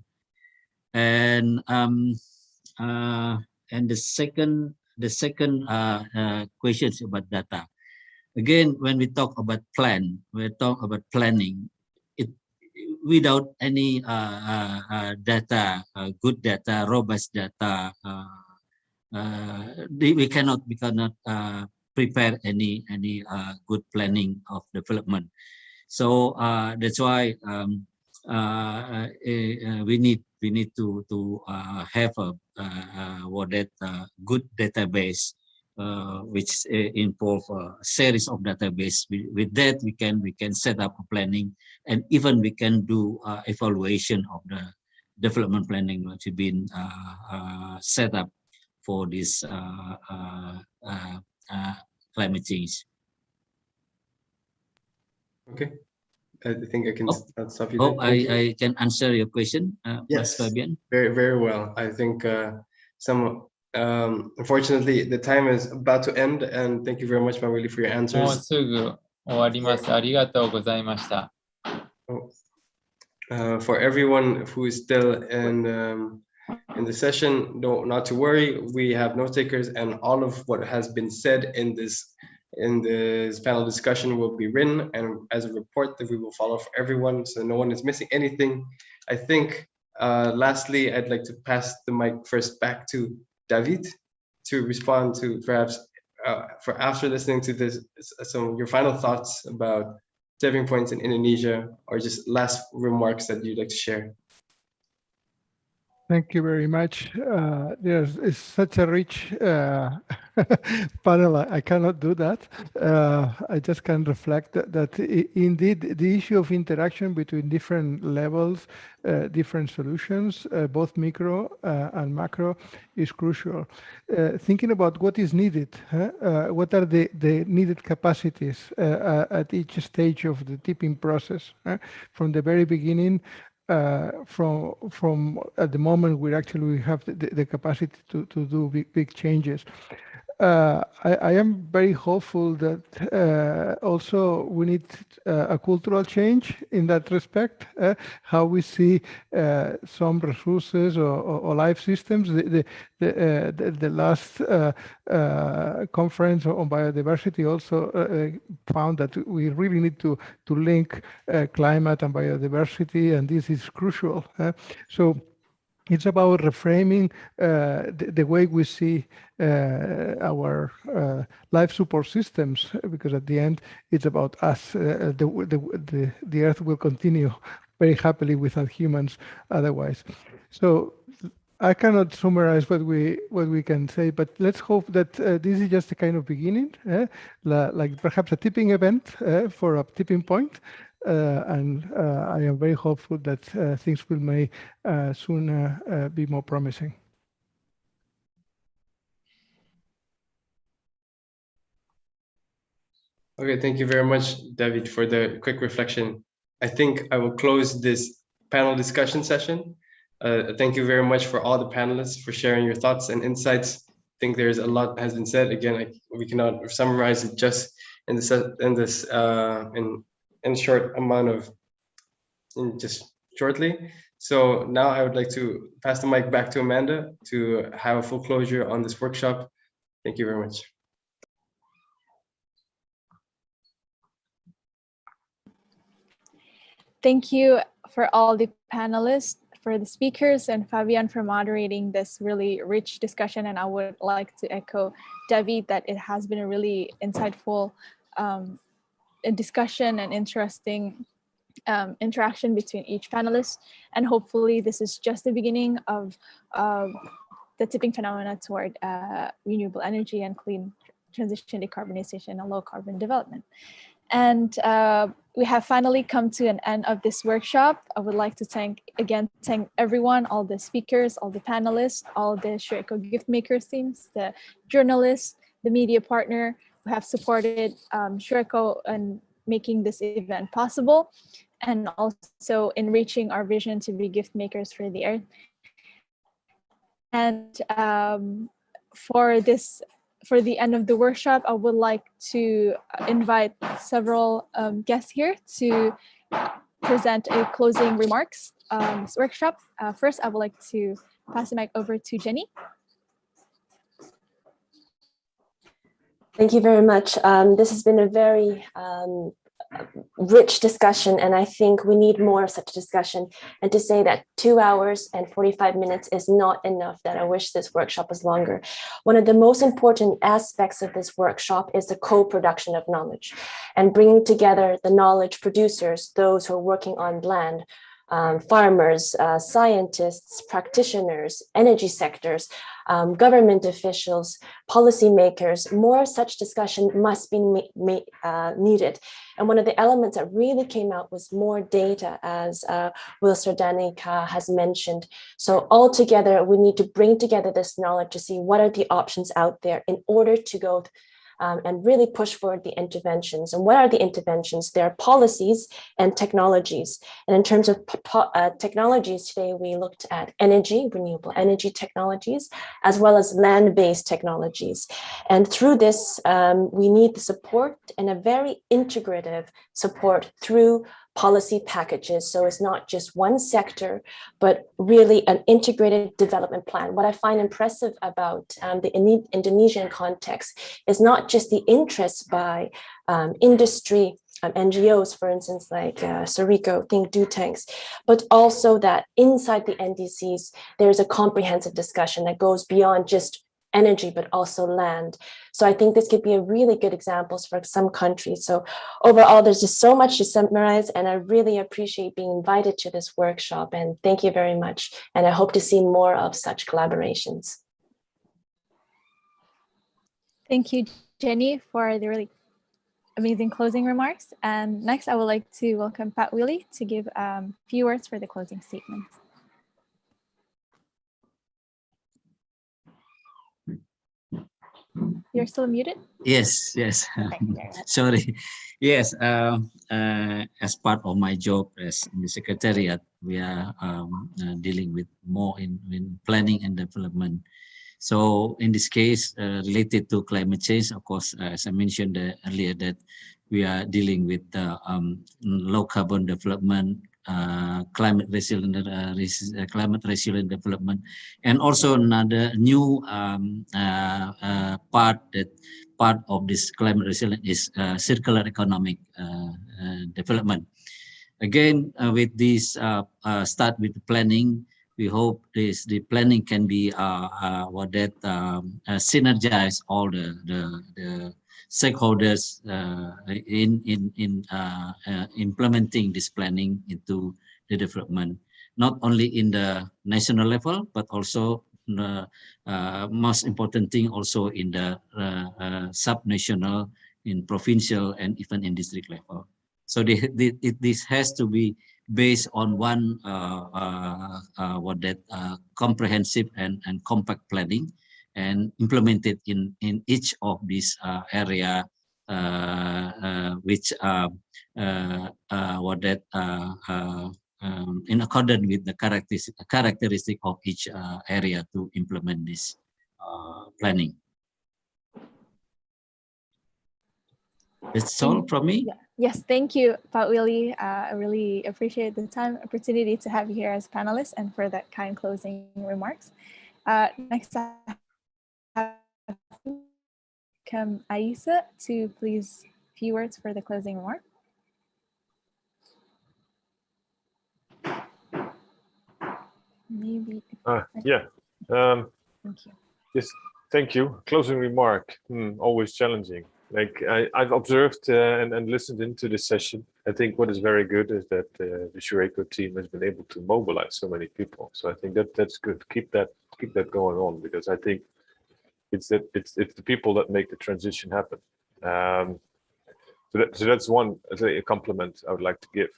And the second question is about data. Again, when we talk about planning, without any data, good data, robust data, we cannot prepare any good planning of development. So that's why we need to have a good database, which involve a series of database. With that, we can set up a planning, and even we can do evaluation of the development planning which has been set up for this climate change. Okay, I think I can stop you. Hope I can answer your question, yes, Fabian. Very well. I think unfortunately the time is about to end, and thank you very much, Mawili, for your answers. もうすぐ終わります。ありがとうございました。For everyone who is still in the session, not to worry. We have note takers, and all of what has been said in this panel discussion will be written and as a report that we will follow for everyone, so no one is missing anything. I think lastly, I'd like to pass the mic first back to David to respond to perhaps for after listening to this, some of your final thoughts about tipping points in Indonesia, or just last remarks that you'd like to share. Thank you very much. It's such a rich panel. I cannot do that. I just can reflect that indeed the issue of interaction between different levels, different solutions, both micro and macro, is crucial. Thinking about what is needed, what are the needed capacities at each stage of the tipping process, from the very beginning. From at the moment we have the capacity to do big changes. I am very hopeful that also we need a cultural change in that respect, how we see some resources or life systems. The last conference on biodiversity also found that we really need to link climate and biodiversity, and this is crucial. So it's about reframing the way we see our life support systems, because at the end it's about us. The Earth will continue very happily without humans otherwise. So I cannot summarize what we can say, but let's hope that this is just a kind of beginning, like perhaps a tipping event for a tipping point. And I am very hopeful that things may soon be more promising. Okay, thank you very much, David, for the quick reflection. I think I will close this panel discussion session. Thank you very much for all the panelists for sharing your thoughts and insights. I think there's a lot that has been said. Again, we cannot summarize it just in short amount of just shortly. So now I would like to pass the mic back to Amanda to have a full closure on this workshop. Thank you very much. Thank you for all the panelists for the speakers and Fabian for moderating this really rich discussion. And I would like to echo Debbie that it has been a really insightful discussion and interesting interaction between each panelist. And hopefully this is just the beginning of the tipping phenomena toward renewable energy and clean transition, decarbonization, and low carbon development. And we have finally come to an end of this workshop. I would like to thank everyone, all the speakers, all the panelists, all the SureEco gift makers teams, the journalists, the media partner who have supported SureEco in making this event possible, and also in reaching our vision to be gift makers for the earth. And for the end of the workshop, I would like to invite several guests here to present a closing remarks this workshop. First, I would like to pass the mic over to Jenny. Thank you very much. This has been a very rich discussion, and I think we need more of such discussion. And to say that 2 hours and 45 minutes is not enough, that I wish this workshop was longer. One of the most important aspects of this workshop is the co-production of knowledge and bringing together the knowledge producers, those who are working on land, farmers, scientists, practitioners, energy sectors, government officials, policymakers. More such discussion must be needed. And one of the elements that really came out was more data, as Will Sardanika has mentioned. So altogether, we need to bring together this knowledge to see what are the options out there in order to go and really push forward the interventions. And what are the interventions? There are policies and technologies. And in terms of technologies, today we looked at energy, renewable energy technologies, as well as land-based technologies. And through this, we need the support and a very integrative support through policy packages. So it's not just one sector, but really an integrated development plan. What I find impressive about the Indonesian context is not just the interest by industry, NGOs, for instance, like SureEco, Think Do Tanks, but also that inside the NDCs, there's a comprehensive discussion that goes beyond just energy, but also land. So I think this could be a really good examples for some countries. So overall, there's just so much to summarize, and I really appreciate being invited to this workshop, and thank you very much. And I hope to see more of such collaborations. Thank you, Jenny, for the really amazing closing remarks. And next, I would like to welcome Pat Willie to give a few words for the closing statements. You're still muted? Yes. Sorry. Yes, as part of my job as in the Secretariat, we are dealing with more in planning and development. So in this case, related to climate change, of course, as I mentioned earlier, that we are dealing with low carbon development, climate resilient development, and also another new part of this climate resilient is circular economic development. Again, with this start with the planning, we hope the planning can be synergize all the stakeholders in implementing this planning into the development, not only in the national level, but also the most important thing also in the sub-national, in provincial, and even in district level. So this has to be based on one comprehensive and compact planning, and implemented in each of these area, which in accordance with the characteristic of each area to implement this planning. That's all from me. Yes, thank you, Pak Willie. I really appreciate the opportunity to have you here as a panelist and for that kind closing remarks. Next, I have Aisa to please few words for the closing remark. maybe. Yeah. Thank you. Yes, thank you. Closing remark. Always challenging. Like I've observed and listened into this session. I think what is very good is that the Shureiko team has been able to mobilize so many people. So I think that's good. Keep that going on, because I think it's the people that make the transition happen. So that's one, a compliment I would like to give.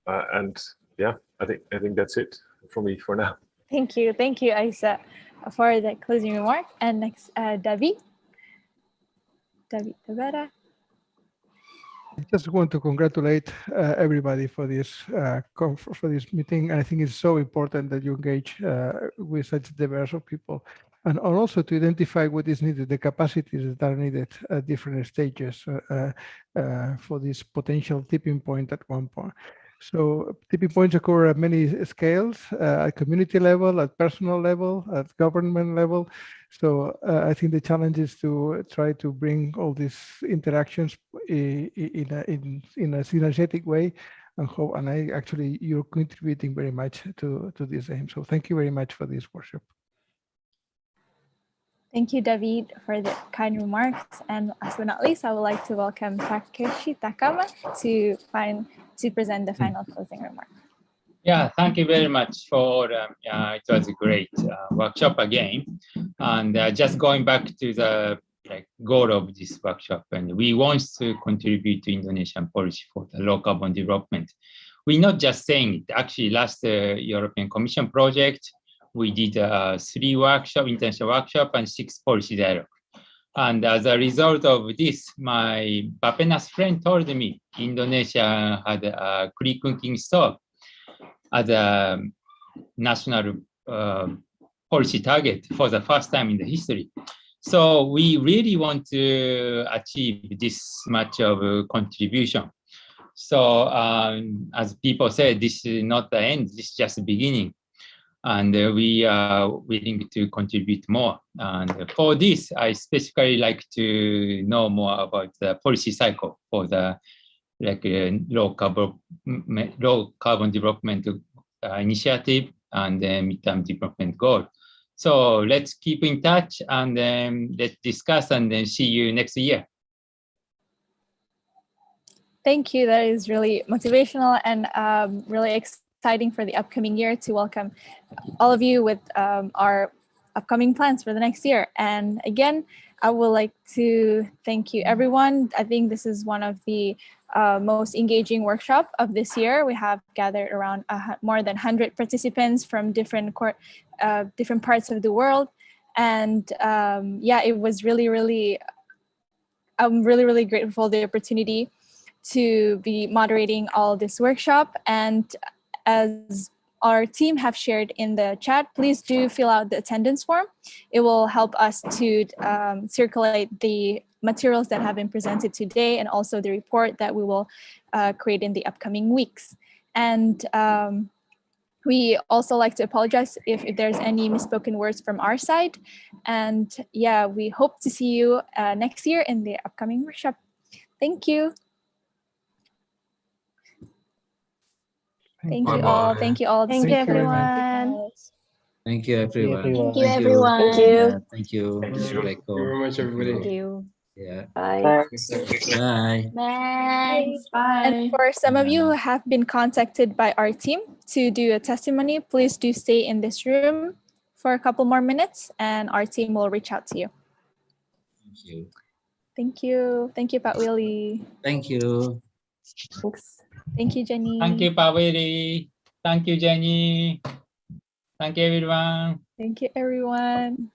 And yeah, I think that's it for me for now. Thank you, Aisa, for the closing remark. And next, David Tavera. I just want to congratulate everybody for this meeting. I think it's so important that you engage with such diverse of people, and also to identify what is needed, the capacities that are needed at different stages for this potential tipping point at one point. So tipping points occur at many scales, at community level, at personal level, at government level. So I think the challenge is to try to bring all these interactions in a synergetic way, and you're contributing very much to this aim. So thank you very much for this workshop. Thank you, David, for the kind remarks. And last but not least, I would like to welcome Takashi Takama to present the final closing remarks. Yeah, thank you very much for it was a great workshop again. And just going back to the goal of this workshop, and we want to contribute to Indonesian policy for the low carbon development. We're not just saying it. Actually, last European Commission project, we did 3 international workshop and 6 policy dialogue. And as a result of this, my Bapenas friend told me Indonesia had a cooking stove as a national policy target for the first time in the history. So we really want to achieve this much of a contribution. So as people say, this is not the end, this is just the beginning. And we are willing to contribute more. And for this, I specifically like to know more about the policy cycle for the low carbon development initiative and the midterm development goal. So let's keep in touch, and then let's discuss, and then see you next year. Thank you. That is really motivational and really exciting for the upcoming year to welcome all of you with our upcoming plans for the next year. And again, I would like to thank you, everyone. I think this is one of the most engaging workshop of this year. We have gathered around more than 100 participants from different parts of the world. And yeah, it was I'm really grateful for the opportunity to be moderating all this workshop. And as our team have shared in the chat, please do fill out the attendance form. It will help us to circulate the materials that have been presented today, and also the report that we will create in the upcoming weeks. And we also like to apologize if there's any misspoken words from our side. And yeah, we hope to see you next year in the upcoming workshop. Thank you. Thank you all. Thank you all. Thank you, everyone. Thank you, everyone. Thank you, everyone. Thank you. Thank you. Thank you very much, everybody. Thank you. Yeah. Bye. Bye. Bye. And for some of you who have been contacted by our team to do a testimony, please do stay in this room for a couple more minutes, and our team will reach out to you. Thank you. Thank you. Thank you, Pak Willy. Thank you. Thanks. Thank you, Jenny. Thank you, Pak Willy. Thank you, Jenny. Thank you, everyone. Thank you, everyone.